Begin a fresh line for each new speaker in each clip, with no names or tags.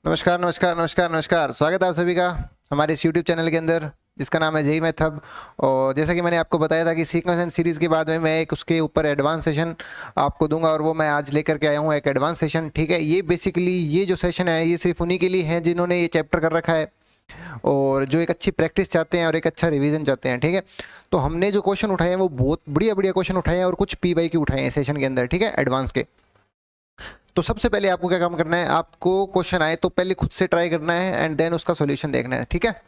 नमस्कार नमस्कार नमस्कार नमस्कार, स्वागत है आप सभी का हमारे इस यूट्यूब चैनल के अंदर जिसका नाम है जेई मैथ हब। और जैसा कि मैंने आपको बताया था कि सीक्वेंस एंड सीरीज़ के बाद में मैं एक उसके ऊपर एडवांस सेशन आपको दूंगा और वो मैं आज लेकर के आया हूँ एक एडवांस सेशन। ठीक है, ये बेसिकली ये जो सेशन है ये सिर्फ उन्हीं के लिए है जिन्होंने ये चैप्टर कर रखा है और जो एक अच्छी प्रैक्टिस चाहते हैं और एक अच्छा रिवीजन चाहते हैं। ठीक है, तो हमने जो क्वेश्चन उठाए हैं वो बहुत बढ़िया बढ़िया क्वेश्चन उठाए हैं और कुछ पी वाई क्यू उठाए हैं सेशन के अंदर। ठीक है, एडवांस के। तो सबसे पहले आपको क्या काम करना है, आपको क्वेश्चन आए तो पहले खुद से ट्राई करना है एंड देन उसका सॉल्यूशन देखना है। ठीक है,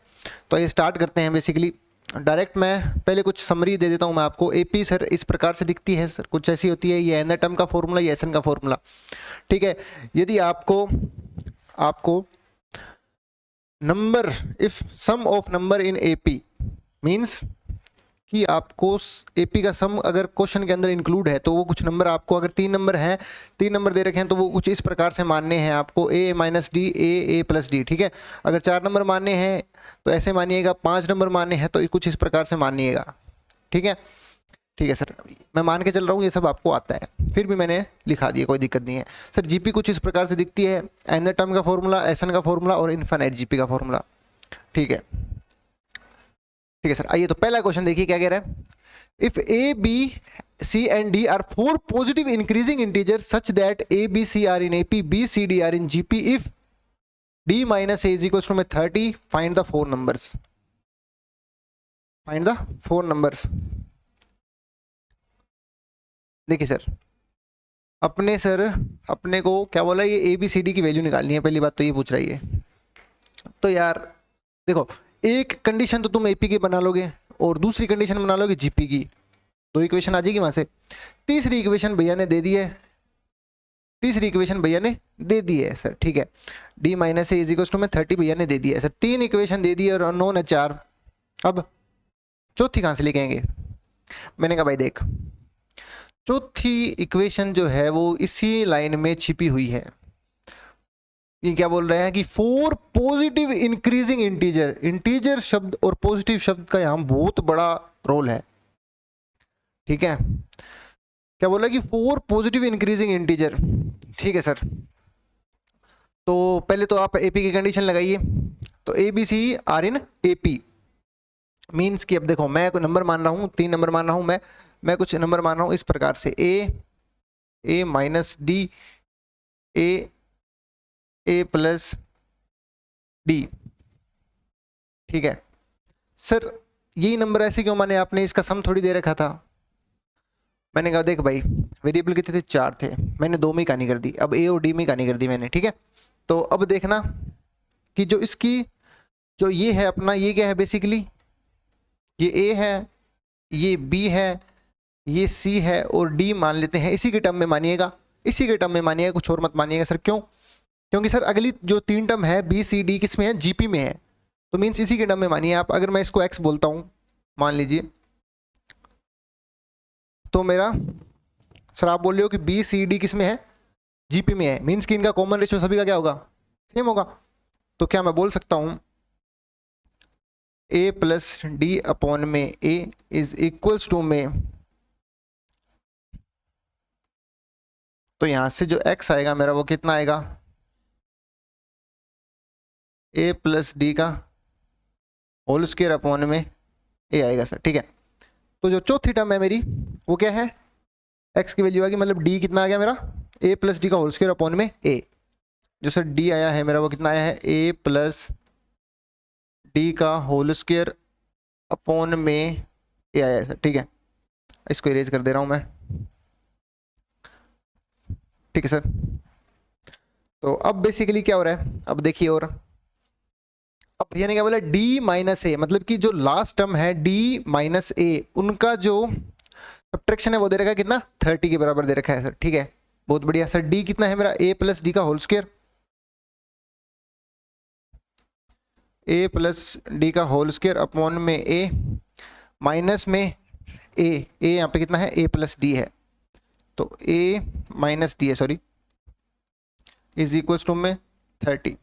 तो ये स्टार्ट करते हैं। बेसिकली डायरेक्ट मैं पहले कुछ समरी दे देता हूं मैं आपको। एपी सर इस प्रकार से दिखती है सर, कुछ ऐसी होती है, ये एन टर्म का फॉर्मूला, ये एसएन का फॉर्मूला। ठीक है, यदि आपको number, if sum of number in AP means कि आपको एपी का सम अगर क्वेश्चन के अंदर इंक्लूड है तो वो कुछ नंबर आपको, अगर 3 नंबर हैं, 3 नंबर दे रखे हैं तो वो कुछ इस प्रकार से मानने हैं आपको, ए माइनस डी, ए प्लस डी। ठीक है, अगर 4 नंबर मानने हैं तो ऐसे मानिएगा, 5 नंबर मानने हैं तो कुछ इस प्रकार से मानिएगा। ठीक है, ठीक है सर, मैं मान के चल रहा हूँ ये सब आपको आता है, फिर भी मैंने लिखा दिया, कोई दिक्कत नहीं है सर। जीपी कुछ इस प्रकार से दिखती है, एन टर्म का फॉर्मूला, एसएन का फॉर्मूला और इनफाइनाइट जीपी का फॉर्मूला। ठीक है, ठीक है सर, आइए तो पहला क्वेश्चन देखिए क्या कह रहा है। If A B C and D are 4 positive increasing integer such that A B C are in AP, B C D are in GP, if D minus A is equal to में 30, find the 4 numbers. Find the 4 numbers. देखिए sir अपने को क्या बोला, ये A B C D की value निकालनी है, पहली बात तो ये पूछ रही है। तो यार देखो, एक कंडीशन तो तुम एपी की बना लोगे और दूसरी कंडीशन बना लोगे जीपी की, 2 इक्वेशन आ जाएगी वहां से। तीसरी इक्वेशन भैया ने दे दी है, सर। ठीक है, D minus A is equal to में 30 भैया ने दे दिया है सर। 3 इक्वेशन दे दी है और अननोन है 4। अब चौथी कहां से लेके आएंगे? मैंने कहा भाई देख, चौथी इक्वेशन जो है वो इसी लाइन में छिपी हुई है। ये क्या बोल रहे हैं कि 4 पॉजिटिव इंक्रीजिंग इंटीजर शब्द और पॉजिटिव शब्द का यहां बहुत बड़ा रोल है। ठीक है, क्या बोल रहा है कि 4 पॉजिटिव इंक्रीजिंग इंटीजर। ठीक है सर, तो पहले तो आप एपी की कंडीशन लगाइए। तो A B C are in AP means कि अब देखो, मैं कोई नंबर मान रहा हूं, 3 नंबर मान रहा हूं मैं कुछ नंबर मान रहा हूं इस प्रकार से, ए माइनस डी, ए प्लस डी। ठीक है सर, यही नंबर ऐसे क्यों माने आपने? इसका सम थोड़ी दे रखा था। मैंने कहा देख भाई, वेरिएबल कितने थे? 4 थे, मैंने 2 में ही कहानी कर दी, अब ए और डी में कहानी कर दी मैंने। ठीक है, तो अब देखना कि जो इसकी जो ये है अपना, ये क्या है बेसिकली, ये ए है, ये बी है, ये सी है और डी मान लेते हैं। इसी के टर्म में मानिएगा, इसी के टर्म में मानिएगा, कुछ और मत मानिएगा सर। क्यों? क्योंकि सर अगली जो 3 टर्म है बी सी डी किस में है? जीपी में है, तो मीन्स इसी के टर्म में मानिए आप। अगर मैं इसको एक्स बोलता हूं मान लीजिए, तो मेरा सर आप बोल रहे हो कि बी सी डी किस में है? जीपी में है, मीन्स कि इनका कॉमन रेशियो सभी का क्या होगा? सेम होगा। तो क्या मैं बोल सकता हूं ए प्लस डी अपॉन में ए इज इक्वल्स टू में, तो यहां से जो x आएगा मेरा वो कितना आएगा? ए प्लस डी का होल स्क्वायर अपॉन में ए आएगा सर। ठीक है, तो जो चौथी टर्म है मेरी वो क्या है? x की वैल्यू आ गई, मतलब d कितना आ गया मेरा? a प्लस डी का होल स्क्वायर अपॉन में a। जो सर d आया है मेरा वो कितना आया है? a प्लस डी का होल स्क्वायर अपॉन में a आया है सर। ठीक है, इसको इरेज कर दे रहा हूं मैं। ठीक है सर, तो अब बेसिकली क्या हो रहा है, अब देखिए, और अब भैया ने क्या बोला? d माइनस ए, मतलब कि जो लास्ट टर्म है d माइनस ए, उनका जो सब्ट्रैक्शन है वो दे रखा है कितना? 30 के बराबर दे रखा है सर। ठीक है, बहुत बढ़िया सर। d कितना है मेरा? a प्लस डी का whole square, a plus D का होल स्क्वायर अपॉन में a माइनस में a यहाँ पे कितना है? a प्लस डी है, तो a माइनस डी है, सॉरी, इज इक्वल टू में 30।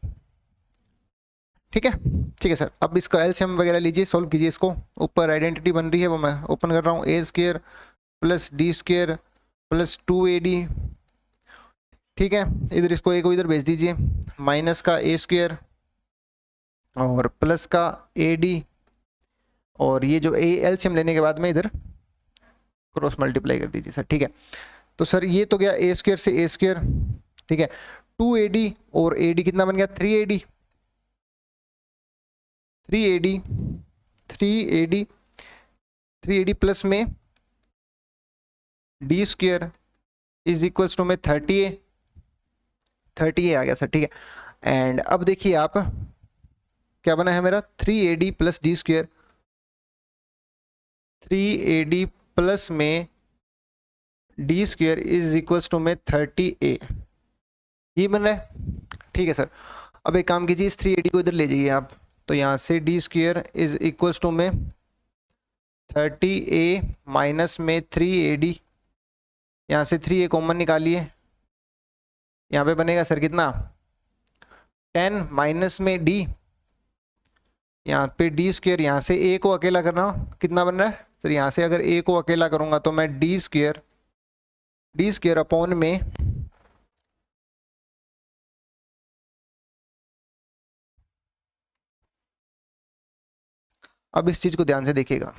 ठीक है, ठीक है सर। अब इसका एलसीएम वगैरह लीजिए, सॉल्व कीजिए इसको। ऊपर आइडेंटिटी बन रही है वो मैं ओपन कर रहा हूँ, a square plus D square plus 2ad ठीक है, इधर इसको ए को इधर भेज दीजिए, माइनस का ए स्क्वायर और प्लस का ए डी, और ये जो ए एलसीएम लेने के बाद में इधर क्रॉस मल्टीप्लाई कर दीजिए सर। ठीक है, तो सर ये तो गया ए स्क्वायर से ए स्क्वायर। ठीक है, 2AD और AD कितना बन गया 3AD, 3AD 3AD 3AD plus में D square is equals to में 30A, 30A आ गया सर। ठीक है, एंड अब देखिए आप क्या बना है मेरा 3AD plus D square, 3AD plus में D square is equals to में 30A, ये बन रहा है। ठीक है सर, अब एक काम कीजिए, इस 3AD को इधर ले जाइए आप, तो यहाँ से D square is equals to में 30A माइनस में 3AD, यहाँ से 3A कॉमन निकालिए, यहाँ पे बनेगा सर कितना 10 माइनस में D, यहाँ पे डी स्क्वायर, यहाँ से A को अकेला करना कितना बन रहा है सर, यहाँ से अगर A को अकेला करूँगा तो मैं डी स्क्वायर अपॉन में अब इस चीज को ध्यान से देखिएगा,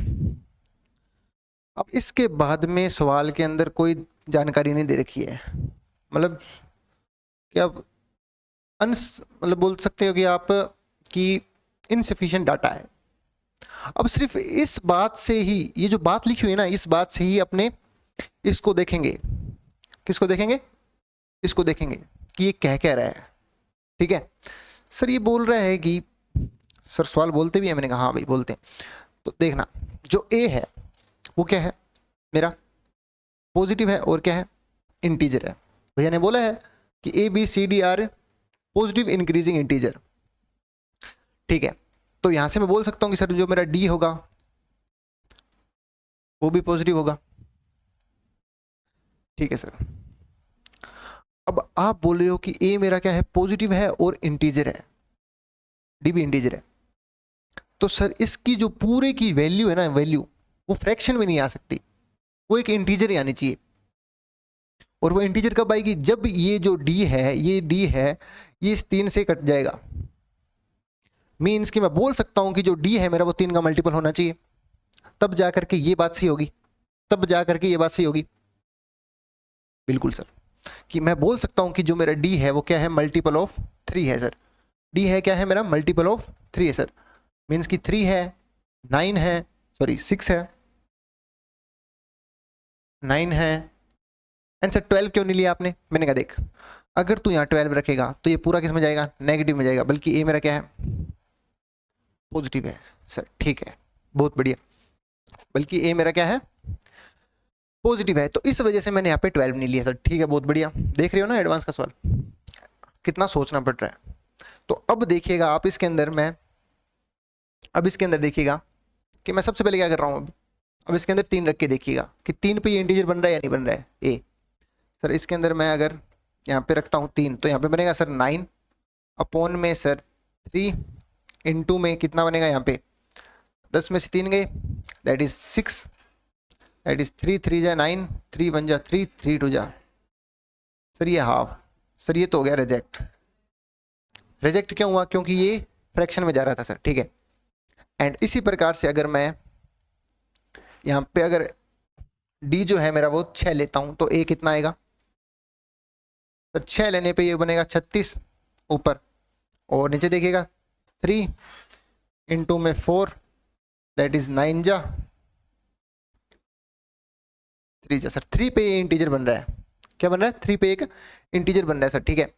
अब इसके बाद में सवाल के अंदर कोई जानकारी नहीं दे रखी है, मतलब क्या मतलब बोल सकते हो कि आप कि इनसफिशिएंट डाटा है। अब सिर्फ इस बात से ही, ये जो बात लिखी हुई है ना, इस बात से ही अपने इसको देखेंगे, किसको देखेंगे, इसको देखेंगे कि ये कह रहा है। ठीक है सर, ये बोल रहा है कि सर सवाल बोलते भी है, मैंने कहा हाँ भाई बोलते हैं, तो देखना जो ए है वो क्या है मेरा पॉजिटिव है और क्या है इंटीजर है। भैया ने बोला है कि A B C D are positive increasing integer. ठीक है, तो यहां से मैं बोल सकता हूं कि सर जो मेरा डी होगा वो भी पॉजिटिव होगा। ठीक है सर, अब आप बोल रहे हो कि ए मेरा क्या है पॉजिटिव है और इंटीजर है, डी भी इंटीजर है, तो सर इसकी जो पूरे की वैल्यू है ना, वैल्यू वो फ्रैक्शन में नहीं आ सकती, वो एक इंटीजर ही आनी चाहिए। और वो इंटीजर कब आएगी, जब ये जो डी है, ये डी है, ये इस 3 से कट जाएगा। मीन्स कि मैं बोल सकता हूं कि जो डी है मेरा वो 3 का मल्टीपल होना चाहिए, तब जाकर के ये बात सही होगी, तब जाकर के ये बात सही होगी। बिल्कुल सर, कि मैं बोल सकता हूं कि जो मेरा डी है वो क्या है मल्टीपल ऑफ 3 है सर, डी है क्या है मेरा मल्टीपल ऑफ 3 है सर, मीन्स कि 3 है, 9 है, सॉरी 6 है, 9 है, एंड सर 12 क्यों नहीं लिया आपने। मैंने कहा देख, अगर तू यहाँ 12 रखेगा तो ये पूरा किस में जाएगा, नेगेटिव में जाएगा, बल्कि ए मेरा क्या है पॉजिटिव है सर। ठीक है, बहुत बढ़िया, बल्कि ए मेरा क्या है पॉजिटिव है, तो इस वजह से मैंने यहाँ पे 12 नहीं लिया सर। ठीक है, बहुत बढ़िया, देख रहे हो ना एडवांस का सवाल कितना सोचना पड़ रहा है। तो अब देखिएगा आप इसके अंदर, मैं अब इसके अंदर देखिएगा कि मैं सबसे पहले क्या कर रहा हूँ, अब इसके अंदर 3 रख के देखिएगा कि 3 पे ये इंटीजर बन रहा है या नहीं बन रहा है ए। सर इसके अंदर मैं अगर यहाँ पे रखता हूँ 3, तो यहाँ पे बनेगा सर 9 अपॉन में सर 3 इंटू में कितना बनेगा, यहाँ पे 10 में से 3 गए, दैट इज 6, दैट इज 3 3 जा 9, 3 1 जा 3, 3 2 जा सर ये हाफ। सर ये तो हो गया रिजेक्ट। रिजेक्ट क्यों हुआ, क्योंकि ये फ्रैक्शन में जा रहा था सर। ठीक है, एंड इसी प्रकार से अगर मैं यहाँ पे अगर डी जो है मेरा वो 6 लेता हूं तो ए कितना आएगा, तो 6 लेने पे ये बनेगा 36 ऊपर, और नीचे देखिएगा 3 इंटू में 4, दैट इज 9 जा 3 जा सर 3 पे ये इंटीजर बन रहा है, क्या बन रहा है 3 पे एक इंटीजर बन रहा है सर। ठीक है,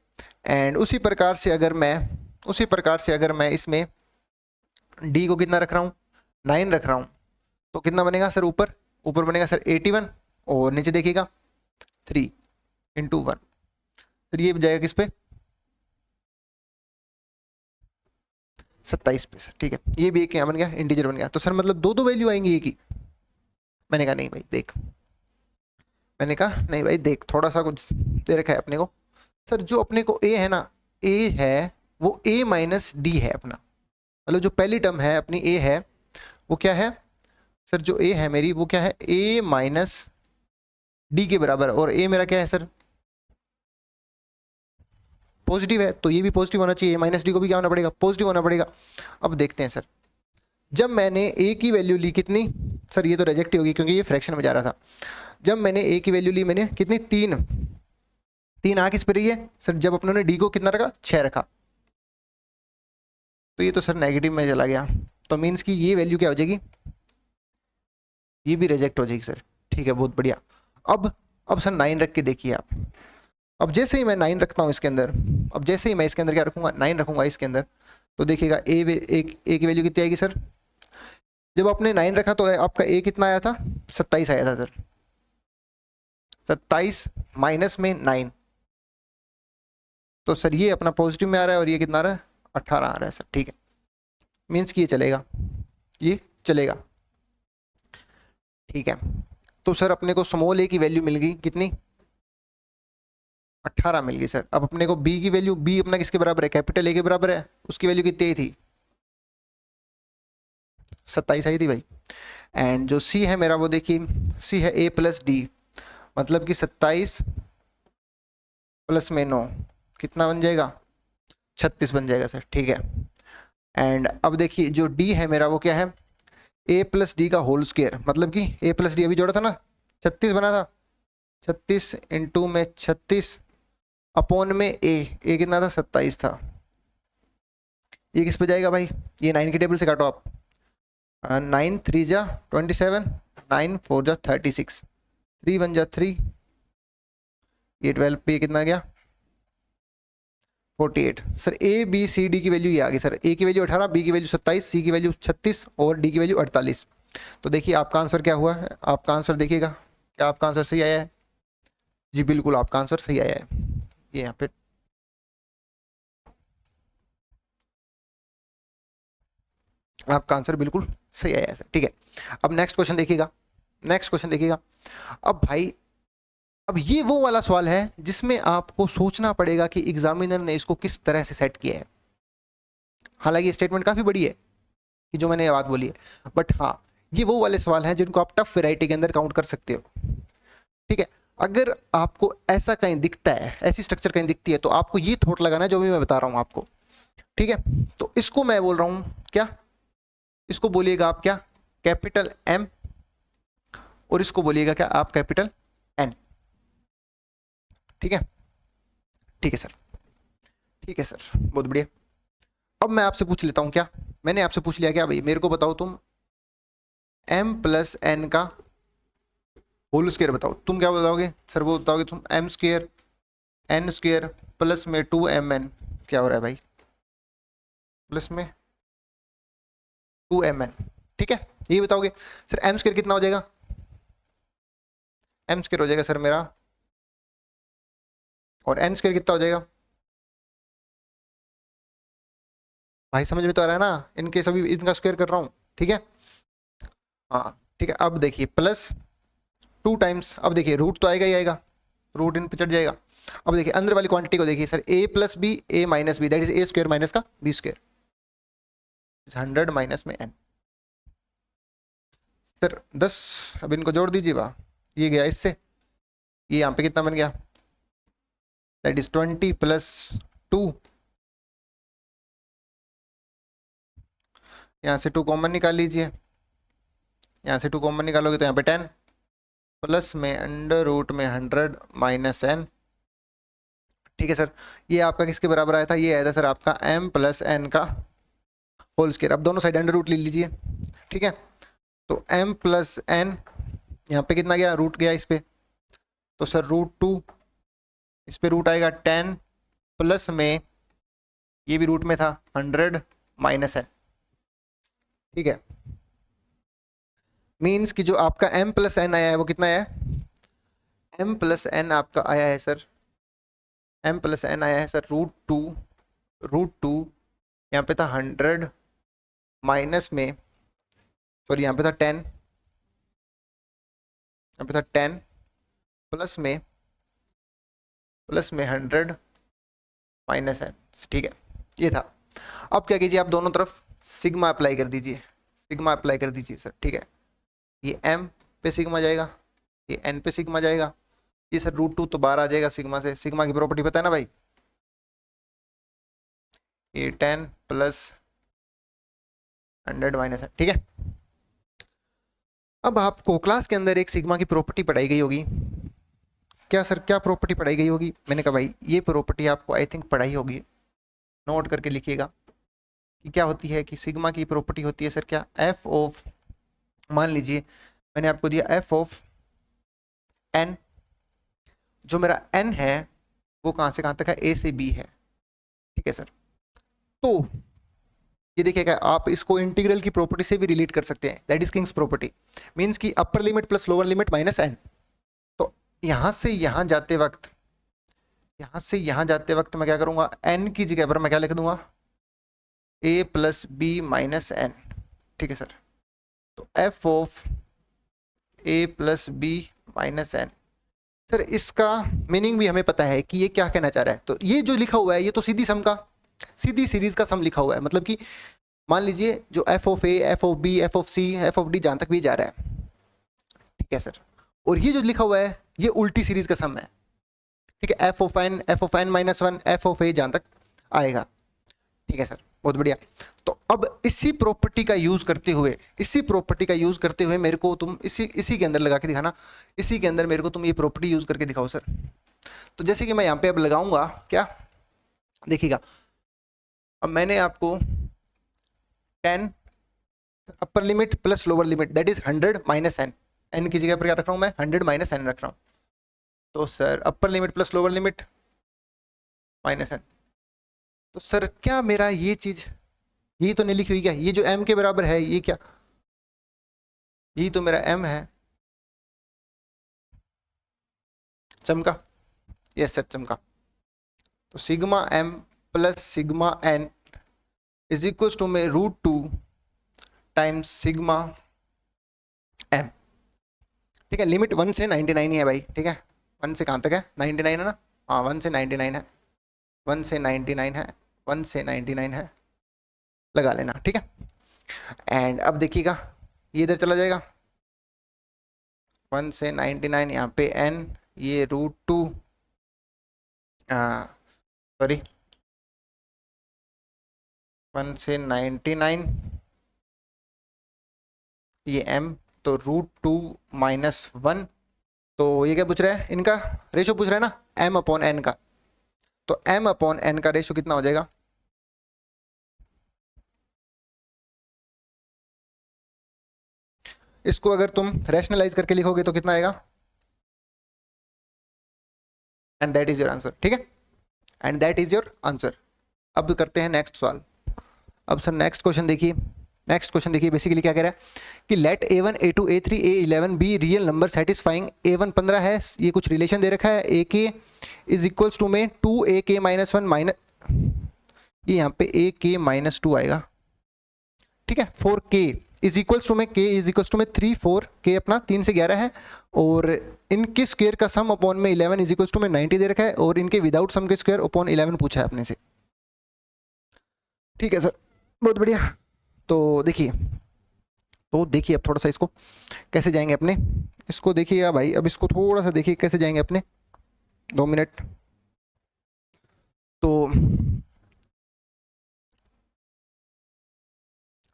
एंड उसी प्रकार से अगर मैं इसमें डी को कितना रख रहा हूँ 9 रख रहा हूँ, तो कितना बनेगा सर ऊपर बनेगा सर 81, और नीचे देखिएगा 3 इंटू 1, फिर ये जाएगा किस पे 27 पे सर। ठीक है, ये भी एक क्या बन गया इंटीजर बन गया। तो सर मतलब दो वैल्यू आएंगी एक ही। मैंने कहा नहीं भाई देख, मैंने कहा नहीं भाई देख, थोड़ा सा कुछ दे रखा है अपने को। सर जो अपने को ए है ना, ए है वो a माइनस डी है अपना, मतलब जो पहली टर्म है अपनी a है वो क्या है सर, जो a है मेरी वो क्या है a माइनस डी के बराबर, और a मेरा क्या है सर पॉजिटिव है तो ये भी पॉजिटिव होना चाहिए, माइनस डी को भी क्या होना पड़ेगा, पॉजिटिव होना पड़ेगा। अब देखते हैं सर, जब मैंने ए की वैल्यू ली कितनी, सर ये तो रिजेक्ट ही होगी क्योंकि ये फ्रैक्शन में जा रहा था। जब मैंने ए की वैल्यू ली मैंने कितनी, 3 आ किस पे रही है सर, जब अपनों ने डी को कितना रखा, 6 रखा, तो ये तो सर नेगेटिव में चला गया, तो मीन्स कि ये वैल्यू क्या हो जाएगी, ये भी रिजेक्ट हो जाएगी सर। ठीक है, बहुत बढ़िया। अब सर 9 रख के देखिए आप, अब जैसे ही मैं 9 रखता हूँ इसके अंदर, अब जैसे ही मैं इसके अंदर क्या रखूंगा, 9 रखूंगा इसके अंदर, तो देखिएगा ए की वैल्यू कितनी आएगी सर, जब आपने 9 रखा तो आपका ए कितना आया था, 27 आया था सर, 27 माइनस में 9, तो सर ये अपना पॉजिटिव में आ रहा है और ये कितना आ रहा है, 18 आ रहा है सर। ठीक है, मीन्स कि ये चलेगा, ये चलेगा। ठीक है, तो सर अपने को स्मॉल ए की वैल्यू मिल गई कितनी, 18 मिल गई सर। अब अपने को बी की वैल्यू, बी अपना किसके बराबर है, कैपिटल ए के बराबर है, उसकी वैल्यू कितनी आई थी, 27 आई थी भाई। एंड जो सी है मेरा वो देखिए, सी है ए प्लस डी, मतलब कि 27 प्लस में 9 कितना बन जाएगा, 36 बन जाएगा सर। ठीक है, एंड अब देखिए जो डी है मेरा वो क्या है, ए प्लस डी का होल स्क्वायर, मतलब कि ए प्लस डी अभी जोड़ा था ना, 36 बना था, 36 इंटू में 36 अपॉन में ए कितना था, 27 था। ये किस पे जाएगा भाई, ये 9 के टेबल से काटो आप, 9 3 जा 27, 9 4 जा 36, 3 1 जा 3, ये 12 पे कितना गया, 48। Sir A B C D की वैल्यू ये आ गई सर, ए की वैल्यू 18, बी की वैल्यू 27, सी की वैल्यू 36 और डी की वैल्यू 48। तो देखिए आपका आंसर क्या हुआ है, आपका आंसर देखिएगा, क्या आपका आंसर सही आया है, जी बिल्कुल आपका आंसर सही आया है, ये यहाँ पे आपका आंसर बिल्कुल सही आया है सर। ठीक है, अब नेक्स्ट क्वेश्चन देखिएगा, नेक्स्ट क्वेश्चन देखिएगा। अब भाई अब ये वो वाला सवाल है जिसमें आपको सोचना पड़ेगा कि एग्जामिनर ने इसको किस तरह से सेट किया है। हालांकि स्टेटमेंट काफी बड़ी है कि जो मैंने ये बात बोली है, बट हाँ ये वो वाले सवाल हैं जिनको आप टफ वैरायटी के अंदर काउंट कर सकते हो। ठीक है, अगर आपको ऐसा कहीं दिखता है, ऐसी स्ट्रक्चर कहीं दिखती है, तो आपको ये थॉट लगाना है जो भी मैं बता रहा हूं आपको। ठीक है, तो इसको मैं बोल रहा हूं क्या, इसको बोलिएगा आप क्या, कैपिटल एम, और इसको बोलिएगा क्या आप, कैपिटल एन। ठीक है, ठीक है सर, ठीक है सर, बहुत बढ़िया। अब मैं आपसे पूछ लेता हूं, क्या मैंने आपसे पूछ लिया क्या भाई, मेरे को बताओ तुम m प्लस एन का होल स्क्वायर बताओ, तुम क्या बताओगे सर, वो बताओगे तुम m square n square plus में 2mn, क्या हो रहा है भाई, प्लस में 2mn। ठीक है, ये बताओगे सर m स्क्वायर कितना हो जाएगा, m स्क्वायर हो जाएगा सर मेरा, और n स्क्वायर कितना हो जाएगा भाई, समझ में तो आ रहा है ना, इनके सभी इनका स्क्वायर कर रहा हूं। ठीक है, हाँ ठीक है, अब देखिए प्लस 2 टाइम्स, अब देखिए रूट तो आएगा ही आएगा, रूट इन पे चढ़ जाएगा। अब देखिए अंदर वाली क्वांटिटी को देखिए sir, a plus B A minus B, that is A square minus का बी स्क्वायर, 100 माइनस में n। सर 10, अब इनको जोड़ दीजिए, वाह ये गया इससे, ये यहाँ पे कितना बन गया, दैट इज 20 प्लस 2, यहाँ से 2 कॉमन निकाल लीजिए, यहाँ से 2 कॉमन निकालोगे तो यहाँ पे 10 प्लस में अंडर रूट में 100 माइनस n। ठीक है सर, ये आपका किसके बराबर आया था, ये आया था सर आपका m प्लस n का होल स्क्वायर। अब दोनों साइड अंडर रूट ले लीजिए। ठीक है, तो m प्लस n यहाँ पे कितना गया, रूट गया इस पे, तो सर √2, इस पे रूट आएगा 10 प्लस में ये भी रूट में था 100 माइनस n। ठीक है, मीन्स कि जो आपका m प्लस n आया है वो कितना आया है, m प्लस n आपका आया है सर, m प्लस n आया है सर √2 यहाँ पे था 100 माइनस में, सॉरी यहाँ पे था 10, यहाँ पे था 10 प्लस में 100 माइनस n। ठीक है, ये था। अब क्या कीजिए, आप दोनों तरफ सिग्मा अप्लाई कर दीजिए, सिग्मा अप्लाई कर दीजिए सर। ठीक है, ये m पे सिग्मा जाएगा, ये n पे सिग्मा जाएगा, ये सर √2 तो बाहर आ जाएगा सिग्मा से, सिग्मा की प्रॉपर्टी पता है ना भाई, A10 प्लस 100 माइनस, ठीक है। अब आपको क्लास के अंदर एक सिग्मा की प्रॉपर्टी पढ़ाई गई होगी। क्या सर, क्या प्रॉपर्टी पढ़ाई गई होगी? मैंने कहा भाई ये प्रॉपर्टी आपको आई थिंक पढ़ाई होगी, नोट करके लिखिएगा कि क्या होती है। कि सिग्मा की प्रॉपर्टी होती है सर क्या, एफ ऑफ, मान लीजिए मैंने आपको दिया एफ ऑफ एन, जो मेरा एन है वो कहाँ से कहाँ तक है, ए से बी है, ठीक है सर। तो ये देखिएगा, आप इसको इंटीग्रल की प्रॉपर्टी से भी रिलेट कर सकते हैं, that is king's property, means की upper limit plus lower limit minus N. तो यहां से यहां जाते वक्त, यहां से यहां जाते वक्त मैं क्या करूंगा, एन की जगह पर मैं क्या लिख दूंगा, A plus B minus N, ठीक है सर। तो F of A plus B minus N, sir इसका मीनिंग भी हमें पता है कि ये क्या कहना चाह रहा है। तो ये जो लिखा हुआ है ये तो सीधी सम का, सीधी सीरीज का सम लिखा हुआ है, मतलब कि मान लीजिए जो F of A, F of B, F of C, F of D जहां तक भी जा रहा है, ठीक है सर। और ये जो लिखा हुआ है ये उल्टी सीरीज का सम है, ठीक है। F of n minus one, f of a जहां तक आएगा, ठीक है सर, बहुत बढ़िया। तो अब इसी प्रॉपर्टी का यूज करते हुए, इसी प्रॉपर्टी का यूज करते हुए मेरे को तुम इसी के अंदर लगा के दिखाना, इसी के अंदर मेरे को तुम ये प्रॉपर्टी यूज करके दिखाओ सर। तो जैसे कि मैं यहाँ पे अब लगाऊंगा क्या, देखिएगा अब मैंने आपको 10 upper limit plus lower limit that is 100 minus N, N की जगह पर क्या रख रहा हूं मैं, 100 माइनस एन रख रहा हूं। तो sir upper limit plus lower limit minus N, तो सर क्या मेरा ये चीज ये तो नहीं लिखी हुई क्या, ये जो m के बराबर है ये क्या, ये तो मेरा m है, चमका, यस सर चमका। तो sigma m plus sigma n is equal to में √2 टाइम्स सिग्मा m, ठीक है। लिमिट 1 से 99 ही है भाई, ठीक है। 1 से कहाँ तक है, 99 है ना, हाँ 1 से 99 है, 1 से 99 है, 1 से 99 है, लगा लेना, ठीक है। एंड अब देखिएगा ये इधर चला जाएगा, 1 से 99 यहाँ पे n, ये √2 सॉरी 1 से 99 ये m, तो √2 माइनस 1, तो ये क्या पूछ रहा है, इनका रेशो पूछ रहा है ना, m अपॉन n का। तो m अपॉन n का रेशो कितना हो जाएगा, इसको अगर तुम रैशनलाइज करके लिखोगे तो कितना आएगा, and that is your answer, ठीक है। And that is your answer. अब करते हैं नेक्स्ट सवाल। अब सर नेक्स्ट क्वेश्चन देखिए, नेक्स्ट क्वेश्चन देखिए बेसिकली क्या कह रहा है कि let a1 a2 a3 a11 be real number satisfying, a1 15 है, ये कुछ रिलेशन दे रखा है, a k is equals to में 2ak माइनस 1 माइनस, ये यहाँ पे ak माइनस 2 आएगा, ठीक है। 4k इज इक्वल्स टू में k इज इक्वल्स टू में 3 4 k अपना 3 से 11 है, और इनके स्क्वायर का सम अपॉन में 11 इज इक्वल्स टू में 90 दे रखा है, और इनके विदाउट सम के स्क्वायर अपॉन 11 पूछा है अपने से, ठीक है सर, बहुत बढ़िया। तो देखिए, अब थोड़ा सा इसको कैसे जाएंगे अपने, इसको देखिएगा भाई, अब इसको थोड़ा सा देखिए कैसे जाएंगे अपने, 2 मिनट। तो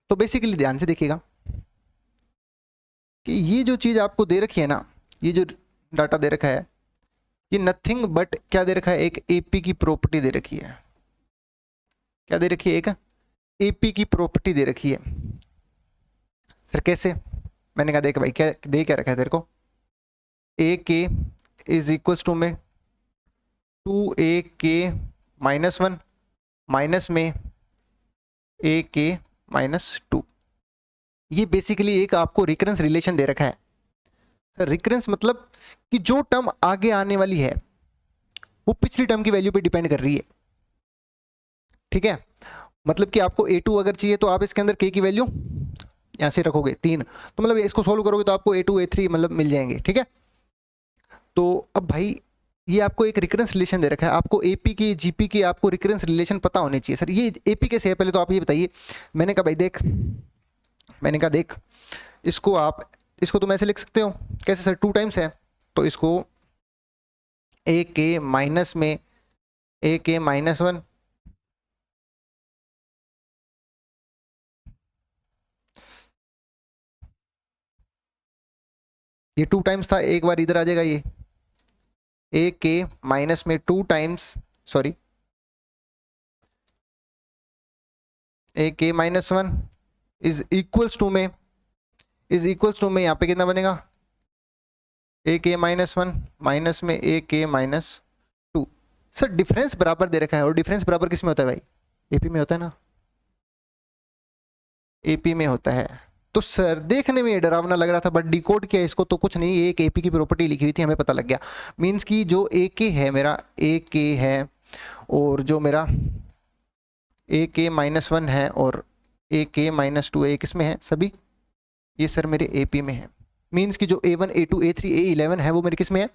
बेसिकली ध्यान से देखिएगा कि ये जो चीज आपको दे रखी है ना, ये जो डाटा दे रखा है, ये नथिंग बट क्या दे रखा है, एक एपी की प्रॉपर्टी दे रखी है। क्या दे रखी है, एक एपी की प्रॉपर्टी दे रखी है। सर कैसे, मैंने कहा देख भाई क्या दे, क्या रखा है तेरे को, ए के इज इक्वल्स टू में 2ak माइनस 1 माइनस में ए के माइनस 2, ये बेसिकली एक आपको रिकरेंस रिलेशन दे रखा है। सर रिकरेंस मतलब कि जो टर्म आगे आने वाली है वो पिछली टर्म की वैल्यू पे डिपेंड कर रही है, ठीक है। मतलब कि आपको a2 अगर चाहिए तो आप इसके अंदर k की वैल्यू यहां से रखोगे 3, तो मतलब इसको सोल्व करोगे तो आपको a2 a3 मतलब मिल जाएंगे, ठीक है। तो अब भाई ये आपको एक रिकरेंस रिलेशन दे रखा है, आपको एपी की जीपी की आपको रिकरेंस रिलेशन पता होने चाहिए। सर ये एपी कैसे है, पहले तो आप ये बताइए। मैंने कहा भाई देख, मैंने कहा देख, इसको तुम ऐसे लिख सकते हो, कैसे सर, 2 टाइम्स है, तो इसको ए के माइनस में ए के माइनस 1 ये 2 टाइम्स था, एक बार इधर आ जाएगा ये ए के माइनस में 2 टाइम्स, सॉरी ए के माइनस 1 इज इक्वल्स टू में यहाँ पे कितना बनेगा, ए के माइनस 1 माइनस में ए के माइनस 2। सर डिफरेंस बराबर दे रखा है, और डिफरेंस बराबर किस में होता है भाई, एपी में होता है ना, एपी में होता है। तो सर देखने में ये डरावना लग रहा था, बट डिकोड किया इसको तो कुछ नहीं, एक एपी की प्रॉपर्टी लिखी हुई थी, हमें पता लग गया। मींस कि जो ए के है मेरा, ए के है, और जो मेरा ए के माइनस 1 है और ए के माइनस 2 ए किस में है, सभी ये सर मेरे एपी में है। मींस कि जो A1 A2 A3 A11 है वो मेरे किस में है,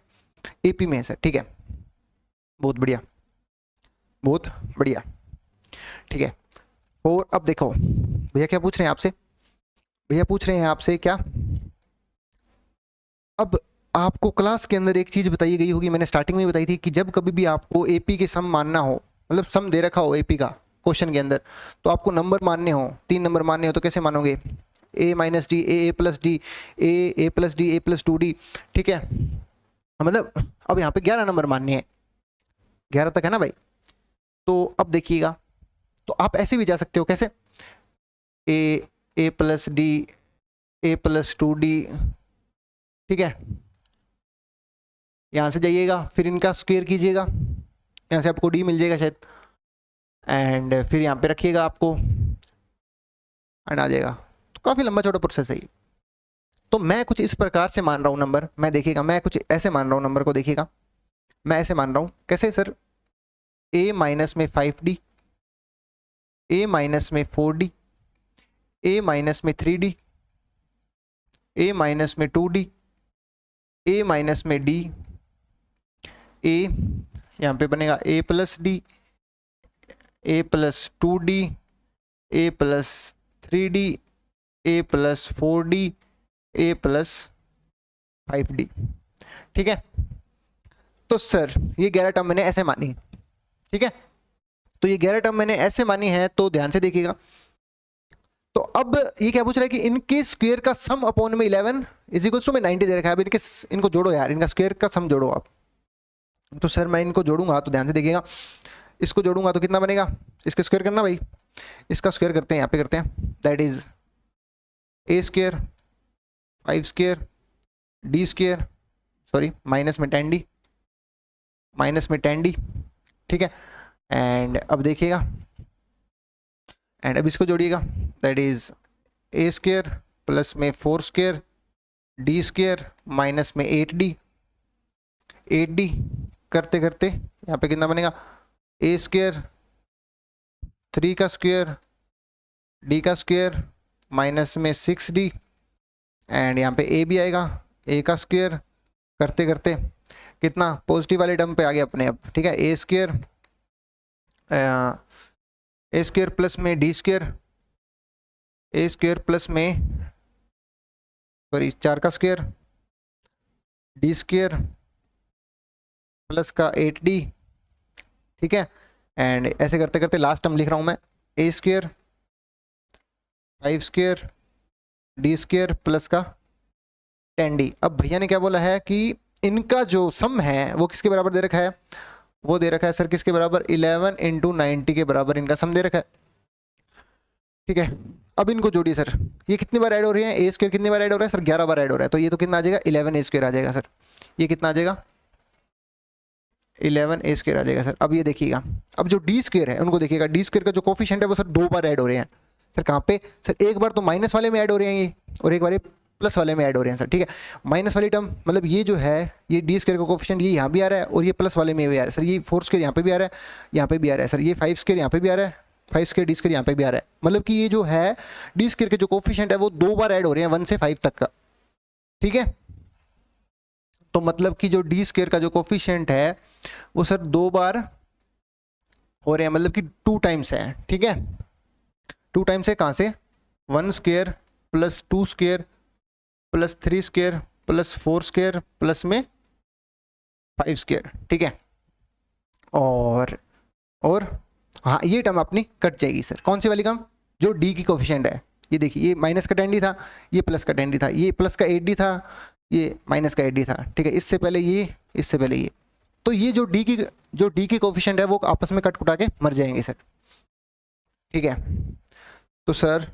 एपी में है सर। ठीक है, बहुत बढ़िया, बहुत बढ़िया। ठीक है, और अब देखो भैया क्या पूछ रहे हैं आपसे, भैया पूछ रहे हैं आपसे क्या, अब आपको क्लास के अंदर एक चीज बताई गई होगी, मैंने स्टार्टिंग में बताई थी कि जब कभी भी आपको एपी के सम मानना हो, मतलब सम दे रखा हो एपी का क्वेश्चन के अंदर, तो आपको नंबर मानने हो, 3 नंबर मानने हो, तो कैसे मानोगे, ए माइनस डी, ए प्लस डी, ए प्लस डी, ए प्लस 2d। ठीक है, मतलब अब यहाँ पे 11 नंबर मानने हैं, 11 तक है ना भाई। तो अब देखिएगा, तो आप ऐसे भी जा सकते हो, कैसे, ए प्लस डी, ए प्लस 2d। ठीक है, यहाँ से जाइएगा, फिर इनका स्क्वायर कीजिएगा, यहाँ से आपको डी मिल जाएगा शायद, एंड फिर यहाँ पे रखिएगा आपको, एंड आ जाएगा। तो काफ़ी लंबा चौड़ा प्रोसेस है ये। तो मैं कुछ इस प्रकार से मान रहा हूँ नंबर, मैं देखिएगा, मैं कुछ ऐसे मान रहा हूँ नंबर को, देखिएगा मैं ऐसे मान रहा हूँ, कैसे सर, a माइनस में 5d, a माइनस में 4d, a माइनस में 3d, a माइनस में 2d, a माइनस में d, a यहाँ पे बनेगा a plus D, a plus 2d, a plus 3d, a plus 4d, a plus 5d। ठीक है, तो सर ये 11 टर्म मैंने ऐसे मानी, ठीक है, तो ये 11 टर्म मैंने ऐसे मानी है, तो ध्यान से देखिएगा। तो अब ये क्या पूछ रहा है कि इनके स्क्वायर का सम अपॉन में 11 इज इक्वल टू में 90 दे रखा है। अब इनको जोड़ो यार, इनका स्क्वायर का सम जोड़ो आप। तो सर मैं इनको जोड़ूंगा, तो ध्यान से देखिएगा, इसको जोड़ूंगा तो कितना बनेगा, इसका स्क्वायर करना भाई, इसका स्क्वायर करते हैं, यहाँ पे करते हैं, that is A square 5 square d square, sorry minus में 10d, माइनस में 10d। ठीक है, एंड अब देखिएगा, एंड अब इसको जोड़िएगा, that is A square plus में 4 स्क्वायर डी स्क्वायर माइनस में 8d, 8d करते करते यहाँ पे कितना बनेगा, ए स्क्वायर 3 का स्क्वायर डी का स्क्वायर माइनस में 6d, एंड यहाँ पे ए भी आएगा, ए का स्क्वायर करते करते कितना, पॉजिटिव वाले टर्म पे आ गया अपने अब। ठीक है, ए स्क्वायर प्लस में डी स्क्वायर, ए स्क्वायर प्लस में सॉरी 4 का स्क्वायर डी स्क्वायर प्लस का 8d। ठीक है, एंड ऐसे करते करते लास्ट टर्म लिख रहा हूँ मैं, a square 5 square d square plus का 10d। अब भैया ने क्या बोला है कि इनका जो सम है वो किसके बराबर दे रखा है, वो दे रखा है सर किसके बराबर, 11 × 90 के बराबर इनका सम दे रखा है। ठीक है, अब इनको जोड़िए सर, ये कितनी बार ऐड हो रही है, ए स्क्वायर कितनी बार ऐड हो रहा है सर, 11 बार ऐड हो रहा है, तो ये तो कितना आ जाएगा, 11 ए स्क्वायर आ जाएगा सर। ये कितना आ जाएगा, 11 ए स्क्वायर आ जाएगा सर। अब ये देखिएगा, अब जो डी स्क्वायर है उनको देखिएगा, डी स्क्वायर का जो कोफिशिएंट है वो सर 2 बार ऐड हो रहे हैं सर। कहाँ पे सर, एक बार तो माइनस वाले में ऐड हो रहे हैं ये, और एक बार ये प्लस वाले में ऐड हो रहे हैं सर। ठीक है, माइनस वाली टर्म मतलब ये जो है, ये डी स्क्वायर का कोफिशिएंट ये यहाँ भी आ रहा है, और ये प्लस वाले में भी आ रहा है सर। ये 4 स्क्वायर यहाँ पे भी आ रहा है, यहाँ पे भी आ रहा है सर। ये 5 स्क्वायर यहाँ पे भी आ रहा है, 5 स्क्वायर डी स्क्वायर यहाँ पे भी आ रहा है। मतलब कि ये जो है डी स्क्वायर के जो कोफिशिएंट है वो 2 बार ऐड हो रहे हैं, 1 से 5 तक का। ठीक है, तो मतलब कि जो डी स्क्वायर का जो कोफिशिएंट है वो सर 2 बार हो रहे हैं, मतलब कि 2 टाइम्स है। ठीक है, 2 टाइम्स है, कहाँ से, 1 square plus 2 square plus 3 square plus 4 square plus में 5 स्क्वायर। ठीक है, और हाँ ये टर्म अपनी कट जाएगी सर। कौन सी वाली टर्म, जो डी की कोफिशिएंट है। ये देखिए, ये माइनस का 10d था, ये प्लस का 10d था, ये प्लस का 8d था, ये माइनस का डी था, ठीक है, इससे पहले ये, इससे पहले ये, तो ये जो डी की कोफिशिएंट है वो आपस में कट कुटा के मर जाएंगे सर, ठीक है। तो सर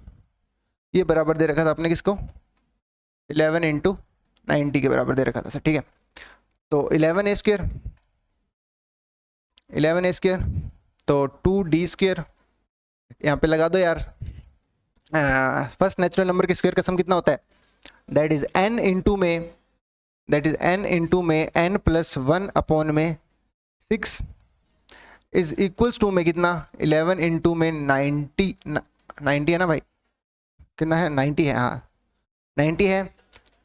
ये बराबर दे रखा था आपने किसको, 11 इंटू 90 के बराबर दे रखा था सर, ठीक है। तो 11 स्क्वायर, 11 स्क्वायर, तो 2d स्क्वायर, यहाँ पे लगा दो यार, फर्स्ट नेचुरल नंबर के स्क्वायर का सम कितना होता है, दैट इज n इंटू में, दैट इज n इंटू में n प्लस 1 अपॉन में 6 इज इक्वल्स टू में कितना, 11 इंटू में 90 है ना भाई, कितना है 90 है, हाँ 90 है।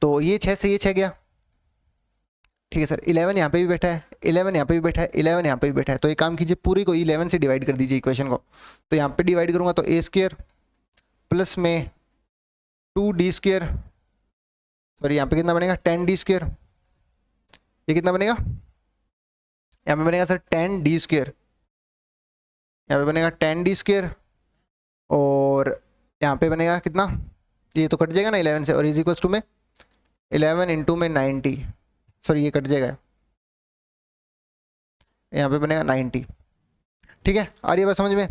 तो ये 6 से ये 6 गया, ठीक है सर। 11 यहाँ पे भी बैठा है, 11 यहाँ पे भी बैठा है, 11 यहाँ पे भी बैठा है, तो एक काम कीजिए पूरी को 11 से डिवाइड कर दीजिए इक्वेशन को। तो यहाँ पे डिवाइड करूँगा तो a स्क्वायर प्लस में 2d स्क्वायर, सॉरी यहाँ पे कितना बनेगा 10d स्क्वायर, ये कितना बनेगा, यहाँ पे बनेगा सर 10d स्क्वायर, यहाँ पे बनेगा 10d स्क्वायर, और यहाँ पे बनेगा कितना, ये तो कट जाएगा ना 11 से, और इज इक्वल्स टू में 11 इंटू में 90, सॉरी ये कट जाएगा, यहाँ पे बनेगा 90, ठीक है। आ रही है बात समझ में।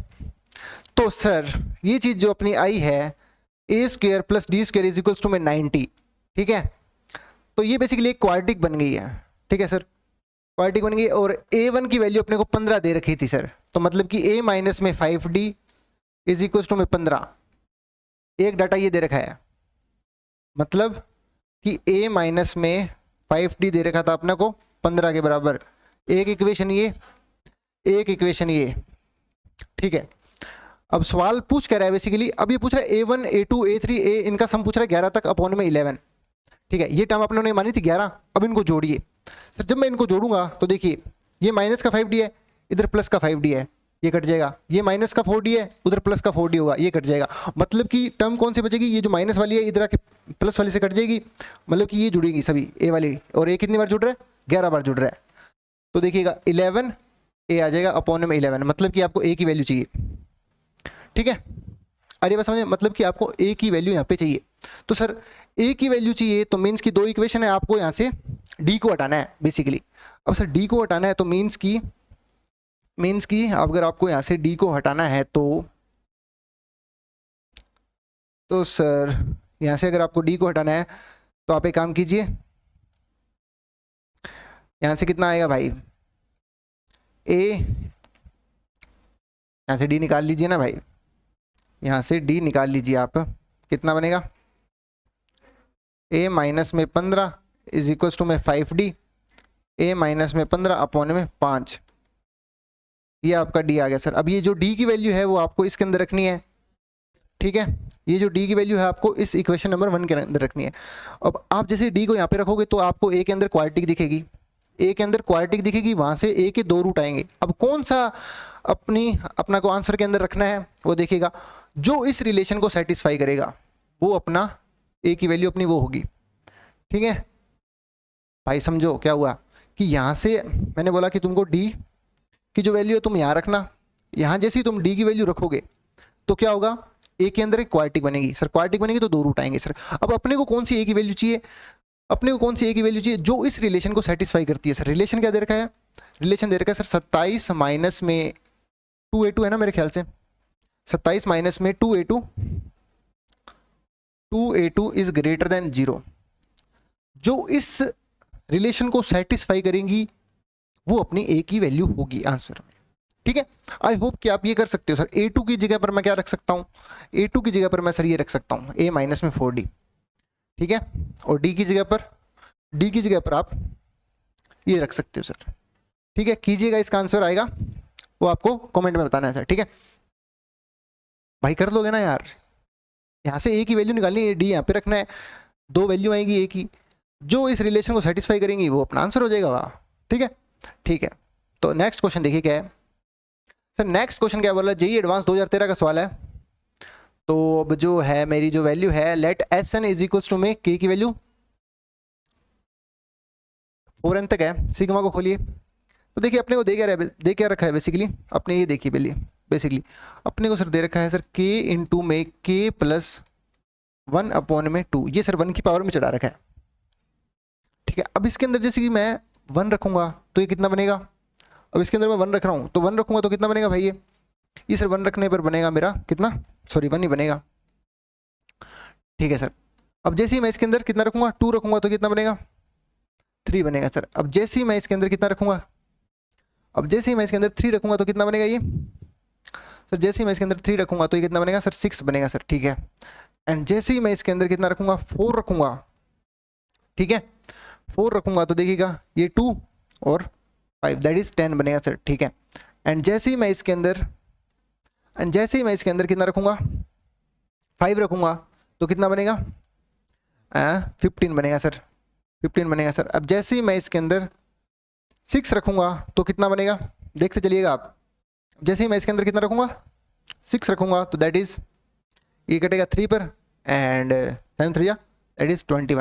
तो सर ये चीज़ जो अपनी आई है a square plus D square is equals to में 90, ठीक है। तो ये बेसिकली एक क्वाड्रेटिक बन गई है, ठीक है सर, क्वाड्रेटिक बन गई, और a1 की वैल्यू अपने को 15 दे रखी थी सर, तो मतलब कि a माइनस में 5d इज इक्वल्स टू में 15, एक डाटा ये दे रखा है, मतलब कि a माइनस में 5d दे रखा था अपने को 15 के बराबर, एक इक्वेशन ये, एक इक्वेशन ये, ठीक है। अब सवाल पूछ क्या रहा है बेसिकली, अब ये पूछ रहा है a1 a2 a3 a, इनका सम पूछ रहा है 11 तक अपॉन में 11, ठीक है। ये टर्म अपने ने मानी थी 11, अब इनको जोड़िए सर। जब मैं इनको जोड़ूंगा तो देखिए ये माइनस का 5d है, इधर प्लस का 5d है, ये कट जाएगा, ये माइनस का 4d है, उधर प्लस का 4d होगा, ये कट जाएगा, मतलब कि टर्म कौन सी बचेगी, ये जो माइनस वाली है इधर आके प्लस वाली से कट जाएगी, मतलब कि ये जुड़ेगी सभी ए वाली, और ए कितनी बार जुड़ रहा है, 11 बार जुड़ रहा है। तो देखिएगा 11 ए आ जाएगा अपॉन में 11, मतलब कि आपको ए की वैल्यू चाहिए, ठीक है। अरे बस समझे, मतलब कि आपको ए की वैल्यू यहाँ पे चाहिए। तो सर ए की वैल्यू चाहिए तो मीन्स की दो इक्वेशन है, आपको यहाँ से डी को हटाना है बेसिकली। अब सर डी को हटाना है तो मीन्स की अगर आपको यहाँ से डी को हटाना है तो सर यहाँ से अगर आपको डी को हटाना है तो आप एक काम कीजिए, यहाँ से कितना आएगा भाई, ए, यहाँ से डी निकाल लीजिए ना भाई, यहाँ से डी निकाल लीजिए आप, कितना बनेगा, a माइनस में 15 इज इक्वल टू में 5d, a माइनस में 15 अपॉन में 5, ये आपका d आ गया सर। अब ये जो d की वैल्यू है वो आपको इसके अंदर रखनी है, ठीक है, ये जो d की वैल्यू है आपको इस इक्वेशन नंबर 1 के अंदर रखनी है। अब आप जैसे d को यहाँ पे रखोगे तो आपको a के अंदर क्वाड्रेटिक दिखेगी, a के अंदर क्वाड्रेटिक दिखेगी, वहां से a के 2 रूट आएंगे। अब कौन सा अपना को आंसर के अंदर रखना है वो देखिएगा, जो इस रिलेशन को सेटिस्फाई करेगा वो अपना a की वैल्यू अपनी वो होगी, ठीक है भाई। समझो क्या हुआ कि यहाँ से मैंने बोला कि तुमको d की जो वैल्यू है तुम यहाँ रखना, यहाँ जैसे ही तुम d की वैल्यू रखोगे तो क्या होगा, a के अंदर एक क्वाड्रेटिक बनेगी सर, क्वाड्रेटिक बनेगी तो 2 रूट आएंगे सर। अब अपने को कौन सी a की वैल्यू चाहिए, अपने को कौन सी a की वैल्यू चाहिए, जो इस रिलेशन को सेटिस्फाई करती है सर। रिलेशन क्या दे रखा है, रिलेशन दे रखा है सर 27 माइनस में 2a2 है ना मेरे ख्याल से, 27 माइनस में 2a2 इज ग्रेटर देन 0, जो इस रिलेशन को सेटिस्फाई करेंगी वो अपनी a की वैल्यू होगी आंसर में, ठीक है। आई होप कि आप ये कर सकते हो सर। a2 की जगह पर मैं क्या रख सकता हूँ, a2 की जगह पर मैं सर ये रख सकता हूँ a माइनस में 4d, ठीक है, और d की जगह पर आप ये रख सकते हो सर, ठीक है। कीजिएगा, इसका आंसर आएगा वो आपको कमेंट में बताना है सर, ठीक है भाई, कर लोगे ना यार। यहाँ से a की वैल्यू निकालनी है, d यहाँ पे रखना है, 2 वैल्यू आएगी a की, जो इस रिलेशन को सेटिस्फाई करेंगी वो अपना आंसर हो जाएगा वहाँ, ठीक है, ठीक है। तो नेक्स्ट क्वेश्चन देखिए क्या है सर, नेक्स्ट क्वेश्चन क्या बोला, जेईई एडवांस 2013 का सवाल है। तो अब जो है मेरी जो वैल्यू है, let S N is equals to में के की वैल्यू 4n तक है, सिग्मा को खोलिए। तो देखिए अपने को दे क्या रखा है बेसिकली, अपने ये देखिए बेसिकली अपने को सर दे रखा है सर k इंटू में k प्लस 1 अपॉन में 2, ये सर 1 की पावर में चढ़ा रखा है, ठीक है। अब इसके अंदर जैसे कि मैं 1 रखूंगा तो ये कितना बनेगा, अब इसके अंदर मैं 1 रख रहा हूँ तो 1 रखूंगा तो कितना बनेगा भाई, ये सर 1 रखने पर बनेगा मेरा कितना, सॉरी 1 ही बनेगा, ठीक है सर। अब जैसे ही मैं इसके अंदर कितना रखूंगा, 2 रखूंगा तो कितना बनेगा, 3 बनेगा सर। अब जैसे ही मैं इसके अंदर कितना रखूंगा, अब जैसे ही मैं इसके अंदर 3 रखूंगा तो कितना बनेगा ये सर, जैसे ही मैं इसके अंदर 3 रखूंगा तो ये कितना बनेगा सर, 6 बनेगा सर, ठीक है। एंड जैसे ही मैं इसके अंदर कितना रखूंगा, 4 रखूंगा, ठीक है, 4 रखूंगा तो देखिएगा ये 2 और 5 दैट इज 10 बनेगा सर, ठीक है। एंड जैसे ही मैं इसके अंदर कितना रखूंगा, 5 रखूंगा तो कितना बनेगा, 15 बनेगा सर, 15 बनेगा सर। अब जैसे ही मैं इसके अंदर 6 रखूंगा तो कितना बनेगा, देखते चलिएगा आप, जैसे ही मैं इसके अंदर कितना रखूंगा, 6 रखूंगा तो दैट इज, ये कटेगा 3 पर एंड 7 3 दैट इज 21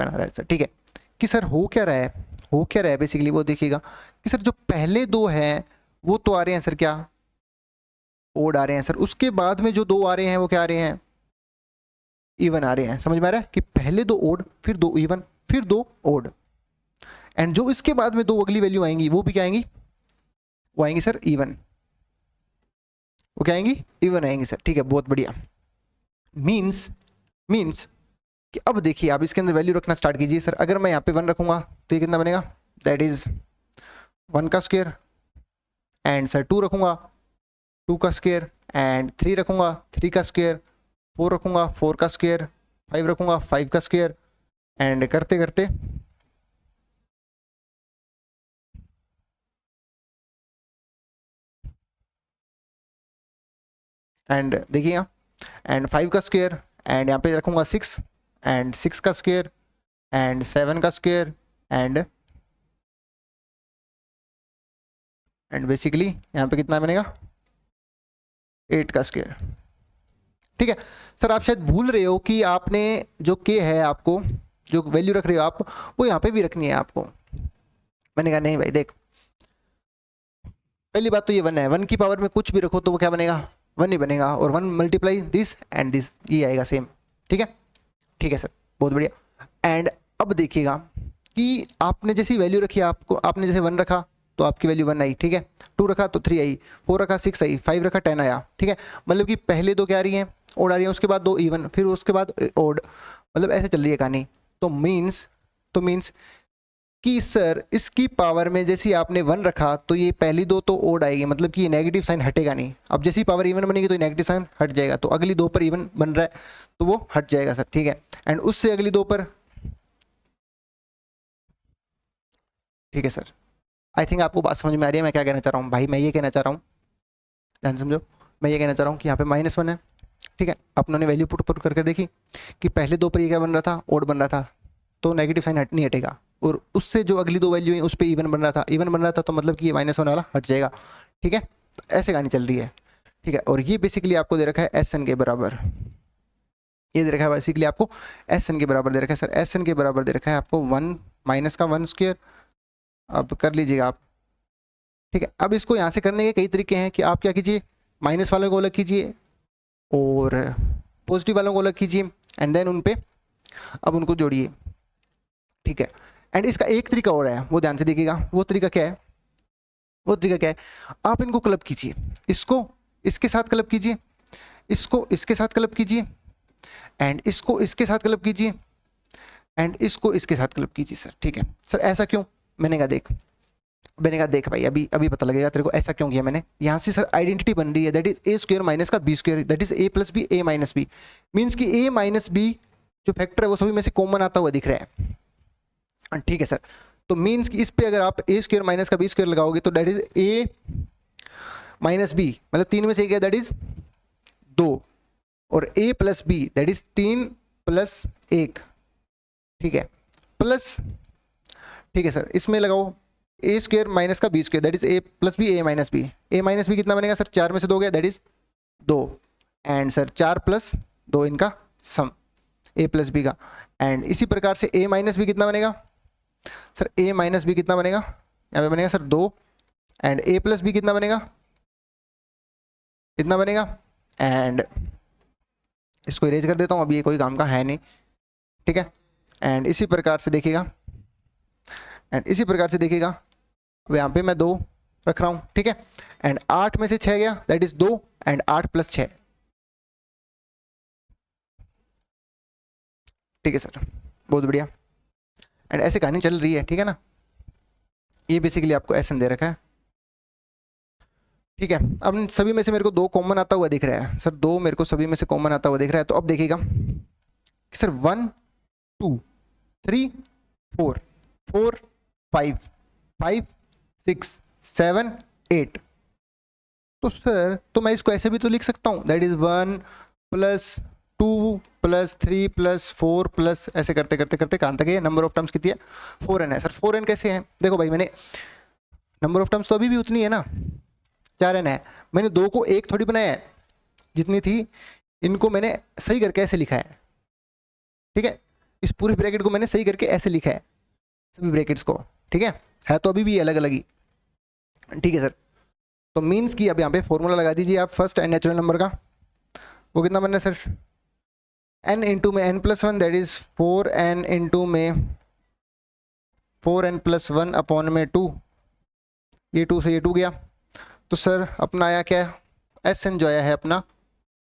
आ रहा है सर, ठीक है। कि सर हो क्या रहा है बेसिकली वो देखिएगा कि सर जो पहले 2 हैं वो तो आ रहे हैं सर क्या, ओड आ रहे हैं सर, उसके बाद में जो 2 आ रहे हैं वो क्या आ रहे हैं, इवन आ रहे हैं। समझ में आ रहा है कि पहले 2 ओड, फिर 2 इवन, फिर 2 ओड, एंड जो इसके बाद में 2 अगली वैल्यू आएंगी वो भी क्या आएंगी, वो आएंगी सर इवन, वो क्या आएंगी, इवन आएंगी सर, ठीक है, बहुत बढ़िया। मीन्स कि अब देखिए आप इसके अंदर वैल्यू रखना स्टार्ट कीजिए सर। अगर मैं यहाँ पे 1 रखूंगा तो ये कितना बनेगा, दैट इज 1 का स्क्वायर, एंड सर 2 रखूंगा 2 का स्क्वायर, एंड 3 रखूंगा 3 का स्क्वायर, 4 रखूंगा 4 का स्क्वायर, 5 रखूंगा 5 का स्क्वायर, एंड करते करते एंड देखिएगा, एंड 5 का स्क्वायर, एंड यहाँ पे रखूंगा 6, एंड 6 का स्क्वायर, एंड 7 का स्क्वायर, एंड बेसिकली यहाँ पे कितना बनेगा, 8 का स्क्वायर, ठीक है। सर आप शायद भूल रहे हो कि आपने जो के है, आपको जो वैल्यू रख रहे हो आप, वो यहाँ पे भी रखनी है आपको। मैंने कहा नहीं भाई देख, पहली बात तो ये 1 है, 1 की पावर में कुछ भी रखो तो वो क्या बनेगा, 1 ही बनेगा, और 1 मल्टीप्लाई दिस एंड दिस, ये आएगा सेम, ठीक है सर, बहुत बढ़िया। एंड अब देखिएगा कि आपने जैसी वैल्यू रखी, आपको आपने जैसे 1 रखा तो आपकी वैल्यू 1 आई, ठीक है, 2 रखा तो 3 आई, 4 रखा 6 आई, 5 रखा 10 आया, ठीक है। मतलब कि पहले 2 क्या आ रही हैं, ओड आ रही है, उसके बाद 2 इवन, फिर उसके बाद ओड, मतलब ऐसे चल रही है कहानी। तो मीन्स कि सर इसकी पावर में जैसे आपने 1 रखा तो ये पहली 2 तो ओड आएगी, मतलब कि ये नेगेटिव साइन हटेगा नहीं। अब जैसी पावर इवन बनेगी तो नेगेटिव साइन हट जाएगा, तो अगली 2 पर इवन बन रहा है तो वो हट जाएगा सर, ठीक है। एंड उससे अगली 2 पर, ठीक है सर। आई थिंक आपको बात समझ में आ रही है मैं क्या कहना चाह रहा हूँ भाई। मैं ये कहना चाह रहा हूँ, ध्यान समझो, मैं ये कहना चाह रहा हूँ कि यहाँ पे -1 है, ठीक है। अपनों ने वैल्यू पुट करके देखी कि पहले 2 पर ये क्या बन रहा था, ओड बन रहा था, तो नेगेटिव साइन नहीं हटेगा, और उससे जो अगली 2 वैल्यू है उस पर इवन बन रहा था तो मतलब कि ये -1 वाला हट जाएगा, ठीक है। ऐसे कहानी चल रही है, ठीक है। और ये बेसिकली आपको दे रखा है SN के बराबर, ये दे रखा है बेसिकली आपको SN के बराबर दे रखा है सर, SN के बराबर दे रखा है आपको 1 माइनस का 1 स्क्वायर। अब कर लीजिएगा आप, ठीक है। अब इसको यहाँ से करने के कई तरीके हैं कि आप क्या कीजिए, माइनस वालों को अलग कीजिए और पॉजिटिव वालों को अलग कीजिए, एंड देन उन पे अब उनको जोड़िए, ठीक है। एंड इसका एक तरीका और है, वो ध्यान से देखिएगा, वो तरीका क्या है, आप इनको क्लब कीजिए, इसको इसके साथ क्लब कीजिए, इसको इसके साथ क्लब कीजिए, एंड इसको इसके साथ क्लब कीजिए, एंड इसको इसके साथ क्लब कीजिए सर, ठीक है। सर ऐसा क्यों, मैंने कहा देख भाई अभी पता लगेगा तेरे को ऐसा क्यों किया मैंने। यहाँ से सर आइडेंटिटी बन रही है, दैट इज A² माइनस का B², that is A + B A - B, means कि A - B जो फैक्टर है वो सभी में से कॉमन आता हुआ दिख रहा है, ठीक है सर। तो मीन्स कि इस पे अगर आप A² माइनस का B² लगाओगे तो दैट इज A - B, मतलब 3 में से एक है दैट इज 2, और A + B दैट इज 3 + 1, ठीक है, प्लस, ठीक है सर। इसमें लगाओ A² माइनस का B² that is A + B A - B, A - B कितना बनेगा सर, 4 में से 2 गया दैट इज 2, एंड सर 4 + 2 इनका सम A + B का, एंड इसी प्रकार से A - B कितना बनेगा सर, A - B कितना बनेगा, यहाँ पे बनेगा सर 2, एंड A + B कितना बनेगा, इतना बनेगा, एंड इसको इरेज कर देता हूँ, अभी ये कोई काम का है नहीं, ठीक है। एंड इसी प्रकार से देखिएगा एंड इसी प्रकार से देखिएगा, अब यहाँ पे मैं 2 रख रहा हूँ, ठीक है, एंड 8 में से 6 गया, दैट इज 2, एंड 8 + 6, ठीक है सर, बहुत बढ़िया। एंड ऐसे कहानी चल रही है, ठीक है ना। ये बेसिकली आपको एसन दे रखा है, ठीक है। अब सभी में से मेरे को 2 कॉमन आता हुआ दिख रहा है सर, 2 मेरे को सभी में से कॉमन आता हुआ दिख रहा है। तो अब देखिएगा सर 1 2 3 4 4 5 5 6 7 8, तो सर तो मैं इसको ऐसे भी तो लिख सकता हूँ, दैट इज 1 + 2 + 3 + 4 प्लस, ऐसे करते करते करते कहाँ तक है, नंबर ऑफ टर्म्स कितनी है, 4n है सर। 4n कैसे है, देखो भाई मैंने नंबर ऑफ टर्म्स तो अभी भी उतनी है ना, 4n है, मैंने 2 को 1 थोड़ी बनाया है, जितनी थी इनको मैंने सही करके ऐसे लिखा है, ठीक है, इस पूरे ब्रैकेट को मैंने सही करके ऐसे लिखा है, सभी ब्रैकेट्स को, ठीक है तो अभी भी अलग अलग ही, ठीक है सर। तो मीन्स की अब यहाँ पे फॉर्मूला लगा दीजिए आप फर्स्ट एंड नेचुरल नंबर का, वो कितना बनना है सर, n इंटू में n+1, that is 4n into में 4n+1 अपॉन में 2, ये 2 से ये 2 गया, तो सर अपना आया क्या, Sn जो आया है अपना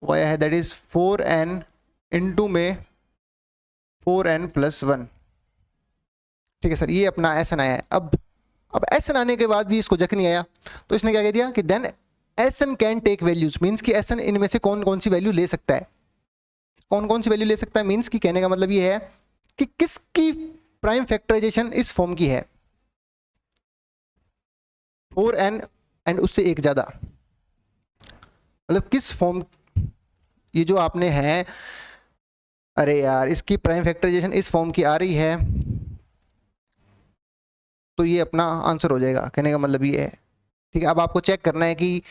वो आया है, दैट इज 4n इंटू में 4n+1, ठीक है सर, ये अपना Sn आया है। अब Sn आने के बाद भी इसको जक नहीं आया, तो इसने क्या कह दिया कि then Sn can take values, means कि Sn इनमें से कौन कौन सी वैल्यू ले सकता है, कौन कौन सी वैल्यू ले सकता है, मीन्स कि कहने का मतलब ये है कि किसकी प्राइम फैक्टराइजेशन इस फॉर्म की है, 4n एंड उससे एक ज्यादा, मतलब किस फॉर्म, ये जो आपने है, अरे यार इसकी प्राइम फैक्टराइजेशन इस फॉर्म की आ रही है, तो ये अपना आंसर हो जाएगा, कहने का मतलब ये है, ठीक है। अब आपको चेक करना है कि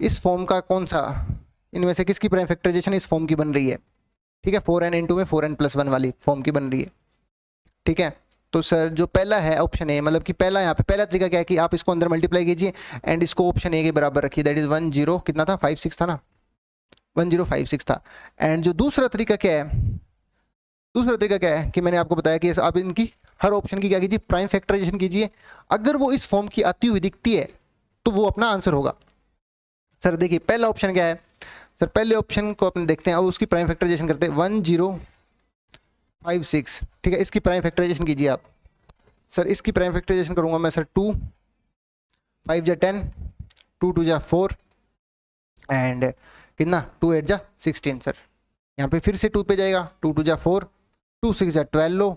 इस फॉर्म का कौन सा, इनमें से किसकी प्राइम फैक्टराइजेशन इस फॉर्म की बन रही है, ठीक है, 4n इंटू में 4n+1 वाली फॉर्म की बन रही है, ठीक है। तो सर जो पहला है ऑप्शन ए, मतलब कि पहला यहाँ पे पहला तरीका क्या है कि आप इसको अंदर मल्टीप्लाई कीजिए एंड इसको ऑप्शन ए के बराबर रखिए, दैट इज 10 कितना था 56 था ना, 1056 था। एंड जो दूसरा तरीका क्या है, दूसरा तरीका क्या है कि मैंने आपको बताया कि आप इनकी हर ऑप्शन की क्या कीजिए, प्राइम फैक्टराइजेशन कीजिए, अगर वो इस फॉर्म की आती हुई दिखती है तो वो अपना आंसर होगा। सर देखिए पहला ऑप्शन क्या है, सर पहले ऑप्शन को अपने देखते हैं, अब उसकी प्राइम फैक्टराइजेशन करते हैं, 1056, ठीक है, इसकी प्राइम फैक्टराइजेशन कीजिए आप। सर इसकी प्राइम फैक्टराइजेशन करूंगा मैं सर, 2 5 जा 10, 2 2 जा 4 एंड कितना 2 8 जा 16, सर यहाँ पे फिर से 2 पे जाएगा, 2 2 जा 4, 2 6 जा 12,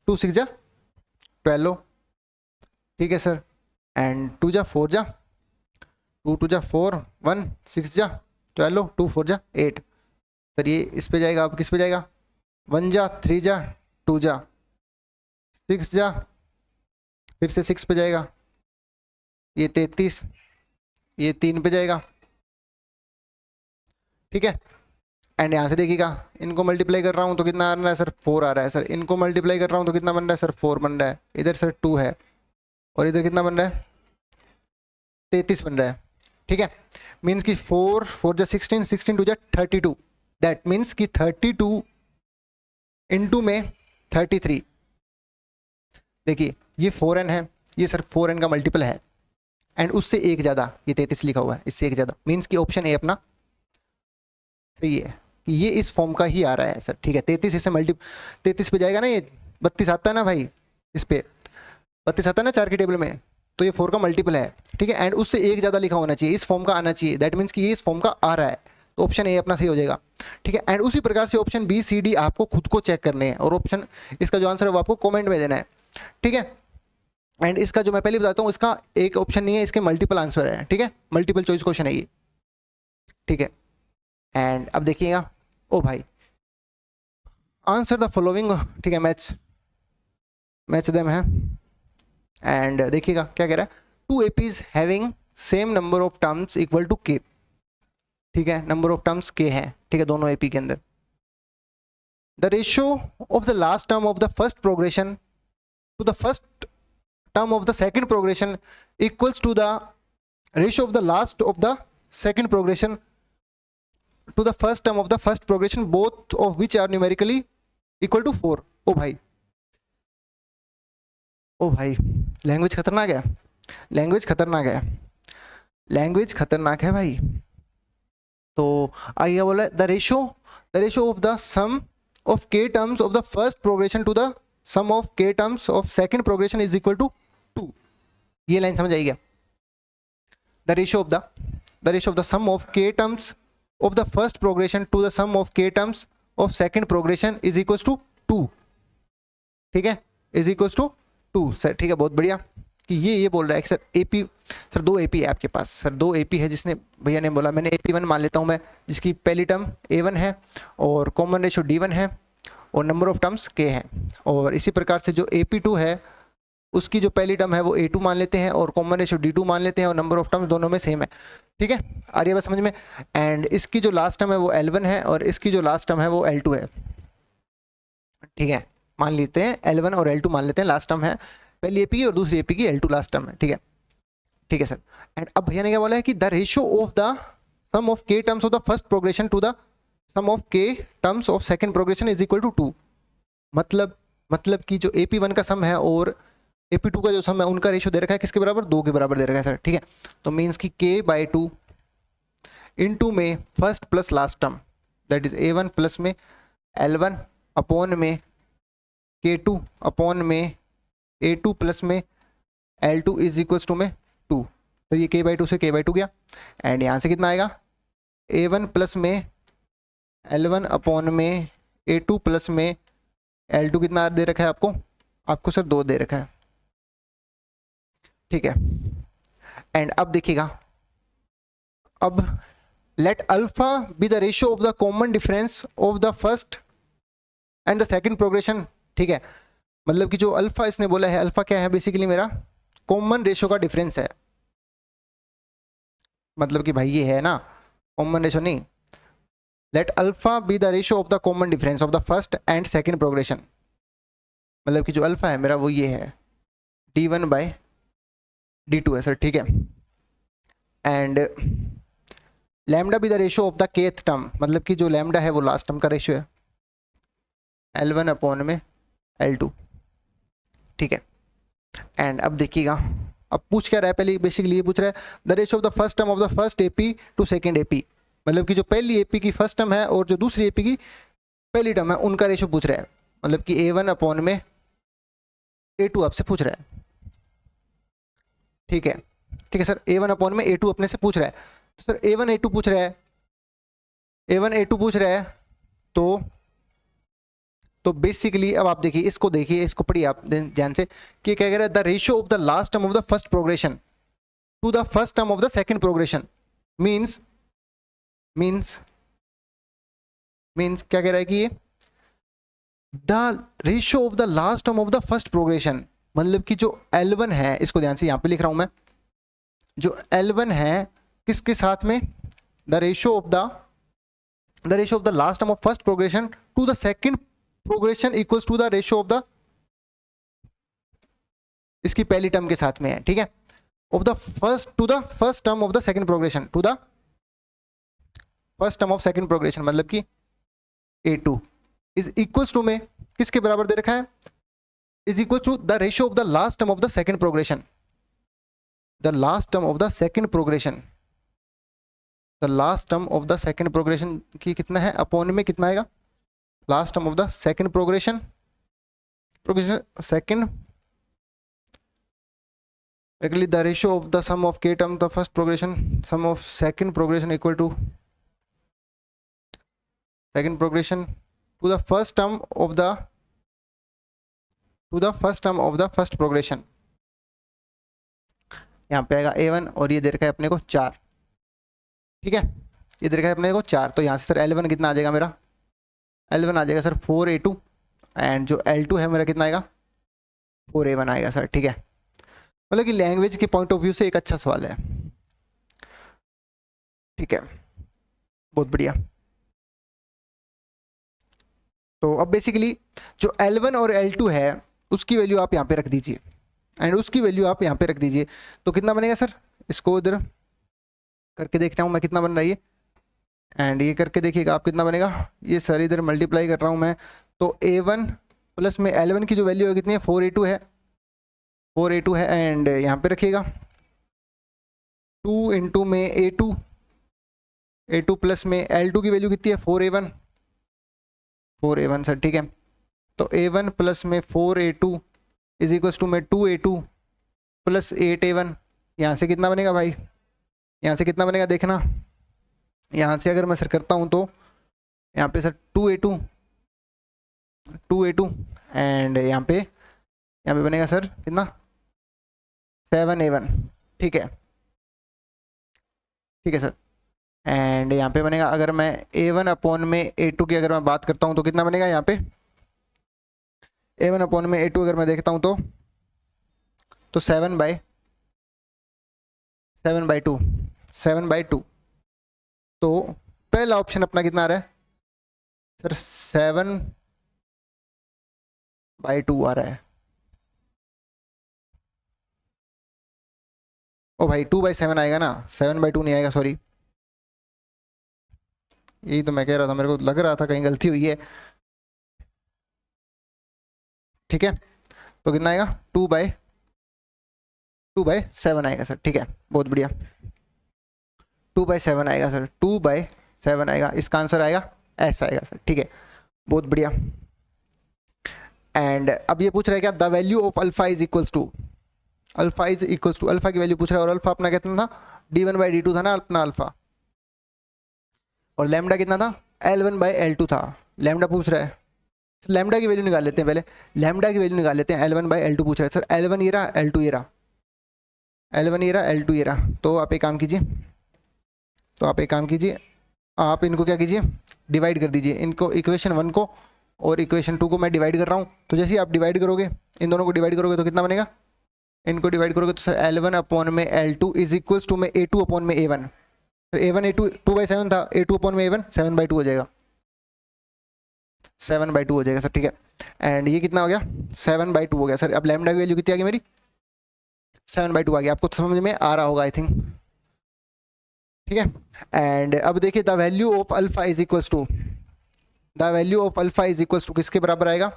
2 6 जा 12, ठीक है सर, एंड 2 जा 4 जा 2 2 जा 4 1 6 जा 12, 2 4 जा 8, सर ये इस पे जाएगा, अब किस पे जाएगा, 1 जा 3 जा 2 जा 6 जा, फिर से 6 पे जाएगा, ये 33, ये 3 पे जाएगा, ठीक है। एंड यहाँ से देखिएगा इनको मल्टीप्लाई कर रहा हूँ तो कितना आ रहा है सर, 4 आ रहा है सर, इनको मल्टीप्लाई कर रहा हूँ तो कितना बन रहा है सर, 4 बन रहा है, इधर सर 2 है और इधर कितना बन रहा है 33 बन रहा है, ठीक है। मीन्स कि 4 4 जा 16, 16 2 जा 32, दैट मीन्स कि 32 इंटू में 33, देखिए ये 4n है, ये सर 4n का मल्टीपल है एंड उससे एक ज़्यादा, ये 33 लिखा हुआ है, इससे एक ज़्यादा, मीन्स कि ऑप्शन ए अपना सही है कि ये इस फॉर्म का ही आ रहा है सर, ठीक है। 33 इससे 33 पे जाएगा ना, ये 32 आता है ना भाई, इस पे 32 आता है ना 4 की टेबल में, तो ये 4 का मल्टीपल है, ठीक है, एंड उससे एक ज़्यादा लिखा होना चाहिए, इस फॉर्म का आना चाहिए, दैट मीन्स कि ये इस फॉर्म का आ रहा है, तो ऑप्शन ए अपना सही हो जाएगा, ठीक है। एंड उसी प्रकार से ऑप्शन बी सी डी आपको खुद को चेक करने हैं और ऑप्शन इसका जो आंसर है वो आपको कॉमेंट में देना है, ठीक है। एंड इसका जो मैं पहले बताता हूँ, इसका एक ऑप्शन नहीं है, इसके मल्टीपल आंसर है, ठीक है, मल्टीपल चॉइस क्वेश्चन है ये, ठीक है। एंड अब देखिएगा, ओ भाई आंसर द फॉलोइंग, ठीक है, मैच देम है, एंड देखिएगा क्या कह रहा है, 2 APs having same number of terms equal to k, ठीक है, नंबर ऑफ टर्म्स k है, ठीक है, दोनों AP के अंदर, the ratio of the last term of the first progression to the first term of the second progression equals to the ratio of the last of the second progression to the first term of the first progression, both of which are numerically equal to 4। ओ भाई ओ भाई language खतरनाक है, language खतरनाक है, language खतरनाक है भाई। तो आइए बोला the ratio of the sum of k terms of the first progression to the sum of k terms of second progression is equal to 2। ये लाइन समझ आई क्या? The ratio of the sum of k terms of the first progression to the sum of k terms of second progression is equal to 2। ठीक है, is equal to 2 sir. ठीक है, बहुत बढ़िया। कि ये बोल रहा है कि सर एपी, सर 2 एपी है आपके पास, सर 2 एपी है, जिसने भैया ने बोला, मैंने AP1 मान लेता हूँ मैं, जिसकी पहली टर्म A1 है और कॉमन रेशो D1 है और नंबर ऑफ टर्म्स K है। और इसी प्रकार से जो AP2 है उसकी जो पहली टर्म है वो A2 मान लेते हैं और कॉमन रेशो D2 मान लेते हैं और नंबर ऑफ टर्म्स दोनों में सेम है। ठीक है, आ रही है बात समझ में? एंड इसकी जो लास्ट टर्म है वो L1 है और इसकी जो लास्ट टर्म है वो L2 है। ठीक है, मान लेते हैं L1 और L2 मान लेते हैं, लास्ट टर्म है पहली एपी की और दूसरी एपी की L2 लास्ट टर्म है। ठीक है, ठीक है सर। एंड अब भैया ने क्या बोला है कि the ratio of the sum of k terms of the first progression to the sum of k terms of second progression is equal to 2। मतलब कि जो AP1 का सम है और AP2 का जो सम है उनका रेशियो दे रखा है किसके बराबर? 2 के बराबर दे रखा है सर। ठीक है, तो मीन्स कि K/2 इनटू में first plus last term that is A1 plus में L1 अपॉन में K2 अपॉन में A2 प्लस में L2 इज इक्वल्स टू में 2। तो ये K/2 से K/2 गया एंड यहाँ से कितना आएगा? A1 प्लस में L1 अपॉन में A2 प्लस में L2 कितना दे रखा है आपको सर 2 दे रखा है। ठीक है, एंड अब देखिएगा, अब let alpha be the ratio of the common difference of the first and the second progression. ठीक है, मतलब कि जो अल्फा इसने बोला है, अल्फा क्या है? बेसिकली मेरा कॉमन रेशियो का डिफरेंस है। मतलब कि भाई ये है ना कॉमन रेशियो, नहीं, let alpha be the ratio of the common difference of the first and second progression. मतलब कि जो अल्फा है मेरा वो ये है D1/D2 है सर। ठीक है, and lambda be the ratio of the kth term, मतलब कि जो लैम्डा है वो लास्ट टर्म का रेशियो है L1 अपॉन में L2। ठीक है, एंड अब देखिएगा, अब पूछ क्या रहा है? पहले बेसिकली ये पूछ रहा है the ratio of the first term of the first AP to second AP. मतलब कि जो पहली एपी की फर्स्ट टर्म है और जो दूसरी एपी की पहली टर्म है उनका रेशियो पूछ रहा है। मतलब कि A1 अपॉन में A2 आपसे पूछ रहा है। ठीक है, ठीक है सर, A1 अपॉन में A2 अपने से पूछ रहा है। तो सर A1 A2 पूछ रहा है, A1 A2 पूछ रहा है, तो बेसिकली अब आप देखिए, इसको पढ़िए आप ध्यान से कि क्या कह रहा है? The ratio of the last term of the first progression to the first term of the second progression means क्या कह रहा है कि ये the ratio of the last term of the first progression, मतलब कि जो L1 है, इसको ध्यान से यहां पे लिख रहा हूं मैं, जो L1 है किसके साथ में? The ratio of the last term of first progression to the second progression equals to the ratio of the इसकी पहली टर्म के साथ में है। ठीक है, of the first to the first term of the second progression to the first term of second progression, मतलब कि A2 इज इक्वल्स टू में किसके बराबर दे रखा है? Is equal to the ratio of the last term of the second progression. The last term of the second progression, the last term of the second progression की कितना है? Upon में कितना आएगा? Last term of the second progression second the ratio of the sum of k term the first progression sum of second progression equal to second progression to the first term of the first progression. यहाँ पे आएगा A1 और ये दे रखा है अपने को 4। ठीक है, ये दे रखा है अपने को 4, तो यहाँ से सर L1 कितना आ जाएगा मेरा? L1 आ जाएगा सर 4A2 एंड जो L2 है मेरा कितना आएगा? 4A1 आएगा सर। ठीक है, मतलब कि लैंग्वेज के पॉइंट ऑफ व्यू से एक अच्छा सवाल है। ठीक है, बहुत बढ़िया। तो अब बेसिकली जो L1 और L2 है उसकी वैल्यू आप यहाँ पे रख दीजिए एंड उसकी वैल्यू आप यहाँ पे रख दीजिए, तो कितना बनेगा सर? इसको इधर करके देख रहा हूँ मैं कितना बन रहा है ये, एंड ये करके देखिएगा आप कितना बनेगा। ये सर इधर मल्टीप्लाई कर रहा हूँ मैं, तो A1 प्लस में L1 की जो वैल्यू है कितनी है? 4A2 है, 4a2 है एंड यहाँ पे रखिएगा 2 इंटू में a2 प्लस में L2 की वैल्यू कितनी है 4a1 सर, ठीक है। तो a1 प्लस में 4a2 इज इक्वल टू में 2a2 प्लस 8a1। यहाँ से कितना बनेगा भाई, यहाँ से कितना बनेगा देखना, यहाँ से अगर मैं सर करता हूँ तो यहाँ पे सर 2a2 एंड यहाँ पे बनेगा सर कितना 7a1, ठीक है, ठीक है सर। एंड यहाँ पे बनेगा, अगर मैं a1 अपॉन में a2 की अगर मैं बात करता हूँ तो कितना बनेगा यहाँ पे a1 अपॉन में a2 अगर मैं देखता हूँ तो 7/2। तो पहला ऑप्शन अपना कितना आ रहा है सर 7/2 आ रहा है। ओ भाई 2/7 आएगा ना, 7/2 नहीं आएगा, सॉरी। यही तो मैं कह रहा था, मेरे को लग रहा था कहीं गलती हुई है, ठीक है। तो कितना आएगा 2/7 आएगा सर, ठीक है, बहुत बढ़िया। 2/7 आएगा सर, 2/7 आएगा, इसका आंसर आएगा ऐसा आएगा सर, ठीक है, बहुत बढ़िया। एंड अब ये पूछ रहा है क्या, the value of alpha is equals to, alpha की वैल्यू पूछ रहा है, और अल्फा अपना कितना था d1/d2 था ना अपना अल्फा, और लैम्डा कितना था L1/L2 था। लैम्डा पूछ रहा है, लैम्डा की वैल्यू निकाल लेते हैं पहले, लैम्डा की वैल्यू निकाल लेते हैं। L1/L2 पूछ रहा है सर, L1 ये रहा, L2 ये रहा, L1 ये रहा, L2 ये रहा। तो आप एक काम कीजिए, आप इनको क्या कीजिए, डिवाइड कर दीजिए, इनको इक्वेशन 1 को और इक्वेशन 2 को मैं डिवाइड कर रहा हूँ। तो जैसे ही आप डिवाइड करोगे, इन दोनों को डिवाइड करोगे तो कितना बनेगा, इनको डिवाइड करोगे तो सर L1 अपॉन में L2 इज इक्वल्स टू में A2 अपॉन में A1। तो A1 A2 2/7 था, A2 अपॉन में A1 7/2 हो जाएगा, 7/2 हो जाएगा सर, ठीक है। एंड ये कितना हो गया 7/2 हो गया सर। अब लैम्डा की वैल्यू कितनी आ गई मेरी 7/2 आ गया, आपको समझ में आ रहा होगा आई थिंक, ठीक है। एंड अब देखिए the value of alpha is equals to, किसके बराबर आएगा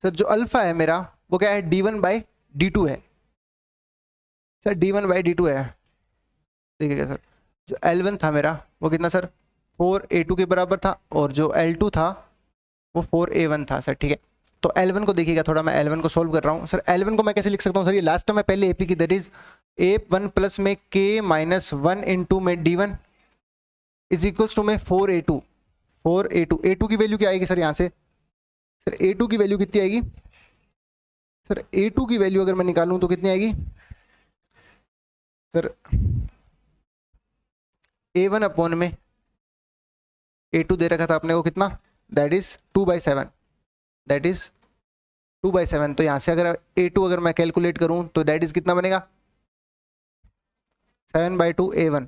सर, जो अल्फा है मेरा वो क्या है d1/d2 है सर, d1/d2 है। देखिएगा सर, जो L1 था मेरा वो कितना सर 4a2 के बराबर था, और जो L2 था वो 4a1 था सर, ठीक है। तो L1 को देखिएगा, थोड़ा मैं L1 को सोल्व कर रहा हूँ सर। L1 को मैं कैसे लिख सकता हूँ सर, ये लास्ट टर्म है पहले AP की, दैट इज A1 प्लस में K-1 इंटू में D1 इज इक्वल्स टू में 4a2। A2 की वैल्यू क्या आएगी सर यहाँ से, सर A2 की वैल्यू कितनी आएगी सर, A2 की वैल्यू अगर मैं निकालूं तो कितनी आएगी सर, A1 अपॉन में A2 दे रखा था अपने को कितना, दैट इज 2/7, तो यहाँ से अगर A2 अगर मैं कैलकुलेट करूं तो दैट इज कितना बनेगा 7/2 A1,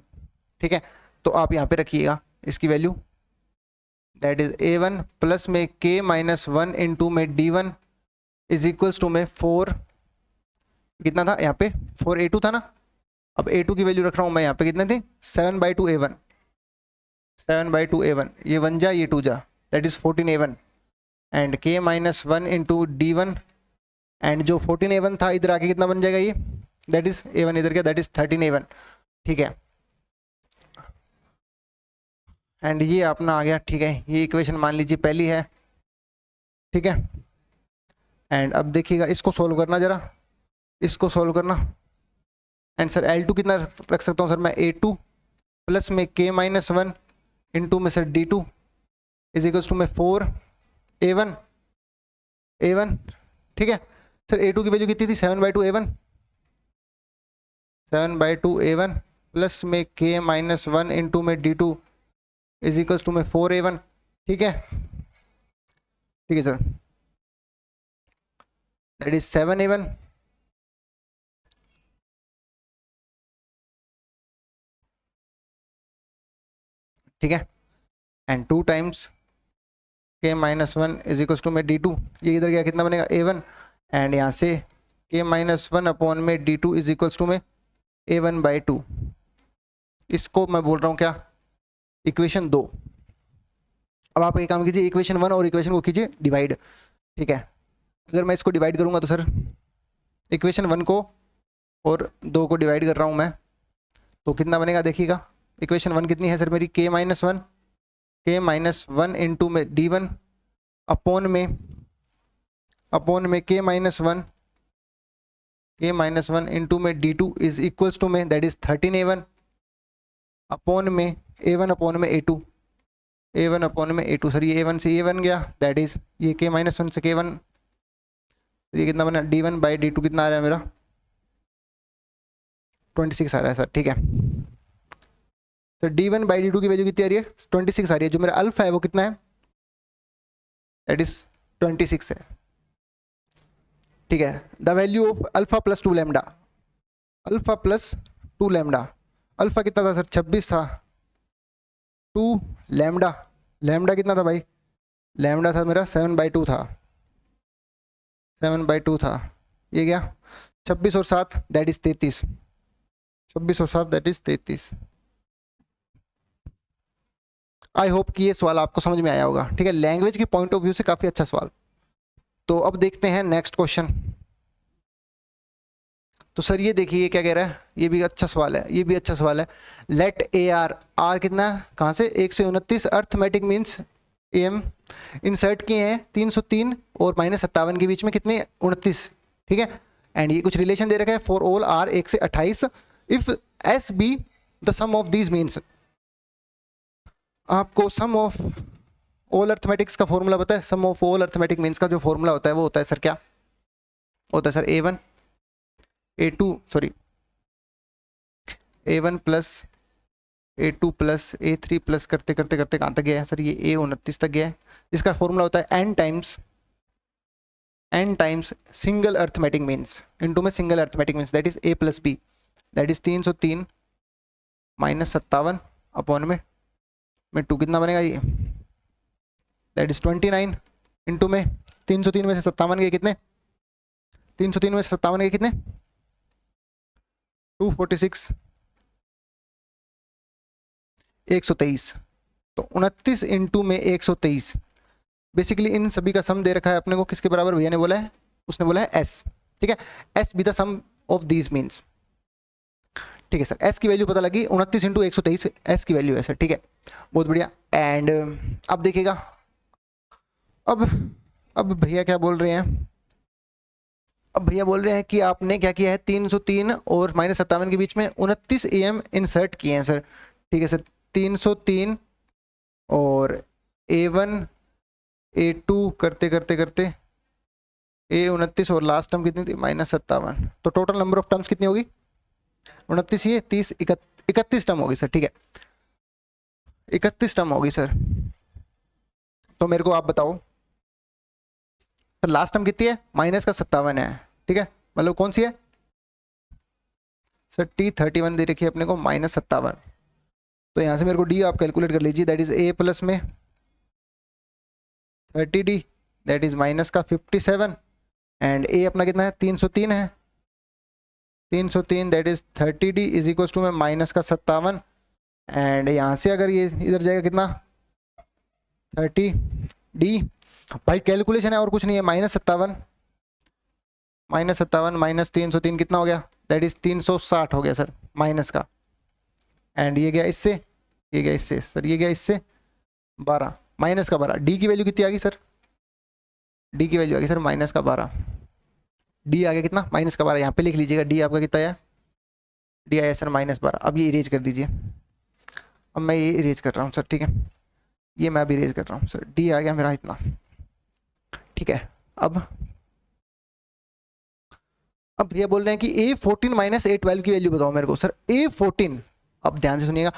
ठीक है। तो आप यहाँ पे रखिएगा इसकी value, that is A1 plus में K-1 इंटू में D1 इज इक्वल्स टू में 4, कितना था यहाँ पे 4a2 था ना। अब A2 की वैल्यू रख रहा हूँ मैं यहाँ पे, कितने थे 7/2 A1, ये 1 जा ये 2 जा, that is 14a1 and K-1 into D1 and जो 14a1 था इधर आके कितना बन जाएगा ये, दैट इज A1 इधर क्या, दैट इज 13a1, ठीक है। एंड ये अपना आ गया, ठीक है, ये इक्वेशन मान लीजिए पहली है, ठीक है। एंड अब देखिएगा इसको सोल्व करना, जरा इसको सोल्व करना। एंड सर L2 कितना रख सकता हूँ सर मैं, A2 प्लस में K-1 इंटू में sir D2 is equals to में 4a1, ठीक है सर। A2 की वैल्यू कितनी थी 7/2 A1 प्लस में K-1 इंटू में D2 इज इक्वल्स टू में 4a1, ठीक है, सर, दैट इज 7a1, ठीक है। And 2 times K-1 is equals to में D2, ये इधर गया कितना बनेगा A1, एंड यहाँ से K-1 अपॉन में D2 इज इक्वल्स टू में A1/2, इसको मैं बोल रहा हूँ क्या इक्वेशन 2। अब आप एक काम कीजिए, इक्वेशन 1 और इक्वेशन को कीजिए डिवाइड, ठीक है। अगर मैं इसको डिवाइड करूँगा तो सर इक्वेशन 1 को और 2 को डिवाइड कर रहा हूँ मैं, तो कितना बनेगा देखिएगा। इक्वेशन 1 कितनी है सर मेरी, k माइनस वन इंटू में d1 अपॉन में k माइनस वन इंटू में d2 इज इक्वल्स टू में दैट इज 13a1 अपॉन में a1 अपॉन में a2 सर ये a1 से a1 गया, दैट इज ये k माइनस वन से k1, ये कितना बना d1 बाई d2 कितना आ रहा है मेरा 26 आ रहा है सर, ठीक है। तो d1 बाई d2 की वैल्यू कितनी आ रही है 26 आ रही है, जो मेरा अल्फा है वो कितना है दैट इज 26 है, ठीक है। The value of alpha plus 2 lambda, alpha कितना था सर 26 था, 2 लैम्डा कितना था भाई, लैम्डा था मेरा 7/2 था, ये गया 26 और 7 दैट इज 33, 26 और 7 दैट इज 33। आई होप कि ये सवाल आपको समझ में आया होगा, ठीक है। लैंग्वेज के पॉइंट ऑफ व्यू से काफी अच्छा सवाल। तो अब देखते हैं नेक्स्ट क्वेश्चन। तो सर ये देखिए ये क्या कह रहा है, ये भी अच्छा सवाल है, लेट ए आर कितना कहाँ से 1 से 29 अर्थमेटिक मीन्स एम इंसर्ट किए हैं 303 और -57 के बीच में कितने 29, ठीक है। एंड ये कुछ रिलेशन दे रखा है फॉर ऑल आर 1 से 28 if S be the sum of these means. आपको सम ऑफ ऑल अर्थमेटिक्स का फॉर्मूला पता है, sum of all arithmetic means का जो फॉर्मूला होता है वो होता है सर क्या होता है sir A1 plus A2 plus A3 plus करते कहाँ तक गया है सर, ये A29 तक गया है। इसका फॉर्मूला होता है n times single arithmetic means into में single arithmetic means that is A plus B that is 303 -57 upon में 2 कितना बनेगा ये दैट इज 29 इंटू में 303 में से 57 के कितने 246 123, तो 29 इंटू में 123 बेसिकली इन सभी का सम दे रखा है अपने को, किसके बराबर भैया ने बोला है, उसने बोला है एस, ठीक है। S be the sum of these means, ठीक है सर। एस की वैल्यू पता लगी 29 इंटू 123 एस की वैल्यू है सर, ठीक है, बहुत बढ़िया। एंड अब देखिएगा अब भैया क्या बोल रहे हैं, अब भैया बोल रहे हैं कि आपने क्या किया है 303 और -57 के बीच में 29 AM इंसर्ट किए हैं सर, ठीक है सर। 303 और A1 A2 करते A29 और लास्ट टर्म कितनी थी -57, तो टोटल नंबर ऑफ टर्म्स कितनी होगी 29, ये 30 31 टर्म होगी सर, ठीक है 31 टर्म होगी सर। तो मेरे को आप बताओ सर लास्ट टर्म कितनी है -57 है, ठीक है, मतलब कौन सी है सर T31 दे रखी है अपने को -57, तो यहाँ से मेरे को D आप कैलकुलेट कर लीजिए दैट इज A प्लस में 30D दैट इज माइनस का 57 एंड A अपना कितना है 303 है, 303 that is 30D is equal to में माइनस का 57 एंड यहाँ से अगर ये इधर जाएगा कितना 30D, भाई कैलकुलेशन है और कुछ नहीं है, -57 माइनस 303 कितना हो गया दैट इज 360 हो गया सर माइनस का, एंड ये गया इससे सर, ये गया इससे 12 माइनस का 12, डी की वैल्यू कितनी आ गई सर, डी की वैल्यू आ गई सर -12, डी आ गया कितना -12, यहाँ पे लिख लीजिएगा डी आपका कितना आया, डी आया सर -12। अब ये इरेज कर दीजिए, अब मैं ये इरेज कर रहा हूँ सर, ठीक है, ये मैं भी इरेज कर रहा हूँ सर, डी आ गया मेरा इतना, ठीक है। अब भैया बोल रहे हैं कि A14 माइनस A12 की वैल्यू बताओ मेरे को सर। A14 अब ध्यान से सुनिएगा,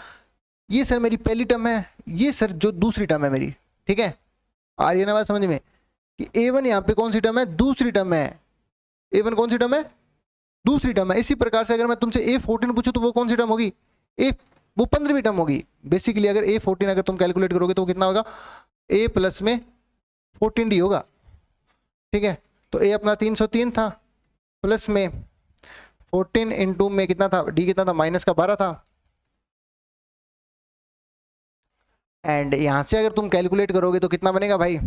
ये सर मेरी पहली टर्म है, ये सर जो दूसरी टर्म है मेरी, ठीक है, आ रही है ना बात समझ में कि A1 यहाँ पे कौन सी टर्म है, दूसरी टर्म है, A1 कौन सी टर्म है, दूसरी टर्म है। इसी प्रकार से अगर मैं तुमसे A14 पूछूं तो वो कौन सी टर्म होगी, वो 15वीं टर्म होगी। बेसिकली अगर A14 अगर तुम कैलकुलेट करोगे तो कितना होगा, A प्लस में 14D होगा, ठीक है। तो A अपना 303 था प्लस में 14 इंटू में कितना था, D कितना था -12 था, एंड यहां से अगर तुम कैलकुलेट करोगे तो कितना बनेगा भाई,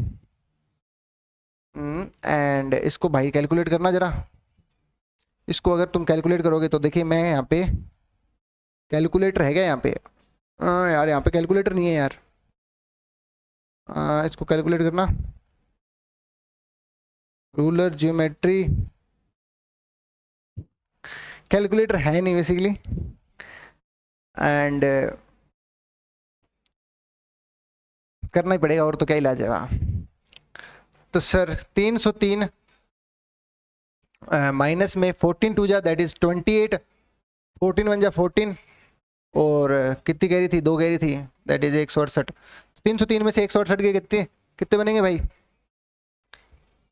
एंड इसको भाई कैलकुलेट करना जरा। इसको अगर तुम कैलकुलेट करोगे तो देखिए मैं यहाँ पे कैलकुलेटर है क्या यहाँ पे? यार यहाँ पे कैलकुलेटर नहीं है यार। इसको कैलकुलेट करना, रूलर ज्योमेट्री, कैलकुलेटर है नहीं बेसिकली। एंड करना ही पड़ेगा, और तो क्या इलाज है वहाँ। तो सर 303 माइनस में 14 टू जा दैट इज 28, 14 वन जा 14, और कितनी कह रही थी? 2 कह रही थी, दैट इज 168। 303 में से 168 गए, कितने कितने बनेंगे भाई?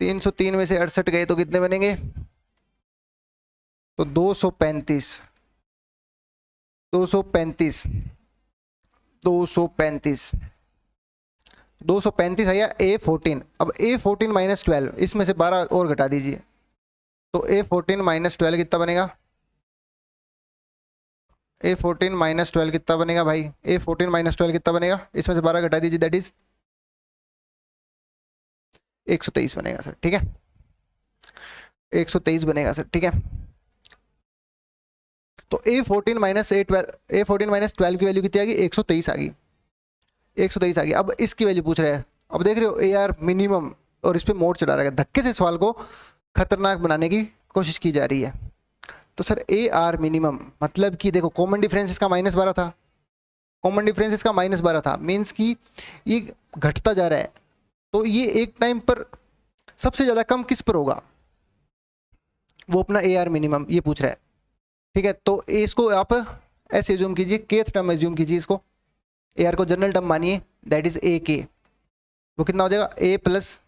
303 में से 68 गए तो कितने बनेंगे? तो 235, 235, 235, 235 आया A14। अब A14 माइनस 12, इसमें से 12 और घटा दीजिए, तो A14 माइनस 12 कितना बनेगा? A14 माइनस 12 कितना बनेगा भाई? A14 माइनस 12 कितना बनेगा? इसमें से 12 घटा दीजिए, दैट इज 123 बनेगा सर, ठीक है। 123 बनेगा सर, ठीक है। तो A14 माइनस A14 माइनस 12 की वैल्यू कितनी आ गई? 123 आ गई, 123 आ गई। अब इसकी वैल्यू पूछ रहे हैं। अब देख रहे हो AR मिनिमम, और इस पे मोड चढ़ा रहा है, धक्के से सवाल को खतरनाक बनाने की कोशिश की जा रही है। तो सर AR मिनिमम मतलब कि देखो कॉमन डिफरेंस इसका -12 था, कॉमन डिफरेंस इसका -12 था, मीन्स कि ये घटता जा रहा है। तो ये एक टाइम पर सबसे ज़्यादा कम किस पर होगा? वो अपना AR मिनिमम ये पूछ रहा है, ठीक है। तो इसको आप ऐसे एज्यूम कीजिए, केथ टर्म एज्यूम कीजिए, इसको AR को जनरल टर्म मानिए, दैट इज AK। वो कितना हो जाएगा? A प्लस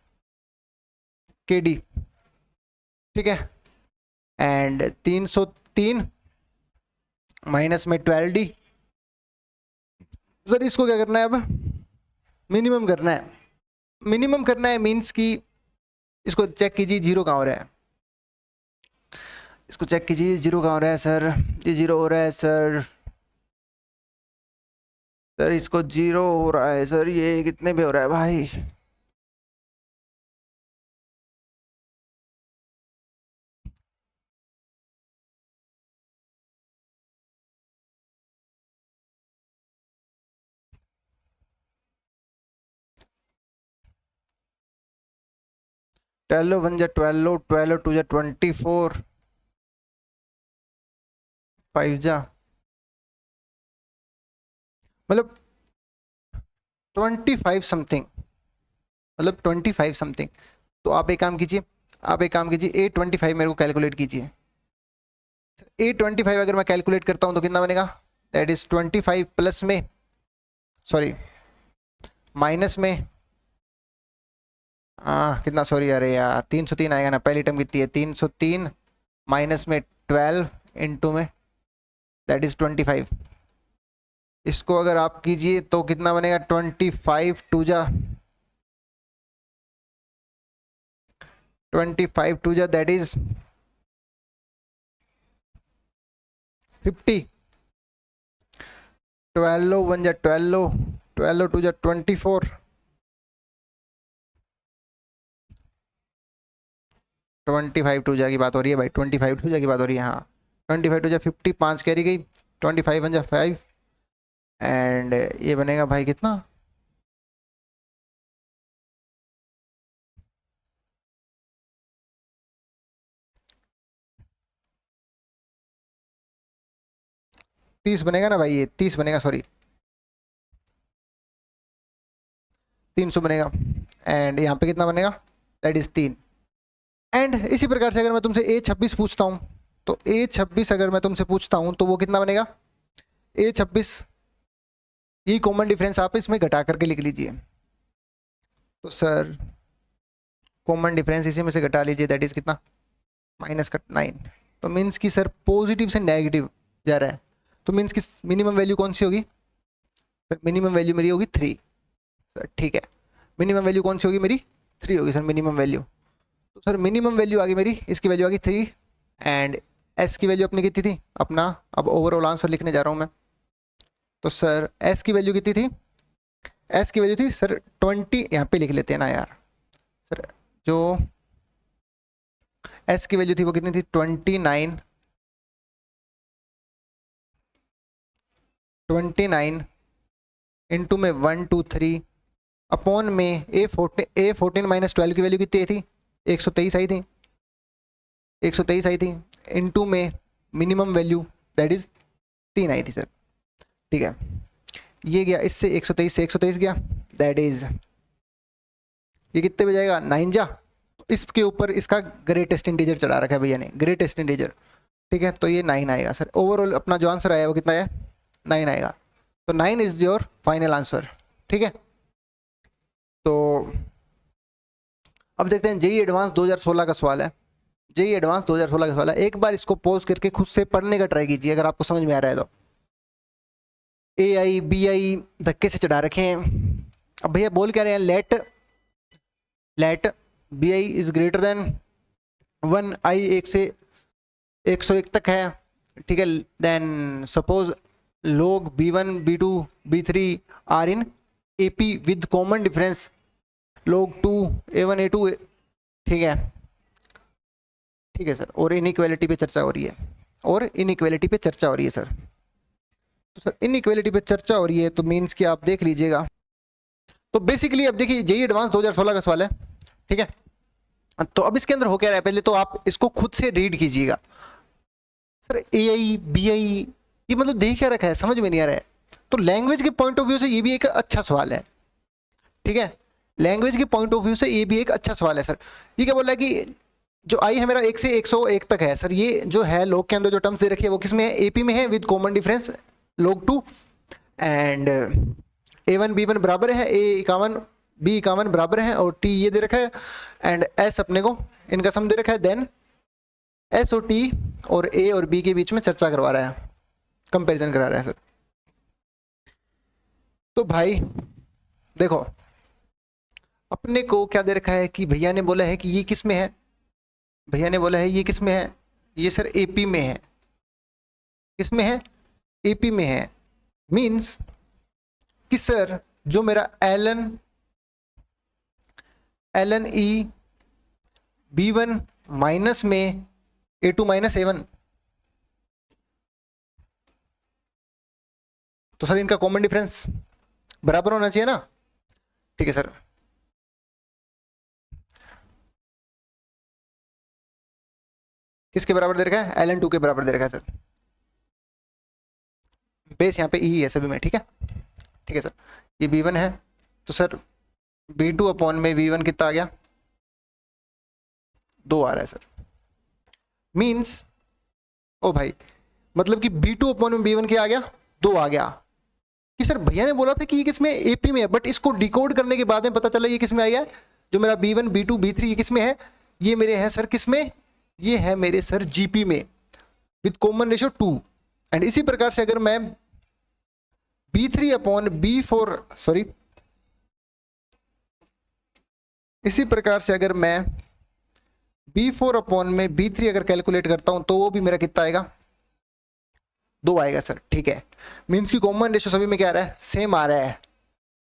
KD, ठीक है। एंड 303 माइनस में 12D। सर इसको क्या करना है? अब मिनिमम करना है, मिनिमम करना है मीन्स कि इसको चेक कीजिए जीरो कहाँ हो रहा है, इसको चेक कीजिए जीरो कहाँ हो रहा है सर? ये जीरो हो रहा है सर, सर इसको जीरो हो रहा है सर, ये कितने पे हो रहा है भाई? ट्वेल्व वन जा 12, 12 टू जा 24, 5 जा मतलब 25 समथिंग, मतलब 25 समथिंग। तो आप एक काम कीजिए, आप एक काम कीजिए, A25 मेरे को कैलकुलेट कीजिए। A25 अगर मैं कैलकुलेट करता हूं तो कितना बनेगा? दैट इज 25 प्लस में, सॉरी माइनस में, कितना, सॉरी अरे यार 303 आएगा ना, पहली टर्म कितनी है? 303 माइनस में 12 इंटू में दैट इज 25। इसको अगर आप कीजिए तो कितना बनेगा? 25 टू जा 25 टू जा दैट इज 50, 12 वन जा 12, 12 टू जा 24, 25 टू जा की बात हो रही है भाई, 25 टू जा की बात हो रही है, हाँ 25 टू जा 50, 5 कैरी गई, 25 वन जा 5, एंड ये बनेगा भाई कितना? तीस बनेगा ना भाई, ये 30 बनेगा, सॉरी 300 बनेगा। एंड यहाँ पे कितना बनेगा? That is 3। एंड इसी प्रकार से अगर मैं तुमसे A26 पूछता हूँ, तो A26 अगर मैं तुमसे पूछता हूँ तो वो कितना बनेगा? A26 ये कॉमन डिफरेंस आप इसमें घटा करके लिख लीजिए। तो सर कॉमन डिफरेंस इसी में से घटा लीजिए, दैट इज कितना? -9। तो मीन्स कि सर पॉजिटिव से नेगेटिव जा रहा है, तो मीन्स कि मिनिमम वैल्यू कौन सी होगी? सर मिनिमम वैल्यू मेरी होगी 3। सर ठीक है, मिनिमम वैल्यू कौन सी होगी मेरी? 3 होगी सर मिनिमम वैल्यू। तो सर मिनिमम वैल्यू आ गई मेरी, इसकी वैल्यू आ गई 3, एंड एस की वैल्यू अपनी कितनी थी अपना? अब ओवरऑल आंसर लिखने जा रहा हूँ मैं। तो सर एस की वैल्यू कितनी थी? एस की वैल्यू थी सर 20, यहाँ पे लिख लेते हैं ना यार सर, जो एस की वैल्यू थी वो कितनी थी 29 इंटू में 123 अपॉन में A14 माइनस 12 की वैल्यू कितनी थी 123 आई थी 123 आई थी इंटू में मिनिमम वैल्यू दैट इज 3 आई थी सर। ठीक है, ये गया इससे 123 से 123 गया, दैट इज ये कितने पे जाएगा 9 जा। तो इसके ऊपर इसका ग्रेटेस्ट इंटीजर चढ़ा रखा है भैया ने, ग्रेटेस्ट इंटीजर। ठीक है, तो ये 9 आएगा सर। ओवरऑल अपना जो आंसर आया वो कितना है 9 आएगा। तो 9 इज योर फाइनल आंसर। ठीक है, तो अब देखते हैं जेईई एडवांस 2016 का सवाल है। जेईई एडवांस 2016 का सवाल है, एक बार इसको पॉज करके खुद से पढ़ने का ट्राई कीजिए अगर आपको समझ में आ रहा है तो। AI BI धक्के से चढ़ा रखे हैं। अब भैया बोल क्या रहे हैं, let BI is greater than 1, I 1 से 101 तक है। ठीक है, then suppose log B1 B2 B3 are in AP with common difference log 2 A1 A2। ठीक है, ठीक है सर, और इनइक्वालिटी पे चर्चा हो रही है, और इनइक्वालिटी पे चर्चा हो रही है सर। तो सर इनइक्वालिटी पे चर्चा हो रही है तो मीन्स कि आप देख लीजिएगा। तो बेसिकली अब देखिए जेईई एडवांस 2016 का सवाल है। ठीक है, तो अब इसके अंदर हो क्या रहा है, पहले तो आप इसको खुद से रीड कीजिएगा। सर AI BI ये मतलब देख क्या रखा है, समझ में नहीं आ रहा है। तो लैंग्वेज के पॉइंट ऑफ व्यू से ये भी एक अच्छा सवाल है। ठीक है, लैंग्वेज के पॉइंट ऑफ व्यू से ये भी एक अच्छा सवाल है सर। ये क्या बोल रहा है कि जो आई है मेरा 1 से 101 तक है सर, ये जो है log के अंदर जो टर्म्स दे रखी है वो किस में है, AP में है with common difference log 2, and A1 B1 बराबर है, A51 B51 बराबर है, और T ये दे रखा है, एंड S अपने को इनका सम दे रखा है। देन S और T और A और B के बीच में चर्चा करवा रहा है, कंपैरिजन करा रहा है सर। तो भाई देखो अपने को क्या दे रखा है कि भैया ने बोला है कि ये किस में है, भैया ने बोला है ये किस में है, ये सर AP में है। किस में है, AP में है। मीन्स कि सर जो मेरा ln E B1 माइनस में A2 माइनस A1, तो सर इनका कॉमन डिफरेंस बराबर होना चाहिए ना। ठीक है सर, किसके बराबर दे रखा है, ln 2 के बराबर दे रखा है सर। बेस यहाँ पे E है सभी में। ठीक है, ठीक है सर, ये B1 है तो सर B2 अपॉन में V1 कितना आ गया, 2 आ रहा है सर। मीन्स ओ भाई मतलब कि B2 अपॉन में B1 क्या आ गया, 2 आ गया। कि सर भैया ने बोला था कि ये किसमें AP में है, बट इसको डिकोड करने के बाद में पता चला ये किसमें आ गया, जो मेरा B1 B2 B3 ये किसमें है, ये मेरे है सर किसमें, ये है मेरे सर GP में विद कॉमन रेशियो 2। एंड इसी प्रकार से अगर मैं B3 अपॉन B4 सॉरी, इसी प्रकार से अगर मैं B4 अपॉन में B3 अगर कैलकुलेट करता हूं तो वो भी मेरा कितना आएगा, 2 आएगा सर। ठीक है, मीन्स की कॉमन रेशियो सभी में क्या आ रहा है, सेम आ रहा है।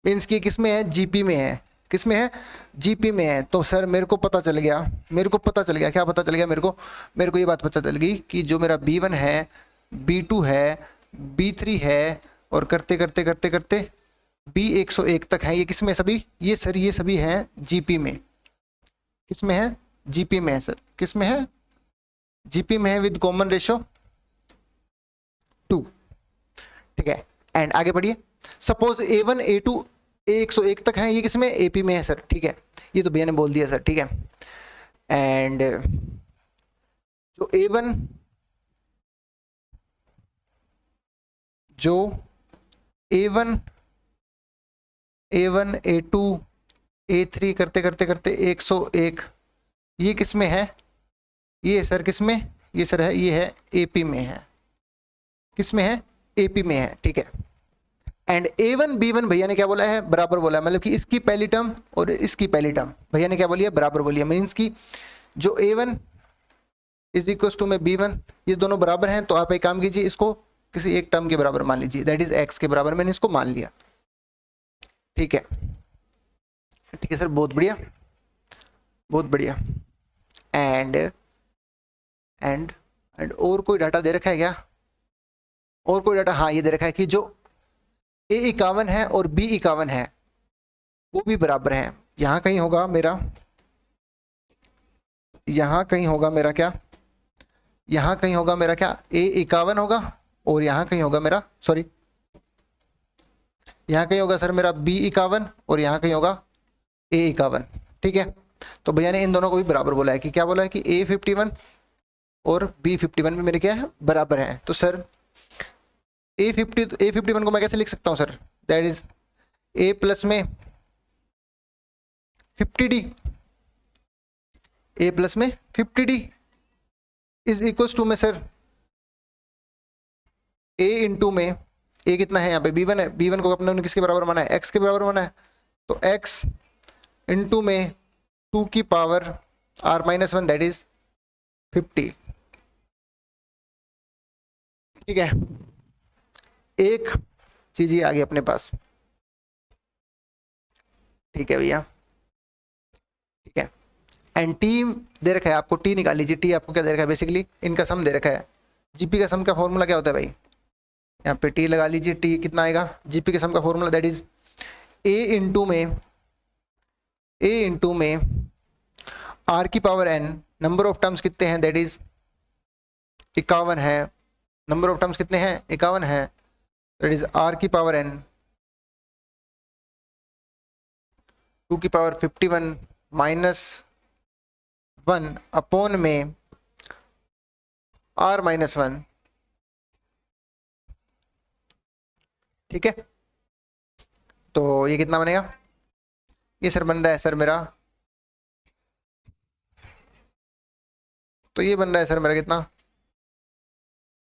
मीन्स की किस में है, GP में है। किस में है, GP में है। तो सर मेरे को पता चल गया, क्या पता चल गया मेरे को ये बात पता चल गई कि जो मेरा B1 है, B2 है, B3 है, और करते करते करते करते B101 तक है, ये किस में सभी, ये सर ये सभी हैं GP में। किस में है, GP में है सर। किस में है, GP में है विद कॉमन रेशियो 2। ठीक है, एंड आगे बढ़िए। सपोज A1 A2 A101 तक है, ये किस में, AP में है सर। ठीक है, ये तो भैया ने बोल दिया सर। ठीक है, एंड जो A1 A2 A3 करते करते करते 101 ये किस में है, ये सर किस में, ये सर है, ये है AP में है। किस में है, AP में है। ठीक है, एंड A1 B1 भैया ने क्या बोला है, बराबर बोला है, मतलब कि इसकी पहली टर्म और इसकी पहली टर्म भैया ने क्या बोली है, बराबर बोली है। मीन्स की जो A1 इज इक्वल टू में B1 ये दोनों बराबर हैं, तो आप एक काम कीजिए, इसको किसी एक टर्म के बराबर मान लीजिए, दैट इज x के बराबर मैंने इसको मान लिया। ठीक है, ठीक है सर, बहुत बढ़िया। बहुत बढ़िया। एंड एंड एंड और कोई डाटा दे रखा है क्या? और कोई डाटा, हाँ ये दे रखा है कि जो A 51 है और B 51 है वो भी बराबर हैं। यहाँ कहीं होगा मेरा, यहाँ कहीं होगा मेरा क्या, यहाँ कहीं होगा मेरा क्या, A 51 होगा और यहाँ कहीं होगा मेरा, सॉरी यहाँ कहीं होगा सर मेरा B 51 और यहाँ कहीं होगा A 51। ठीक है, तो भैया ने इन दोनों को भी बराबर बोला है कि क्या बोला है कि A 51 और B 51 भी मेरे क्या है, बराबर हैं। तो सर A 51 को मैं कैसे लिख सकता हूँ sir, that is A plus में 50D, A प्लस में 50D इज इक्वल्स टू में सर A इंटू में A कितना है यहाँ पे B1 है, B1 को अपने किसके बराबर माना है, X के बराबर माना है, तो X इंटू में 2 की पावर R-1 दैट इज 50। ठीक है, एक चीज ये आ गई अपने पास। ठीक है भैया, ठीक है। एंड टी दे रखा है आपको, टी निकाल लीजिए। टी आपको क्या दे रखा है, बेसिकली इनका सम दे रखा है। जीपी का सम का फॉर्मूला क्या होता है भाई, यहाँ पे टी लगा लीजिए। टी कितना आएगा, जीपी के सम का formula that is A into में आर की power N, number of terms कितने हैं, दैट इज 51 है। नंबर ऑफ टर्म्स कितने हैं, 51 है, दैट इज आर की पावर एन 2 की पावर 51 माइनस 1 अपॉन में R-1। ठीक है, तो ये कितना बनेगा, ये सर बन रहा है सर मेरा, तो ये बन रहा है सर मेरा कितना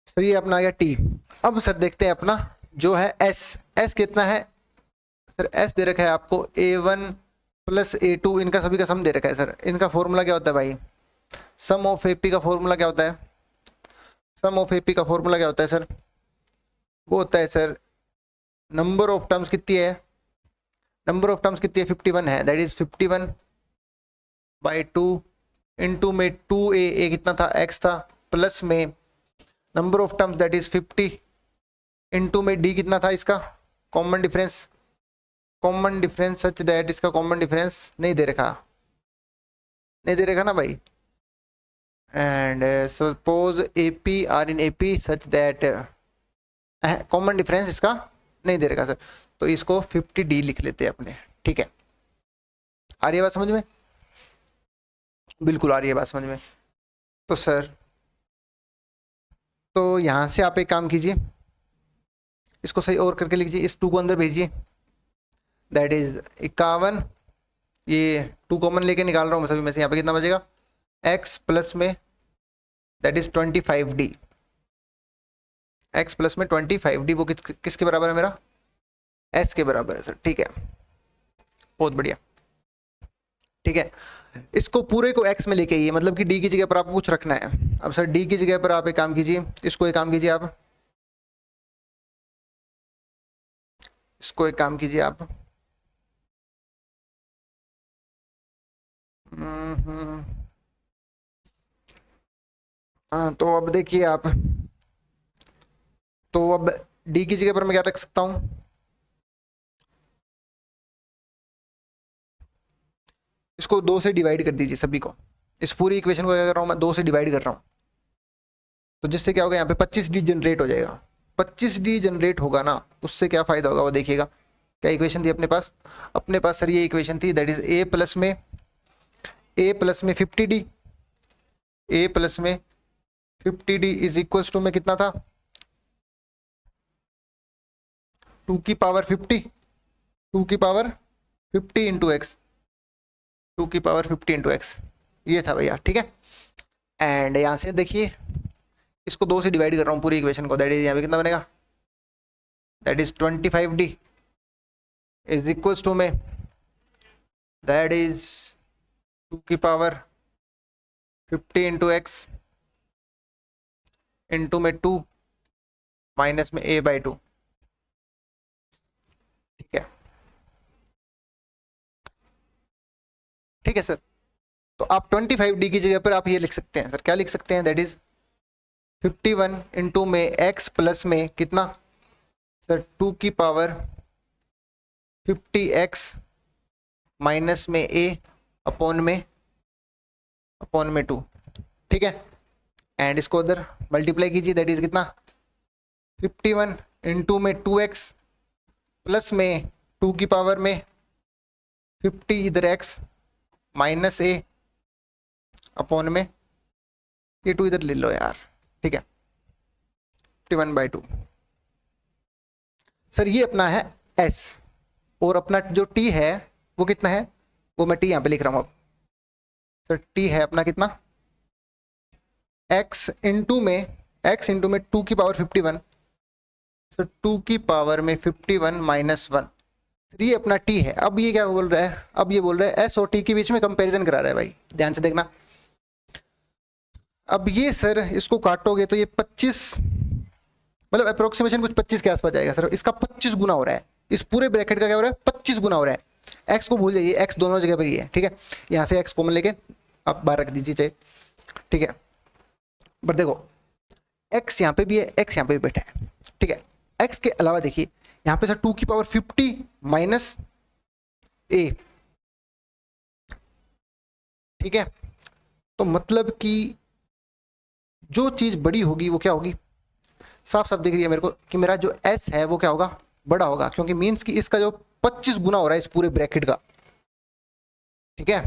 सर, ये अपना आ गया टी। अब सर देखते हैं अपना जो है एस कितना है सर, एस दे रखा है आपको A1 प्लस A2, इनका सभी का सम दे रखा है सर। इनका फॉर्मूला क्या होता है भाई, सम ऑफ AP का फॉर्मूला क्या होता है, सम ऑफ AP का फॉर्मूला क्या होता है सर, वो होता है सर नंबर ऑफ टर्म्स कितनी है, नंबर ऑफ टर्म्स कितनी है 51 है, दैट इज 51 बाई 2 इंटू में 2A कितना था, x था, प्लस में number of terms that is 50 into में d कितना था इसका, कॉमन डिफरेंस सच दैट इसका कॉमन डिफरेंस नहीं दे रखा, नहीं दे रखा ना भाई। And suppose AP are in AP such that common difference इसका नहीं दे रखा सर, तो इसको 50D लिख लेते हैं अपने। ठीक है, आ रही है बात समझ में, बिल्कुल आ रही है बात समझ में। तो सर तो यहां से आप एक काम कीजिए, इसको सही और करके लिखिए, इस 2 को अंदर भेजिए, दैट इज 51, ये 2 कॉमन लेके निकाल रहा हूँ मैं सभी में से, यहाँ पे कितना बचेगा x प्लस में that is 25D, x plus में 25D वो किसके बराबर है मेरा, s के बराबर है सर। ठीक है, बहुत बढ़िया। ठीक है, इसको पूरे को x में लेके आइए, मतलब कि d की जगह पर आपको कुछ रखना है। अब सर d की जगह पर आप एक काम कीजिए, इसको एक काम कीजिए आप, इसको एक काम कीजिए आप, हाँ तो अब देखिए आप, तो अब d की जगह पर मैं क्या रख सकता हूं, इसको 2 से डिवाइड कर दीजिए सभी को, इस पूरी इक्वेशन को क्या कर रहा हूं मैं, 2 से डिवाइड कर रहा हूं, तो जिससे क्या होगा यहाँ पे 25D जनरेट हो जाएगा। 25D जनरेट होगा ना, उससे क्या फायदा होगा वो देखिएगा। क्या इक्वेशन थी अपने पास, अपने पास सर ये इक्वेशन थी, दैट इज A प्लस में 50D, A प्लस में 50D इज इक्वल्स टू में कितना था 2 की पावर 50, 2 की पावर 50 इंटू एक्स, 2 की पावर 50 इंटू एक्स, ये था भैया। ठीक है, एंड यहाँ से देखिए इसको 2 से डिवाइड कर रहा हूँ पूरी इक्वेशन को, दैट इज यहाँ पे कितना बनेगा, that is 25D is equals to में दैट इज 2 की पावर 50 इंटू एक्स इंटू में 2 माइनस में A/2। ठीक है, ठीक है सर। तो आप 25d की जगह पर आप ये लिख सकते हैं सर, क्या लिख सकते हैं, दैट इज 51 इंटू में x प्लस में कितना सर 2 की पावर 50x माइनस में a अपॉन में 2, ठीक है। एंड इसको उधर मल्टीप्लाई कीजिए, दैट इज कितना 51 इंटू में 2x प्लस में 2 की पावर में 50 इधर x माइनस a अपॉन में ये 2 इधर ले लो यार, ठीक है, 51/2। सर ये अपना है s और अपना जो t है वो कितना है, वो मैं t यहां पे लिख रहा हूं अब। सर t है अपना कितना x इंटू में 2 की पावर 51, सर 2 की पावर में 51 माइनस 1, ये अपना t है। अब ये क्या बोल रहा है, अब ये बोल रहा है s और t के बीच में कंपैरिजन करा रहा है भाई, ध्यान से देखना। अब ये सर इसको काटोगे तो ये 25 मतलब अप्रोक्सीमेशन कुछ 25 के आसपास जाएगा सर। इसका 25 गुना हो रहा है, इस पूरे ब्रैकेट का क्या हो रहा है 25 गुना हो रहा है। x को भूल जाइए, x दोनों जगह पर ही है, ठीक है। यहाँ से x कॉमन लेके आप बाहर रख दीजिए चाहे, ठीक है। बट देखो x यहाँ पे भी है, x यहाँ पे भी बैठा है, ठीक है। x के अलावा देखिए यहाँ पे सर 2 की पावर 50 माइनस a, ठीक है। तो मतलब कि जो चीज बड़ी होगी वो क्या होगी, साफ साफ दिख रही है मेरे को कि मेरा जो s है वो क्या होगा, बड़ा होगा, क्योंकि मींस कि इसका जो 25 गुना हो रहा है इस पूरे ब्रैकेट का, ठीक है।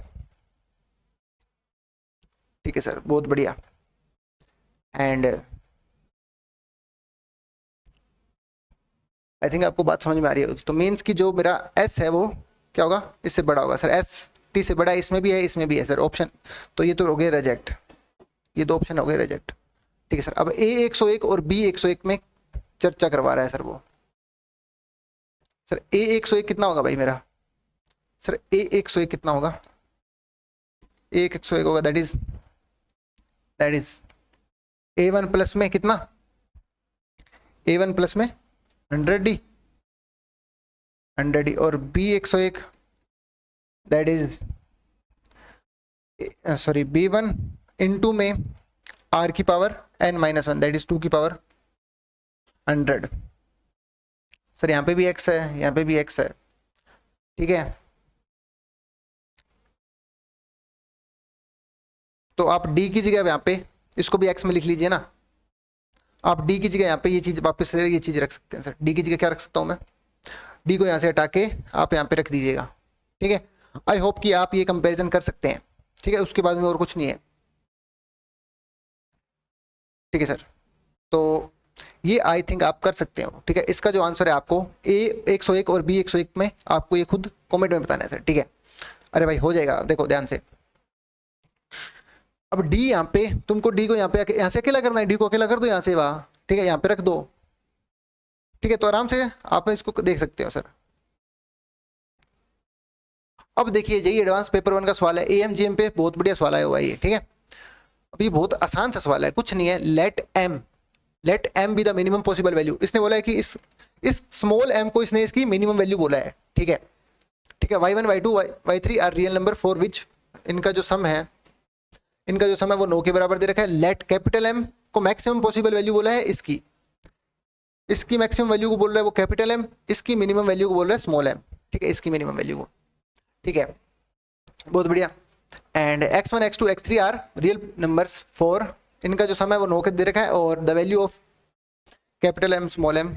ठीक है सर, बहुत बढ़िया। एंड आई थिंक आपको बात समझ में आ रही होगी। तो मीन्स कि जो मेरा s है वो क्या होगा, इससे बड़ा होगा सर। s t से बड़ा है, इसमें भी है इसमें भी है सर ऑप्शन, तो ये तो हो गया रिजेक्ट, ये दो ऑप्शन हो गए रिजेक्ट, ठीक है सर। अब a 101 और b 101 में चर्चा करवा रहा है सर वो। सर a 101 कितना होगा भाई मेरा, सर a 101 कितना होगा, a 101 होगा दैट इज a1 प्लस में कितना, a1 प्लस में 100d और b 101 that is sorry b1 into में r की पावर n-1 दैट इज 2 की पावर 100। सर यहाँ पे भी x है, यहाँ पे भी x है, ठीक है। तो आप d की जगह यहाँ पे इसको भी x में लिख लीजिए ना। आप d की जगह यहाँ पे ये चीज वापस से ये चीज रख सकते हैं सर। d की जगह क्या रख सकता हूँ मैं, d को यहाँ से हटा के आप यहाँ पे रख दीजिएगा, ठीक है। आई होप कि आप ये कंपैरिजन कर सकते हैं, ठीक है। उसके बाद में और कुछ नहीं है, ठीक है सर। तो ये आई थिंक आप कर सकते हो, ठीक है। इसका जो आंसर है आपको a 101 और b 101 में आपको ये खुद कमेंट में बताना है सर, ठीक है। अरे भाई हो जाएगा, देखो ध्यान से। अब d यहाँ पे तुमको d को यहाँ पे यहाँ से अकेला करना है, d को अकेला कर दो यहाँ से वहाँ, ठीक है, यहाँ पे रख दो, ठीक है। तो आराम से आप इसको देख सकते हो सर। अब देखिए यही एडवांस पेपर 1 का सवाल है, AMGM पे बहुत बढ़िया सवाल आया हुआ है ये, ठीक है। अब ये बहुत आसान सा सवाल है, कुछ नहीं है। Let m be the minimum possible value. इसने बोला है कि इस स्मॉल m को इसने इसकी मिनिमम वैल्यू बोला है, ठीक है, ठीक है। y1 y2 y3 are real number for which इनका जो सम है वो 9 के बराबर दे रखा है। लेट कैपिटल M को मैक्सिमम पॉसिबल वैल्यू बोला है इसकी मैक्सिमम वैल्यू को बोल रहा है वो कैपिटल M, इसकी मिनिमम वैल्यू को बोल रहा है स्मॉल m, ठीक है, इसकी मिनिमम वैल्यू को, ठीक है, बहुत बढ़िया। And x1 x2 x3 are real numbers for इनका जो सम है वो 9 के दे रखा है और the value of capital M small m,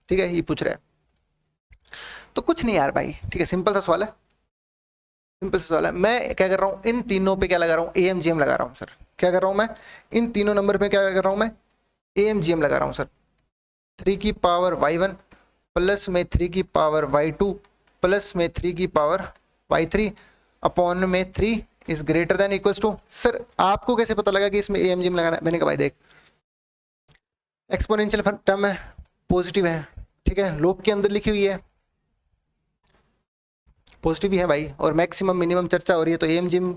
ठीक है, ये पूछ रहा है। तो कुछ नहीं यार भाई, ठीक है, सिंपल सा सवाल है, सिंपल सा सवाल है। मैं क्या कर रहा हूँ, इन तीनों पे क्या लगा रहा हूँ, AMGM लगा रहा हूँ सर। क्या कर रहा हूँ मैं, इन तीनों नंबर पे क्या कर रहा हूँ मैं, AMGM लगा रहा हूँ सर। 3 की पावर y1 प्लस में 3 की पावर y2 प्लस में 3 की पावर y3 अपॉन में 3 is greater than equals to. Sir आपको कैसे पता लगा कि इसमें AMGM लगाना है? मैंने कहा भाई देख, एक्सपोनेंशियल टर्म है, पॉजिटिव है, ठीक है, लॉग के अंदर लिखी हुई है, पॉजिटिव ही है भाई, और मैक्सिमम मिनिमम चर्चा हो रही है, तो AMGM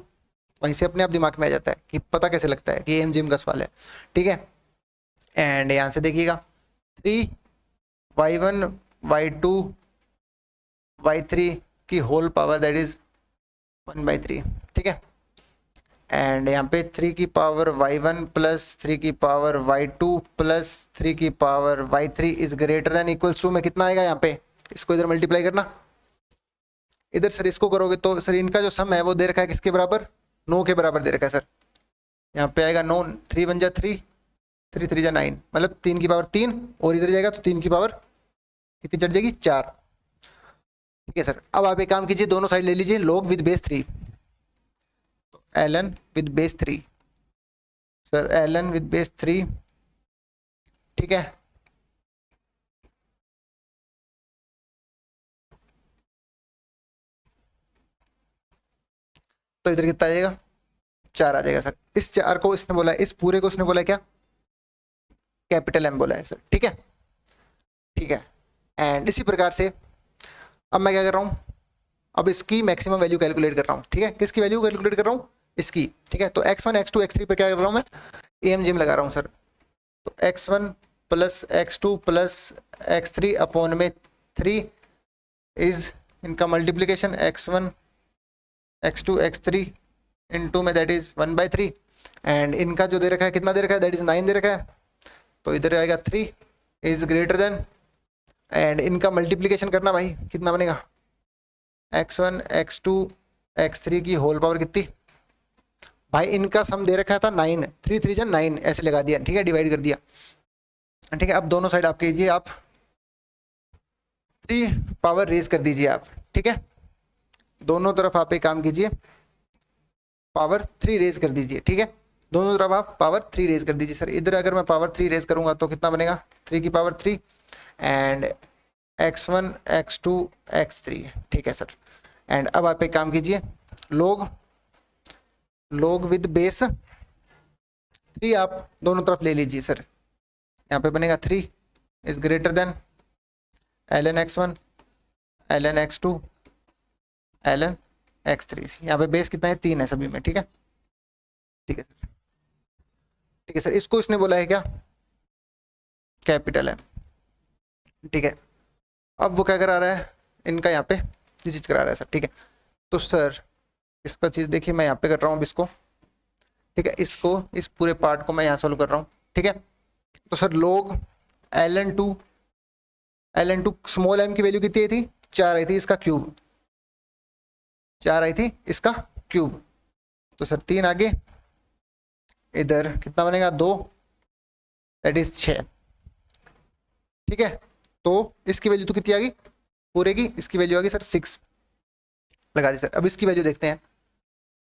वहीं से अपने आप दिमाग में आ जाता है कि पता कैसे लगता है कि AMGM का सवाल है, ठीक है। एंड यहाँ से देखिएगा 3 y1 y2 y3 की होल पावर दैट इज 1/3, ठीक है। एंड यहाँ पे 3 की पावर y1 प्लस 3 की पावर y2 प्लस 3 की power y3 is greater than equals to में कितना आएगा यहाँ पे, इसको इधर मल्टीप्लाई करना, इधर सर इसको करोगे तो सर इनका जो सम है वो दे रखा है किसके बराबर, 9 के बराबर दे रखा है सर। यहाँ पे आएगा 9, 3 1 जा 3, 3 3 जा 9, मतलब 3 की पावर 3 और इधर जाएगा तो 3 की पावर कितनी चढ़ जाएगी, 4। ठीक है सर। अब आप एक काम कीजिए, दोनों साइड ले लीजिए log विद बेस 3, तो ln with base 3 sir, ln with base 3, ठीक है। तो इधर कितना आ जाएगा, 4 आ जाएगा सर। इस 4 को इसने बोला है, इस पूरे को इसने बोला है क्या, कैपिटल M बोला है सर, ठीक है, ठीक है। एंड इसी प्रकार से अब मैं क्या कर रहा हूँ, अब इसकी मैक्सिमम वैल्यू कैलकुलेट कर रहा हूँ, ठीक है। किसकी वैल्यू कैलकुलेट कर रहा हूँ, इसकी, ठीक है। तो x1 x2 x3 पे क्या कर रहा हूँ मैं, AMGM लगा रहा हूँ सर। तो x1 plus x2 plus x3 upon में 3 इज इनका multiplication x1 x2 x3 into में दैट इज 1/3 एंड इनका जो दे रखा है कितना दे रखा है, दैट इज 9 दे रखा है। तो इधर आएगा 3 इज ग्रेटर देन, एंड इनका मल्टीप्लीकेशन करना भाई, कितना बनेगा, x1 x2 x3 की होल पावर कितनी भाई, इनका सम दे रखा था 9, 3 3 जा 9 ऐसे लगा दिया, ठीक है, डिवाइड कर दिया, ठीक है। अब दोनों साइड आप कीजिए, आप 3 पावर रेज कर दीजिए आप, ठीक है। दोनों तरफ आप एक काम कीजिए, पावर 3 रेज कर दीजिए, ठीक है। दोनों तरफ आप पावर 3 रेज कर दीजिए सर। इधर अगर मैं पावर 3 रेज करूंगा तो कितना बनेगा, 3 की power 3 and x1 x2 x3, ठीक है सर। एंड अब आप एक काम कीजिए, log विद बेस 3 आप दोनों तरफ ले लीजिए सर। यहाँ पे बनेगा 3 is greater then ln x1 ln x2 ln x3। यहाँ पे बेस कितना है, 3 है सभी में, ठीक है, ठीक है सर, ठीक है सर। इसको इसने बोला है क्या, कैपिटल है, ठीक है। अब वो क्या करा रहा है, इनका यहाँ पे ये चीज करा रहा है सर, ठीक है। तो सर इसका चीज देखिए, मैं यहाँ पे कर रहा हूँ इसको, ठीक है, इसको इस पूरे पार्ट को मैं यहाँ सॉल्व कर रहा हूँ, ठीक है। तो sir log ln2 small m की वैल्यू कितनी आई थी, 4 आई थी, इसका क्यूब 4 आई थी, इसका क्यूब। तो सर 3 आगे, इधर कितना बनेगा, 2 दैट इज 6, ठीक है। तो इसकी वैल्यू तो कितनी आ गई पूरे की, इसकी वैल्यू आ गई सर 6 लगा दी सर। अब इसकी वैल्यू देखते हैं,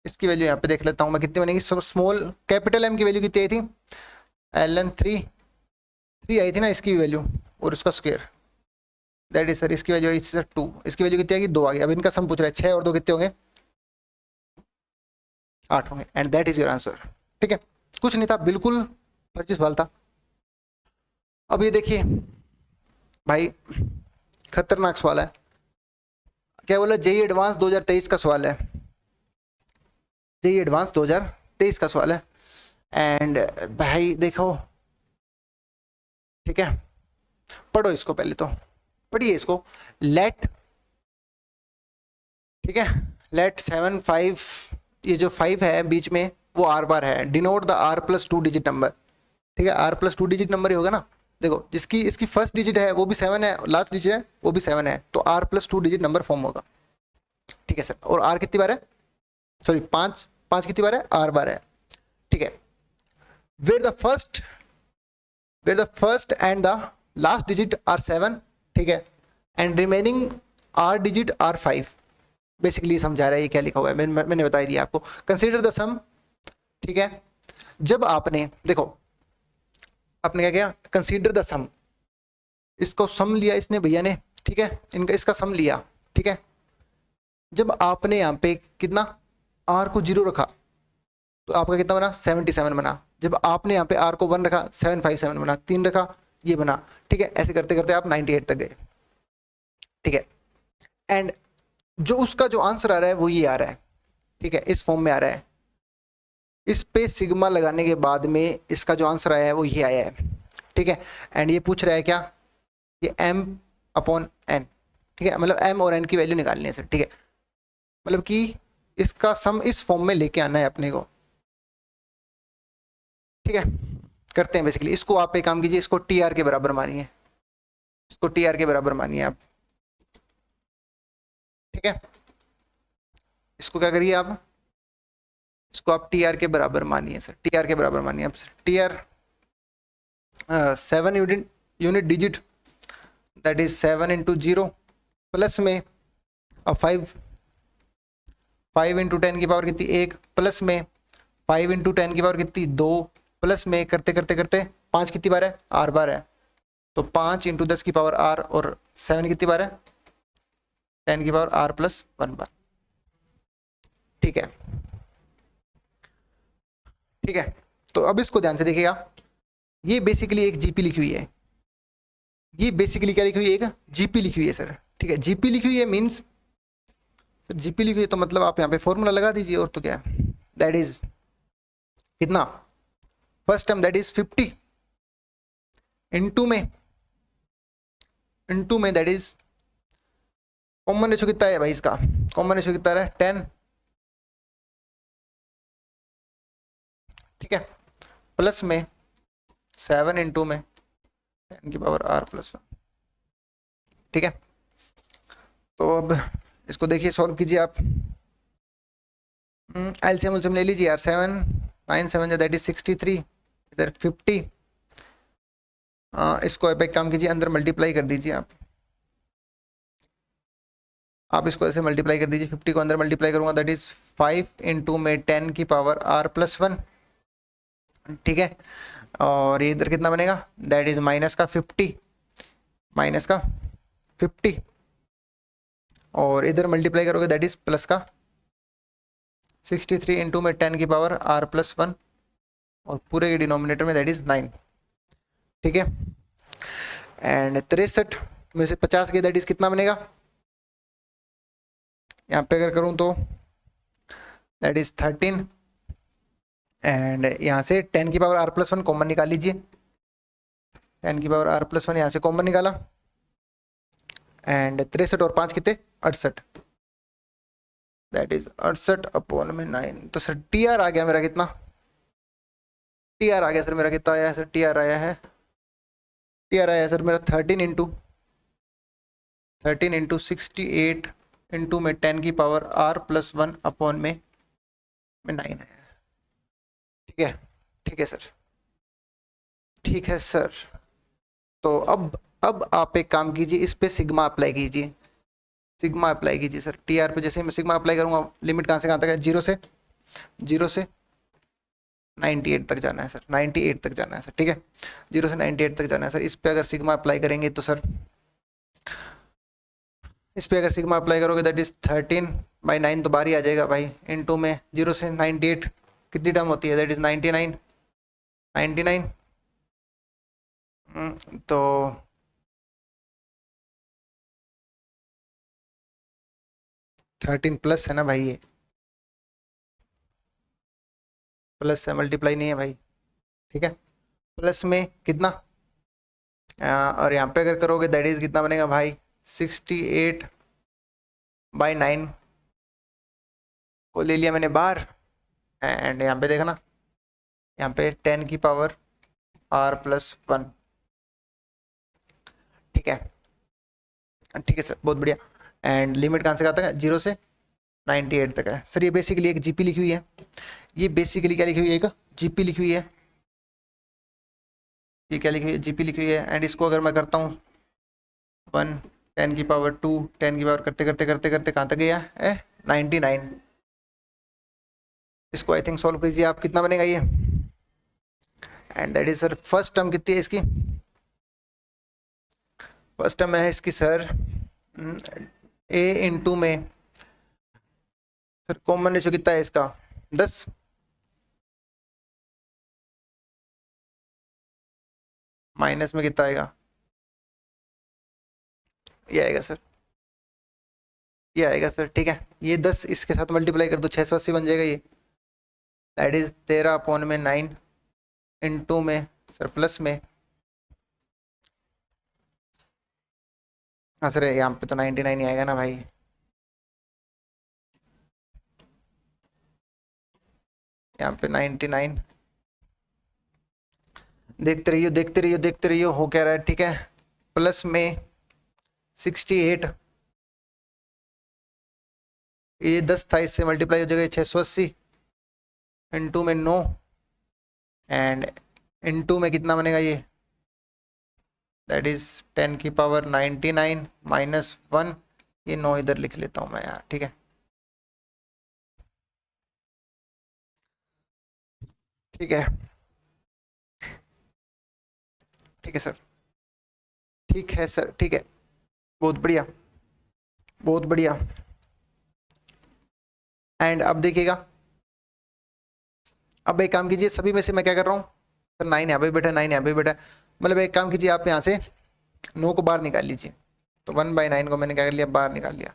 इसकी वैल्यू यहाँ पे देख लेता हूँ मैं कितनी बनेगी। स्मॉल कैपिटल M की वैल्यू कितनी आई थी, ln 3 आई थी ना इसकी वैल्यू, और उसका स्क्वायर दैट इज सर, इसकी वैल्यू आई सर 2, इसकी वैल्यू कितनी आएगी, 2 आ गई। अब इनका सम पूछ रहा है 6 और 2 कितने होंगे, 8 होंगे, and that is your answer, ठीक है। कुछ नहीं था, बिल्कुल फर्जी सवाल था। अब ये देखिए भाई, खतरनाक सवाल है, क्या बोला, जेईई एडवांस 2023 का सवाल है, जेईई एडवांस 2023 का सवाल है। एंड भाई देखो, ठीक है, पढ़ो इसको, पहले तो पढ़िए इसको, लेट, ठीक है, लेट 7 5, ये जो 5 है बीच में वो r बार है, denote the r+2 digit number, ठीक है, r+2 डिजिट नंबर ही होगा ना। देखो जिसकी इसकी फर्स्ट डिजिट है वो भी 7 है, लास्ट डिजिट है वो भी 7 है, तो r+2 डिजिट नंबर फॉर्म होगा, ठीक है सर। और r कितनी बार है, सॉरी 5 कितनी बार है, r बार है, ठीक है। Where the first and the last digit are 7, ठीक है, and remaining r digit are 5। Basically समझा रहा है ये क्या लिखा हुआ है, मैंने बता दिया आपको। कंसीडर द सम, ठीक है, जब आपने देखो आपने क्या किया, कंसीडर द सम, इसको सम लिया इसने भैया ने, ठीक है, इनका इसका सम लिया, ठीक है। जब आपने यहाँ पे कितना r को 0 रखा तो आपका कितना बना, 77 बना। जब आपने यहाँ पे r को 1 रखा, 757 बना, 3 रखा, ये बना, ठीक है। ऐसे करते करते आप 98 तक गए, ठीक है। एंड जो उसका जो आंसर आ रहा है वो ये आ रहा है, ठीक है, इस फॉर्म में आ रहा है। इस पे सिग्मा लगाने के बाद में इसका जो आंसर आया है वो ये आया है, ठीक है। एंड ये पूछ रहा है क्या, ये m/n, ठीक है, मतलब m और n की वैल्यू निकालनी है सर, ठीक है। मतलब कि इसका सम इस फॉर्म में लेके आना है अपने को, ठीक है, करते हैं बेसिकली। इसको आप एक काम कीजिए, इसको टी आर के बराबर मानिए, इसको टी आर के बराबर मानिए आप। ठीक है, इसको क्या करिए आप, इसको आप टी आर के बराबर मानिए सर, टी आर के बराबर मानिए आप। T R 7 unit digit, that is 7 into 0, plus में अब 5 इंटू 10 की पावर कितनी 1, प्लस में 5 इंटू 10 की पावर कितनी 2, प्लस में करते करते करते 5 कितनी बार है, आर बार है, तो 5 इंटू 10 की पावर आर, और 7 कितनी बार है, 10 की पावर आर प्लस 1 बार। ठीक है, ठीक है, तो अब इसको ध्यान से देखिएगा, ये बेसिकली एक जीपी लिखी हुई है, ये बेसिकली क्या लिखी हुई है, एक जीपी लिखी हुई है सर। ठीक है, जीपी लिखी हुई है मीन्स, सर जीपी लिखी हुई है तो मतलब आप यहाँ पे फॉर्मूला लगा दीजिए, और तो क्या, दैट इज कितना, first term that is 50 into में दैट इज कॉमन रेशियो कितना है भाई इसका, कॉमन रेशियो कितना है 10। ठीक है, प्लस में 7 इंटू में 10 की पावर आर प्लस 1। ठीक है, तो अब इसको देखिए, सॉल्व कीजिए आप। एलसीएम उलसीएम ले लीजिए यार, 7 9 7 दैट इज 63, इधर 50, इसको अब एक काम कीजिए, अंदर मल्टीप्लाई कर दीजिए आप इसको ऐसे मल्टीप्लाई कर दीजिए, 50 को अंदर मल्टीप्लाई करूंगा दैट इज 5 इंटू में 10 की पावर आर प्लस 1। ठीक है, और ये इधर कितना बनेगा, दैट इज माइनस का 50, माइनस का 50, और इधर मल्टीप्लाई करोगे दैट इज प्लस का 63 इंटू में 10 की पावर आर प्लस 1, और पूरे के डिनोमिनेटर में दैट इज 9। ठीक है, एंड 63 में से 50 के दैट इज कितना बनेगा, यहाँ पे अगर करूँ तो दैट इज 13, एंड यहाँ से 10 की पावर आर प्लस 1 कॉमन निकाल लीजिए, 10 की पावर आर प्लस 1 यहाँ से कॉमन निकाला, एंड 63 और 5 कितने 68, दैट इज 68 अपॉन में 9। तो सर टी आर आ गया मेरा कितना, टी आर आ गया सर मेरा कितना आया है सर, टी आर आया है, टी आर आया सर मेरा 13 इंटू 68 इंटू में 10 की पावर आर प्लस 1 अपॉन में 9 है। ठीक है, ठीक है सर, ठीक है सर। तो अब आप एक काम कीजिए, इस पे सिग्मा अप्लाई कीजिए, सिग्मा अप्लाई कीजिए सर, टी आर पे जैसे मैं सिग्मा अप्लाई करूंगा, लिमिट कहाँ से कहाँ तक है, 0 से 98 तक जाना है सर, 98 तक जाना है सर। ठीक है, 0 से 98 तक जाना है सर। इस पे अगर सिग्मा अप्लाई करेंगे तो सर, इस पे अगर सिग्मा अप्लाई करोगे दैट इज 13/9 तो बारी आ जाएगा भाई, इनटू में 0 से 98 कितनी टर्म होती है, दैट इज 99, तो 13 प्लस है ना भाई, ये प्लस है, मल्टीप्लाई नहीं है भाई। ठीक है, प्लस में कितना, और यहाँ पे अगर करोगे दैट इज कितना बनेगा भाई, 68/9 को ले लिया मैंने बाहर, एंड यहाँ पे देखना, यहाँ पे 10 की पावर आर प्लस 1। ठीक है, ठीक है सर, बहुत बढ़िया। एंड लिमिट कहाँ से कहाँ तक है, 0 से 98 तक है सर। ये बेसिकली एक जीपी लिखी हुई है, ये बेसिकली क्या लिखी हुई है, एक जीपी लिखी हुई है, ये क्या लिखी हुई है, जीपी लिखी हुई है। एंड इसको अगर मैं करता हूँ 1 10 की पावर 2 10 की पावर करते करते करते करते कहाँ तक गया है, 99। इसको आई थिंक सॉल्व कीजिए आप, कितना बनेगा ये, and that is sir first term कितनी है इसकी, फर्स्ट टर्म है इसकी सर ए इंटू में सर कॉमन रेशियो कितना है इसका 10, माइनस में कितना आएगा, ये आएगा सर, ये आएगा सर। ठीक है, ये 10 इसके साथ मल्टीप्लाई कर दो, 680 बन जाएगा ये, दैट इज 13/9 इंटू में सर प्लस में, हाँ सर यहाँ पे तो 99 ही आएगा ना भाई, यहाँ पे 99 देखते रहिए देखते रहिए देखते रहिए, हो क्या रहा है, ठीक है। प्लस में 68, ये 10 था, इससे मल्टीप्लाई हो जाएगा 680, इनटू में 9, एंड इनटू में कितना बनेगा ये, दैट इज 10 की पावर 99 माइनस 1, ये 9 इधर लिख लेता हूँ मैं यार, ठीक है। ठीक है, ठीक है सर, ठीक है सर, ठीक है, बहुत बढ़िया, बहुत बढ़िया। एंड अब देखिएगा, अब एक काम कीजिए, सभी में से मैं क्या कर रहा हूँ सर, 9 यहाँ पे बैठा, 9 यहाँ पे बैठा, मतलब एक काम कीजिए, आप यहाँ से 9 को बाहर निकाल लीजिए। तो 1/9 को मैंने क्या कर लिया, बाहर निकाल लिया।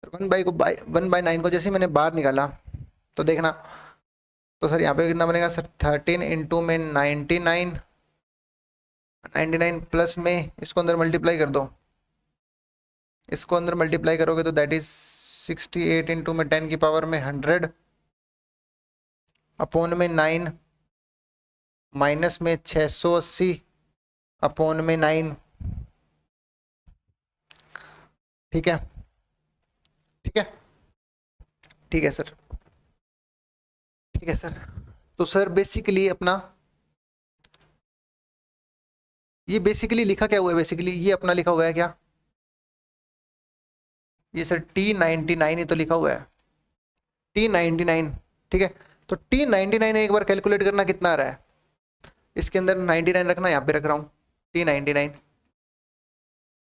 1/9 को जैसे ही मैंने बाहर निकाला तो देखना, तो सर यहाँ पे कितना बनेगा सर, 13 इंटू में 99, 99 प्लस में इसको अंदर मल्टीप्लाई कर दो, इसको अंदर मल्टीप्लाई करोगे तो दैट इज 68 इंटू में 10 की पावर में 100 अपॉन में 9 माइनस में 680 अपॉन में 9, ठीक है, ठीक है, ठीक है सर, ठीक है सर। तो सर बेसिकली अपना ये बेसिकली लिखा क्या हुआ है, बेसिकली ये अपना लिखा हुआ है क्या, ये सर T99 ही तो लिखा हुआ है, T99, ठीक है। तो T99 एक बार कैलकुलेट करना कितना आ रहा है, इसके अंदर 99 रखना, यहाँ पे रख रहा हूँ T99,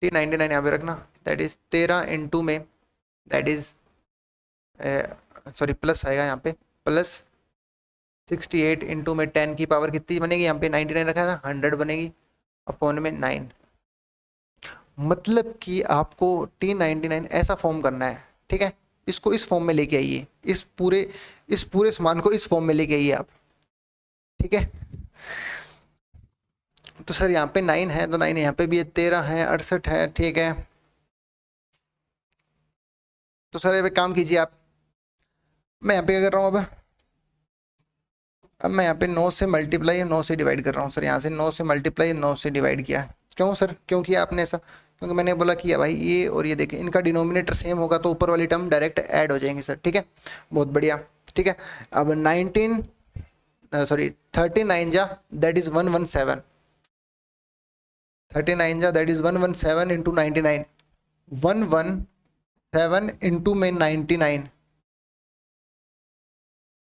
T99 यहाँ पे रखना, दैट इज 13 इंटू में, दैट इज सॉरी प्लस आएगा यहाँ पे, प्लस 68 इंटू में 10 की पावर कितनी बनेगी, यहाँ पे 99 रखा है ना, 100 बनेगी अपॉन में 9। मतलब कि आपको T99 ऐसा फॉर्म करना है, ठीक है, इसको इस फॉर्म में लेके आइए, इस पूरे सामान को इस फॉर्म में लेके आइए आप, ठीक है। तो सर यहाँ पे 9 है, तो 9 यहाँ पे भी है, 13 है, 68 है, ठीक है। तो सर ये काम कीजिए आप, मैं यहाँ पे क्या कर रहा हूँ, अब मैं यहाँ पे 9 से मल्टीप्लाई 9 से डिवाइड कर रहा हूँ सर, यहाँ से 9 से मल्टीप्लाई 9 से डिवाइड किया। क्यों सर, क्योंकि आपने ऐसा, क्योंकि मैंने बोला कि भाई ये और ये देखें, इनका डिनोमिनेटर सेम होगा तो ऊपर वाली टर्म डायरेक्ट ऐड हो जाएंगे सर, ठीक है, बहुत बढ़िया, ठीक है। अब 39 जा दैट इज 117, 39 जा दैट इज 117 इंटू 99, 117 इंटू में 99,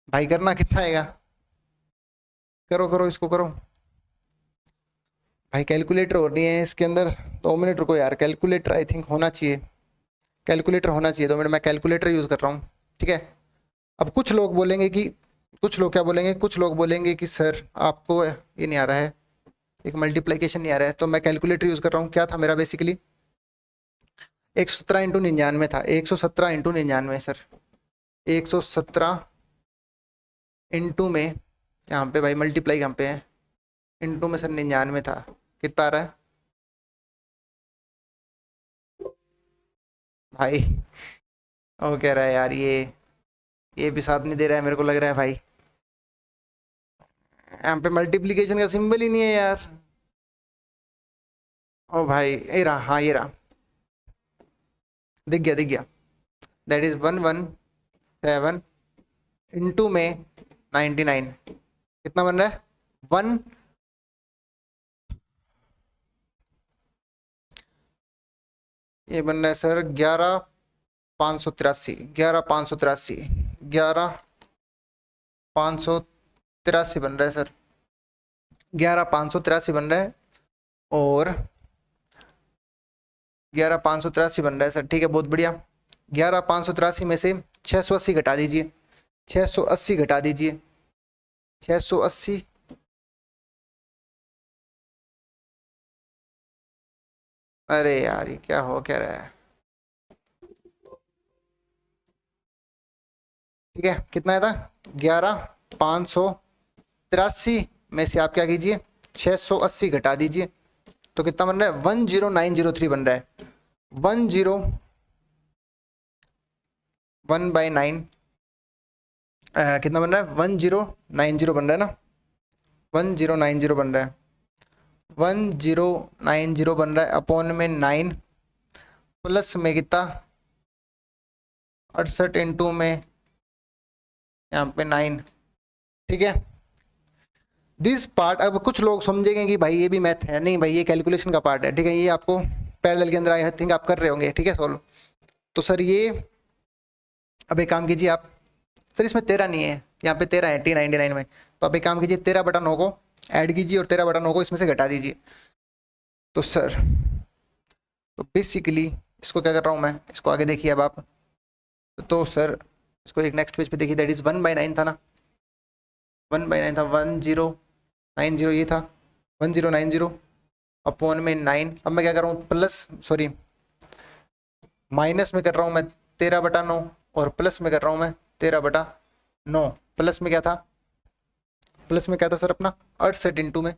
भाई करना कितना आएगा, करो करो इसको करो भाई, कैलकुलेटर हो रही है इसके अंदर, 2 मिनट रुको यार, कैलकुलेटर आई थिंक होना चाहिए, कैलकुलेटर होना चाहिए, 2 मिनट मैं कैलकुलेटर यूज़ कर रहा हूँ, ठीक है। अब कुछ लोग बोलेंगे कि, कुछ लोग क्या बोलेंगे, कुछ लोग बोलेंगे कि सर आपको ये नहीं आ रहा है, एक मल्टीप्लिकेशन नहीं आ रहा है, तो मैं कैलकुलेटर यूज़ कर रहा हूँ। क्या था मेरा बेसिकली, 117 इंटू 99 था, 117 इंटू 99 सर, 117 इंटू में यहाँ पे भाई मल्टीप्लाई यहाँ पे है, इंटू में सर 99 था, कितना आ रहा है भाई, वो कह रहा है यार ये भी साथ नहीं दे रहा है मेरे को लग रहा है भाई, यहाँ पे मल्टीप्लिकेशन का सिंबल ही नहीं है यार। ओ भाई ये रहा, हाँ ये रहा, दिख गया दिख गया, दैट इज 117 इंटू में 99, कितना बन रहा है, 1, ये बन रहा है सर 11,583, 11,583, 11,583 बन रहा है सर, 11,583 बन रहा है, और 11,583 बन रहा है सर, ठीक है, बहुत बढ़िया। 11,583 में से 680 घटा दीजिए, 680 घटा दीजिए, 680, अरे यार ये क्या हो क्या रहा है, ठीक है, कितना था, 11,583 में से आप क्या कीजिए, 680 घटा दीजिए, तो कितना बन रहा है, 10903 बन रहा है, 1/9 कितना बन रहा है, 1090 बन रहा है ना, 1090 बन रहा है, 1090 बन रहा है अपॉन में 9 प्लस में कितना 68 इंटू में यहाँ पे 9। ठीक है, दिस पार्ट, अब कुछ लोग समझेंगे कि भाई ये भी मैथ है, नहीं भाई ये कैलकुलेशन का पार्ट है। ठीक है, ये आपको पैरेलल के अंदर आई थिंक आप कर रहे होंगे। ठीक है सॉल्व, तो सर ये अब एक काम कीजिए आप, सर इसमें 13 नहीं है, यहाँ पे 13 है T99 में, तो आप एक काम कीजिए 13/9 को ऐड कीजिए और 13/9 को इसमें से घटा दीजिए। तो सर तो बेसिकली इसको क्या कर रहा हूँ मैं, इसको आगे देखिए अब आप, तो सर इसको एक नेक्स्ट पेज पे देखिए, दैट इज़ 1/9 था ना, 1/9 था, 1090 ये था, 1090 अपॉन में 9। अब मैं क्या कर रहा हूँ प्लस, सॉरी माइनस में कर रहा हूँ मैं 13/9 और प्लस में कर रहा हूँ मैं 13/9। प्लस में क्या था, प्लस में क्या था सर अपना 68 इंटू में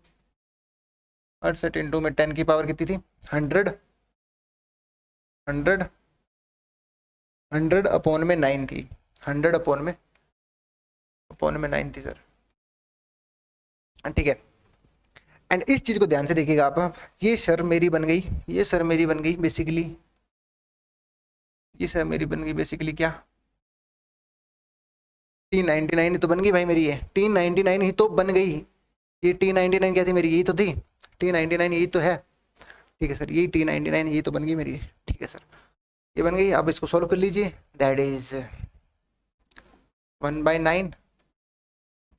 68 इंटू में 10 की पावर कितनी थी 100 अपॉन में 9 थी, 100 अपॉन में 9 थी सर। ठीक है, एंड इस चीज को ध्यान से देखिएगा आप, ये सर मेरी बन गई, ये सर मेरी बन गई बेसिकली, ये सर मेरी बन गई बेसिकली क्या T99 ही तो बन गई भाई मेरी, ये T99 ही तो बन गई, ये T99 क्या थी मेरी, यही तो थी T99, यही तो है। ठीक है सर, यही T99 यही तो बन गई मेरी। ठीक है सर, ये बन गई। अब इसको सॉल्व कर लीजिए, दैट इज 1/9,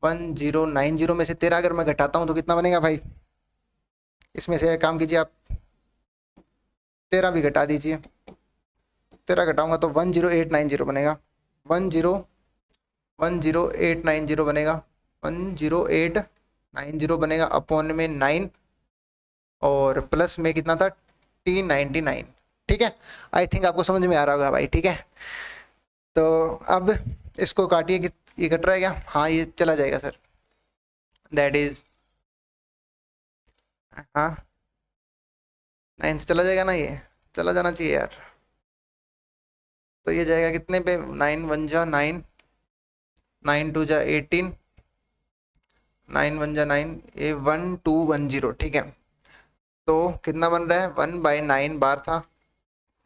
1090 में से 13 अगर मैं घटाता हूँ तो कितना बनेगा भाई, इसमें से काम कीजिए आप 13 भी घटा दीजिए, 13 घटाऊंगा तो 10890 बनेगा, 10890 बनेगा, 10890 बनेगा अपॉन में 9 और प्लस में कितना था T99। ठीक है, आई थिंक आपको समझ में आ रहा होगा भाई। ठीक है, तो अब इसको काटिए कि ये कट रहा है क्या, हाँ ये चला जाएगा सर, दैट इज हाँ 9 से चला जाएगा ना, ये चला जाना चाहिए यार। तो ये जाएगा कितने पे, 9 1 जा 9, 9 2 जा 18, 9 1 जा 9, ये 1210। ठीक है, तो कितना बन रहा है 1/9 बार था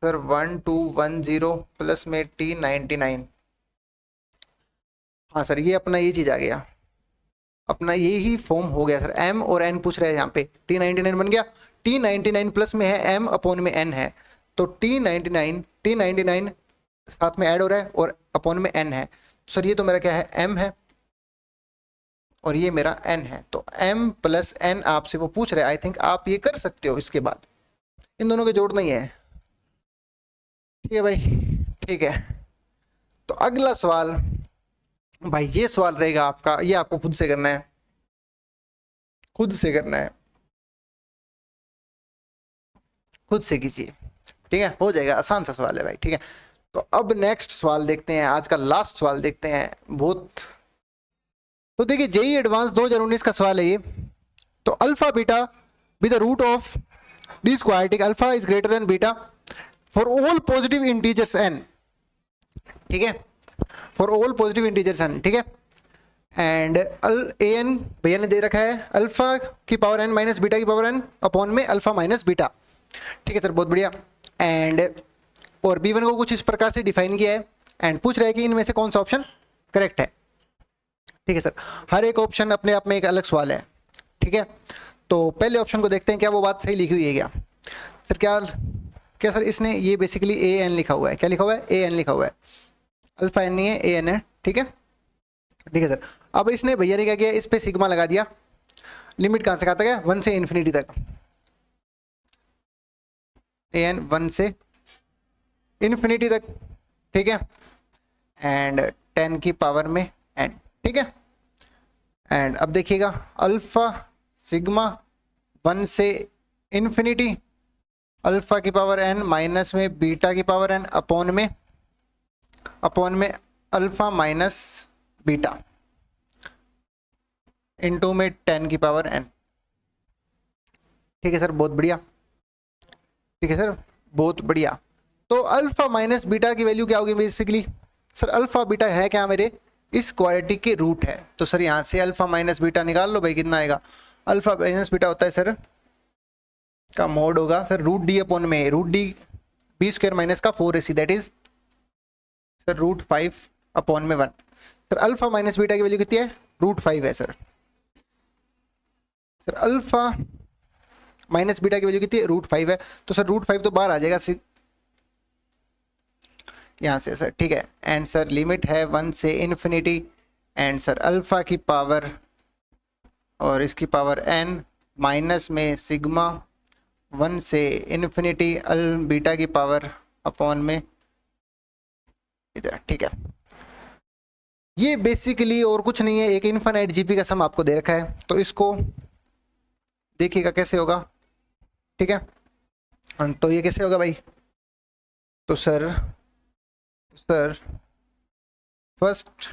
सर 1210 प्लस में T99। हाँ सर, ये अपना ये चीज़ आ गया, अपना ये ही फॉर्म हो गया सर। M और N पूछ रहे हैं यहाँ पे, T99 बन गया, T99 प्लस में है M अपॉन में N है, तो T99 साथ में ऐड हो रहा है और अपॉन में N है। सर ये तो मेरा क्या है M है और ये मेरा N है, तो M प्लस N आपसे वो पूछ रहे हैं। आई थिंक आप ये कर सकते हो, इसके बाद इन दोनों के जोड़ नहीं है। ठीक है भाई, ठीक है, तो अगला सवाल भाई, ये सवाल रहेगा आपका, ये आपको खुद से करना है, खुद से करना है, खुद से कीजिए। ठीक है, हो जाएगा, आसान सा सवाल है भाई। ठीक है, तो अब नेक्स्ट सवाल देखते हैं, आज का लास्ट सवाल देखते हैं बहुत। तो देखिए जेईई एडवांस 2019 का सवाल है ये। तो alpha beta with the root of this quadratic alpha is greater than beta for all positive integers n। ठीक है, for all positive integers n। ठीक है, एंड an भैया ने दे रखा है अल्फा की पावर n माइनस बीटा की पावर n अपॉन में अल्फा माइनस बीटा। ठीक है सर, बहुत बढ़िया। एंड और b1 को कुछ इस प्रकार से डिफाइन किया है एंड पूछ रहा है कि इनमें से कौन सा ऑप्शन करेक्ट है। ठीक है सर, हर एक ऑप्शन अपने आप में एक अलग सवाल है। ठीक है, तो पहले ऑप्शन को देखते हैं, क्या वो बात सही लिखी हुई है क्या सर, क्या सर इसने ये बेसिकली an लिखा हुआ है, क्या लिखा हुआ है an लिखा हुआ है, अल्फा n नहीं है an है। ठीक है, ठीक है सर, अब इसने भैया ने क्या किया, इस पे सिग्मा लगा दिया, लिमिट कहां से कहां तक है 1 से इन्फिनिटी तक, an 1 से इन्फिनिटी तक। ठीक है, एंड 10 की पावर में n। ठीक है, एंड अब देखिएगा अल्फा सिग्मा 1 से इन्फिनिटी अल्फा की पावर n माइनस में बीटा की पावर n अपॉन में अल्फा माइनस बीटा इनटू में 10 की पावर n। ठीक है सर, बहुत बढ़िया। ठीक है सर, बहुत बढ़िया। तो अल्फा माइनस बीटा की वैल्यू क्या होगी बेसिकली सर, अल्फा बीटा है क्या मेरे इस क्वालिटी के रूट है। तो सर यहाँ से अल्फा माइनस बीटा निकाल लो भाई, कितना आएगा, अल्फा माइनस बीटा होता है सर का मोड होगा सर रूट डी अपॉन में root D B square minus का 4ac, that is sir root 5 upon में 1। सर अल्फा माइनस बीटा की वैल्यू कितनी है, रूट 5 है sir. Sir alpha minus beta की वैल्यू कितनी है, रूट 5 है। तो सर रूट 5 तो बाहर आ जाएगा यहाँ से सर, ठीक है। एंड सर लिमिट है 1 से इन्फिनिटी, एंड सर अल्फा की पावर और इसकी पावर n माइनस में सिग्मा 1 से इन्फिनिटी अल बीटा की पावर अपॉन में इधर, ठीक है। ये बेसिकली और कुछ नहीं है, एक इनफाइनाइट जीपी का सम आपको दे रखा है, तो इसको देखिएगा कैसे होगा, ठीक है। तो ये कैसे होगा भाई, तो सर फर्स्ट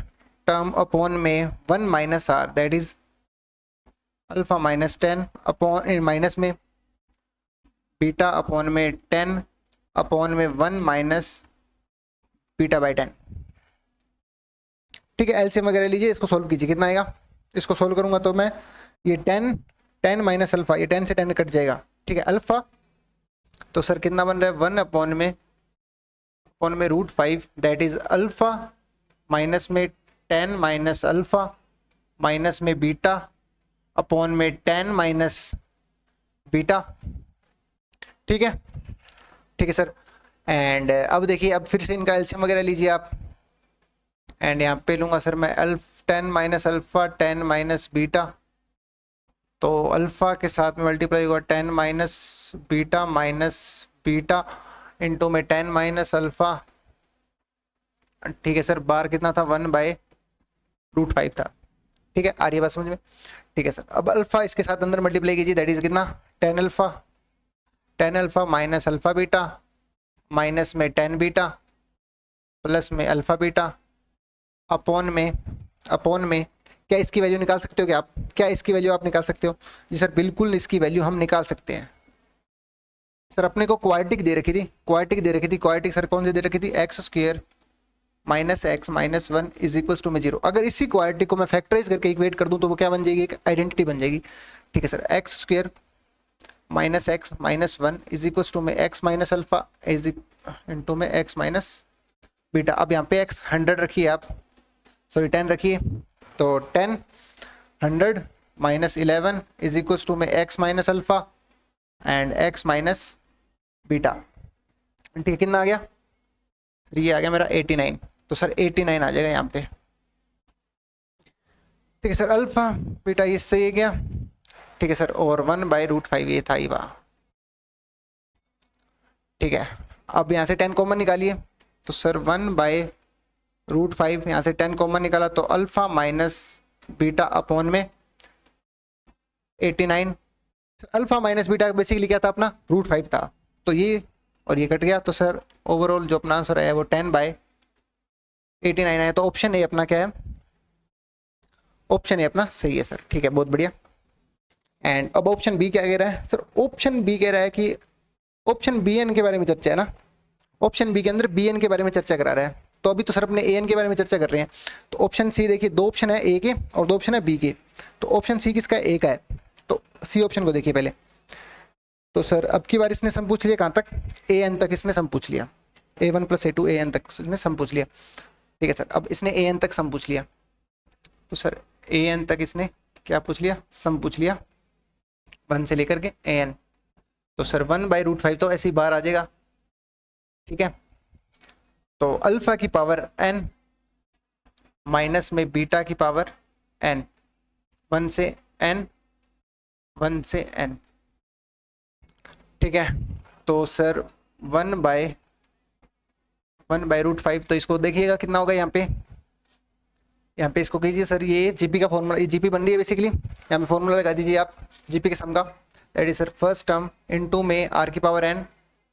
टर्म अपॉन में 1 minus R, that is alpha minus 10 upon minus में बीटा अपॉन में 10 अपॉन में 1 माइनस बीटा बाई 10, ठीक है। एलसीएम वगैरह लीजिए, इसको सोल्व कीजिए, कितना आएगा, इसको सोल्व करूंगा तो मैं ये 10 माइनस अल्फा, ये 10 से 10 कट जाएगा, ठीक है। अल्फा तो सर कितना बन रहा है, 1 अपॉन में root 5, that is alpha minus में 10 माइनस अल्फा माइनस में बीटा अपॉन में 10 माइनस बीटा, ठीक है, ठीक है सर। एंड अब देखिए, अब फिर से इनका एलसीएम वगैरह लीजिए आप, एंड यहाँ पे लूँगा सर मैं 10 माइनस अल्फा 10 माइनस बीटा, तो अल्फा के साथ में मल्टीप्लाई होगा 10 माइनस बीटा इंटू में 10 माइनस अल्फा, ठीक है सर। बार कितना था, 1 बाय रूट 5 था, ठीक है। आ रही है बात समझ में, ठीक है सर। अब अल्फा इसके साथ अंदर मल्टीप्लाई कीजिए, दैट इज कितना 10 alpha minus alpha beta minus में 10 बीटा प्लस में अल्फा बीटा अपॉन में क्या इसकी वैल्यू निकाल सकते हो, क्या इसकी वैल्यू आप निकाल सकते हो, जी सर बिल्कुल इसकी वैल्यू हम निकाल सकते हैं। सर अपने को क्वाड्रेटिक दे रखी थी, क्वाड्रेटिक सर कौन सी दे रखी थी, X square minus x minus 1 is equals to में 0। अगर इसी क्वाड्रेटिक को मैं फैक्टराइज करके इक्वेट कर दूं तो वो क्या बन जाएगी, एक आइडेंटिटी बन जाएगी, ठीक है sir. X square minus x minus 1 is equals to में x minus alpha is into में एक्स माइनस बीटा। अब यहाँ पे एक्स 100 रखिए आप, सॉरी 10 रखिए, तो 10 100 माइनस 11 इज इक्वल्स टू में x minus alpha and x minus beta, ठीक है। कितना आ गया सर, ये आ गया मेरा 89, तो सर 89 आ जाएगा यहाँ पे, ठीक है सर। अल्फा बीटा इससे ये गया, ठीक है सर, और 1 बाई रूट 5 ये था ही वहाँ, ठीक है। अब यहाँ से 10 कॉमन निकालिए, तो सर 1 बाई रूट 5, यहाँ से 10 कॉमन निकाला तो अल्फा माइनस बीटा अपॉन में 89। अल्फा माइनस बीटा बेसिकली क्या था अपना, रूट 5 था, तो ये और ये कट गया, तो सर ओवरऑल जो अपना आंसर है वो 10 बाई 89 है। तो ऑप्शन ए अपना क्या है, ऑप्शन ए अपना सही है सर, ठीक है, बहुत बढ़िया। एंड अब ऑप्शन बी क्या कह रहा है सर, ऑप्शन बी कह रहा है कि ऑप्शन बी एन के बारे में चर्चा है ना, ऑप्शन बी के अंदर बी एन के बारे में चर्चा करा रहा है, तो अभी तो सर अपने ए एन के बारे में चर्चा कर रहे हैं। तो ऑप्शन सी देखिए, 2 ऑप्शन है ए के और 2 ऑप्शन है बी के, तो ऑप्शन सी किसका, ए का है, तो सी ऑप्शन को देखिए पहले। तो सर अब की बार इसने सम पूछ लिया कहाँ तक, ए एन तक इसने सम पूछ लिया, A1 + A2 ए एन तक इसने सम पूछ लिया, ठीक है सर। अब इसने ए एन तक सम पूछ लिया, तो सर ए एन तक इसने क्या पूछ लिया, सम पूछ लिया 1 से लेकर के ए एन, तो सर 1 बाई रूट 5 तो ऐसी बार आ जाएगा, ठीक है। तो अल्फा की पावर n माइनस में बीटा की पावर n, 1 से n, ठीक है। तो सर 1 बाई रूट 5, तो इसको देखिएगा कितना होगा यहाँ पे इसको कीजिए सर, ये जीपी का फॉर्मूला, ये जीपी बन रही है बेसिकली, यहाँ पे फॉर्मूला लगा दीजिए आप जीपी के सम का, that is sir first term into में r की पावर n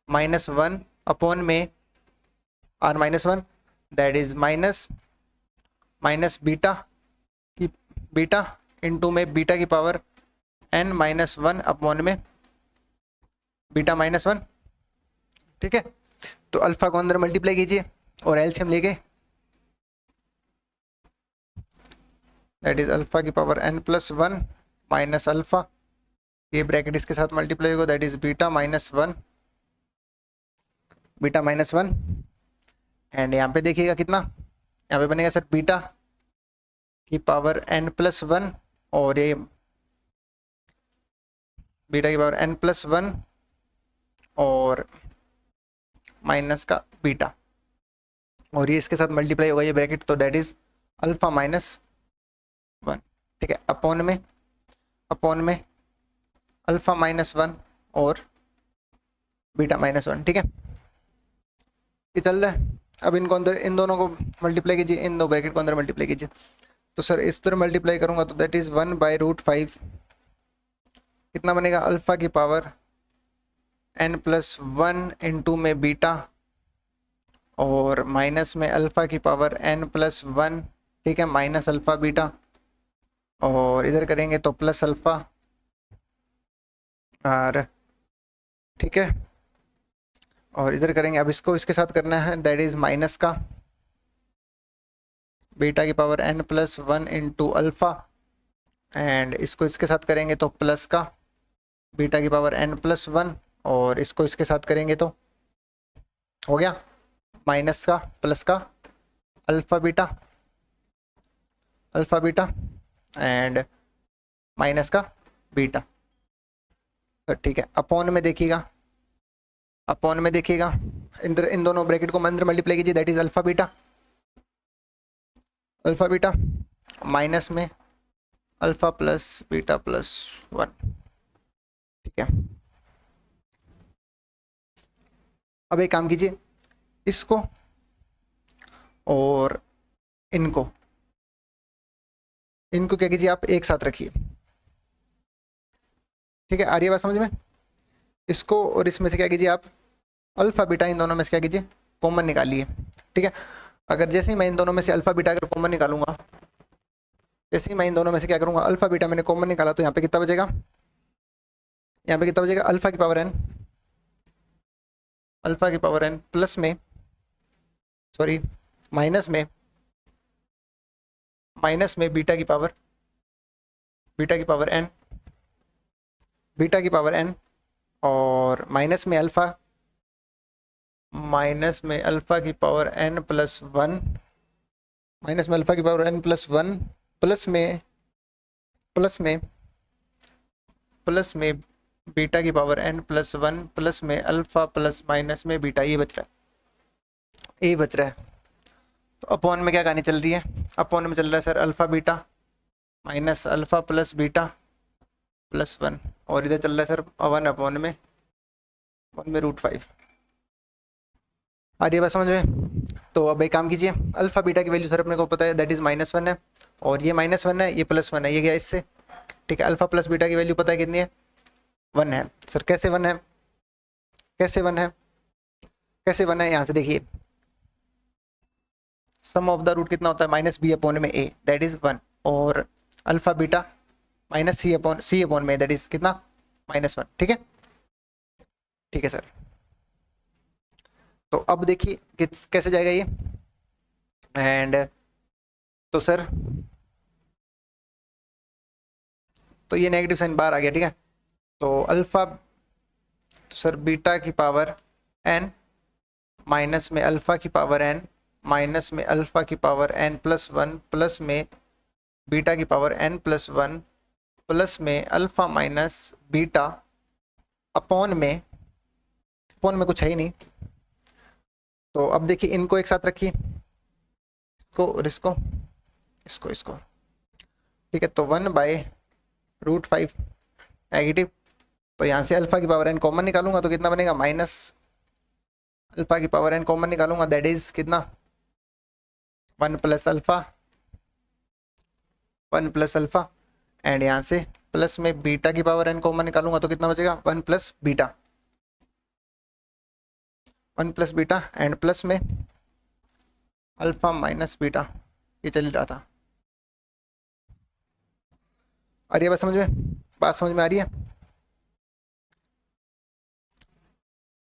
माइनस 1 अपॉन में r minus 1, that is minus beta into में बीटा की पावर n माइनस 1 अपॉन में बीटा माइनस 1, ठीक है। तो अल्फा को अंदर मल्टीप्लाई कीजिए और एलसीएम लेके दैट इज अल्फा की power n plus 1 minus alpha, ये ब्रैकेट इसके साथ मल्टीप्लाई होगा, that is beta minus 1, beta minus 1। And यहाँ पे देखिएगा कितना, यहाँ पे बनेगा सर बीटा की पावर n प्लस 1, और ये बीटा की पावर n प्लस 1 और माइनस का बीटा, और ये इसके साथ मल्टीप्लाई होगा ये ब्रैकेट, तो दैट इज अल्फा माइनस 1, ठीक है, अपॉन में अल्फा माइनस 1 और बीटा माइनस 1, ठीक है, ये चल रहा है। अब इनको अंदर, इन दोनों को मल्टीप्लाई कीजिए, इन दो ब्रैकेट को अंदर मल्टीप्लाई कीजिए, तो सर इस तरह मल्टीप्लाई करूंगा तो दैट इज 1/√5, कितना बनेगा, अल्फा की पावर n प्लस 1 इंटू में बीटा, और माइनस में अल्फा की पावर n प्लस 1, ठीक है, माइनस अल्फा बीटा, और इधर करेंगे तो प्लस अल्फा और, ठीक है, और इधर करेंगे, अब इसको इसके साथ करना है, दैट इज माइनस का बीटा की power n plus 1 into alpha, and इसको इसके साथ करेंगे तो प्लस का बीटा की पावर n प्लस 1, और इसको इसके साथ करेंगे तो हो गया माइनस का प्लस का अल्फा बीटा एंड माइनस का बीटा, तो ठीक है, अपॉन में देखिएगा, इन दोनों ब्रैकेट को अंदर मल्टीप्लाई कीजिए, that is alpha beta minus में अल्फा प्लस बीटा प्लस 1, ठीक है। अब एक काम कीजिए, इसको और इनको क्या कीजिए, आप एक साथ रखिए, ठीक है, आ रही है बात समझ में। इसको और इसमें से क्या कीजिए, आप अल्फा बीटा इन दोनों में से क्या कीजिए, कॉमन निकालिए, ठीक है। अगर जैसे ही मैं इन दोनों में से अल्फा बीटा अगर कॉमन निकालूंगा, जैसे ही मैं इन दोनों में से क्या करूंगा, अल्फा बीटा मैंने कॉमन निकाला, तो यहाँ पे कितना बचेगा, अल्फा की पावर n प्लस में, सॉरी माइनस में बीटा की पावर n, और माइनस में अल्फा की पावर n प्लस 1, प्लस में बीटा की पावर n प्लस 1 प्लस में अल्फा प्लस माइनस में बीटा, ये बच रहा है, तो अपॉन में क्या कहानी चल रही है, अपॉन में चल रहा है sir alpha beta minus alpha plus beta plus 1, और इधर चल रहा है सर 1 में √5, आ रही है बात समझ में। तो अब एक काम कीजिए, अल्फा बीटा की वैल्यू सर अपने को पता है, दैट इज -1 है, और ये -1 है, ये +1 है, ये गया इससे, ठीक है। अल्फा प्लस बीटा की वैल्यू पता है कितनी है, 1 है। सर कैसे 1 है, यहाँ से देखिए, सम ऑफ द रूट कितना होता है, -b/a, दैट इज 1, और अल्फा बीटा -c/में, दैट इज कितना, -1, ठीक है, सर। तो अब देखिए कैसे जाएगा ये, एंड तो सर तो ये नेगेटिव साइन बाहर आ गया, ठीक है। तो अल्फा, तो सर बीटा की पावर n माइनस में अल्फा की पावर n माइनस में अल्फा की पावर n प्लस 1 प्लस में बीटा की पावर n प्लस 1 प्लस में अल्फा माइनस बीटा अपॉन में कुछ है ही नहीं। तो अब देखिए इनको एक साथ रखिए, इसको और इसको, ठीक है। तो 1/√5 नेगेटिव, तो यहाँ से अल्फा की पावर n कॉमन निकालूंगा तो कितना बनेगा, माइनस अल्फा की पावर n कॉमन निकालूंगा, दैट इज कितना, 1 प्लस अल्फा, एंड यहाँ से प्लस में बीटा की पावर n कॉमन निकालूंगा तो कितना बचेगा, 1 प्लस बीटा एंड प्लस में अल्फा माइनस बीटा, ये चल रहा था। आ रही है बात समझ में आ रही है।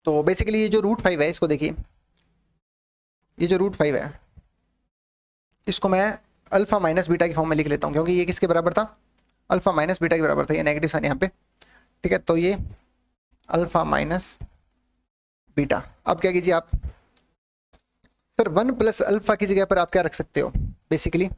तो बेसिकली ये जो √5 है, इसको देखिए, ये जो √5 है, इसको मैं अल्फा माइनस बीटा की फॉर्म में लिख लेता हूँ, क्योंकि ये किसके बराबर था, अल्फा माइनस बीटा के बराबर था, ये नेगेटिव साइन यहाँ पे, ठीक है। तो ये अल्फा माइनस बीटा। अब क्या कीजिए आप, सर 1 प्लस अल्फा की जगह पर आप क्या रख सकते हो, बेसिकली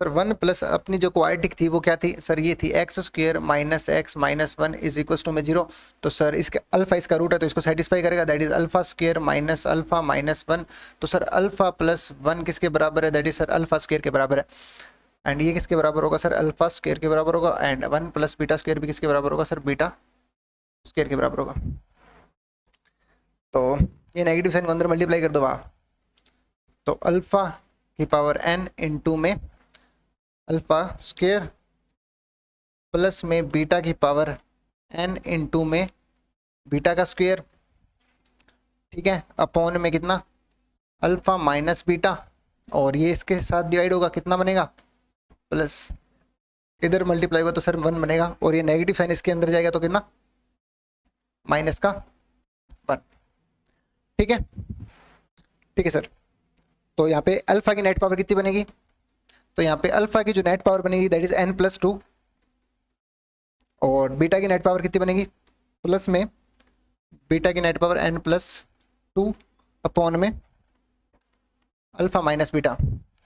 सर 1 प्लस अपनी जो क्वाड्रेटिक थी वो क्या थी सर, ये थी X square minus x minus 1 is equal to में 0। तो सर इसके अल्फा इसका रूट है तो इसको सेटिस्फाई करेगा, that is alpha square minus alpha minus 1। तो सर अल्फा प्लस 1 किसके बराबर है, that is sir alpha square के बराबर है। एंड ये किसके बराबर होगा सर, अल्फा स्क्वायर के बराबर होगा। एंड 1 प्लस बीटा स्क्वायर भी किसके बराबर होगा सर, बीटा स्क्वायर के बराबर होगा। तो ये नेगेटिव साइन को अंदर मल्टीप्लाई कर दो वहाँ, तो अल्फा की पावर n इंटू में अल्फा स्क्वायर प्लस में बीटा की पावर n इंटू में बीटा का स्क्वायर, ठीक है, अपॉन में कितना अल्फा माइनस बीटा, और ये इसके साथ डिवाइड होगा, कितना बनेगा प्लस, इधर मल्टीप्लाई होगा तो सर 1 बनेगा, और ये नेगेटिव साइन इसके अंदर जाएगा तो कितना माइनस का 1, ठीक है, ठीक है सर। तो यहाँ पे अल्फा की नेट पावर कितनी बनेगी, तो यहाँ पे अल्फा की जो नेट पावर बनेगी दैट इज n प्लस 2, और बीटा की नेट पावर कितनी बनेगी प्लस में बीटा की net power n plus 2 upon में अल्फा माइनस बीटा।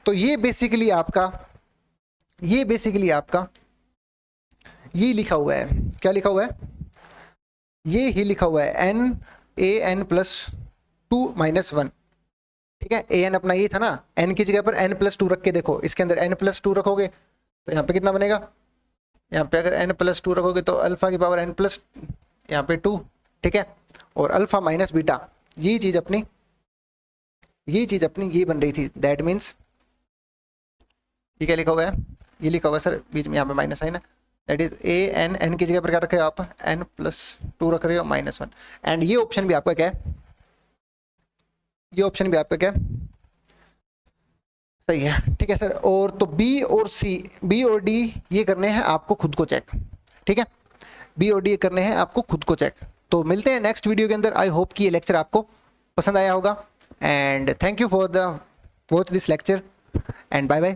तो ये बेसिकली आपका ये लिखा हुआ है, क्या लिखा हुआ है, ये ही लिखा हुआ है n a n plus 2 minus 1, ठीक है। an अपना ये था ना, n की जगह पर n प्लस 2 रख के देखो, इसके अंदर n प्लस 2 रखोगे तो यहाँ पे कितना बनेगा, यहाँ पे अगर n प्लस 2 रखोगे तो अल्फा की पावर n प्लस यहाँ पे 2, ठीक है, और अल्फा माइनस बीटा, ये चीज अपनी ये बन रही थी, दैट मीन्स ये क्या लिखा हुआ है, ये लिखा हुआ है सर बीच में यहाँ पे माइनस साइन है, दैट इज n की जगह पर क्या रखे हो आप, n प्लस 2 रख रहे हो माइनस 1। एंड ये ऑप्शन भी आपका क्या है, ये ऑप्शन भी आपका क्या सही है, ठीक है सर। और तो बी और डी ये करने हैं आपको खुद को चेक, ठीक है, बी और डी करने हैं आपको खुद को चेक। तो मिलते हैं नेक्स्ट वीडियो के अंदर। आई होप कि ये लेक्चर आपको पसंद आया होगा, and thank you for the watch this lecture, and bye bye.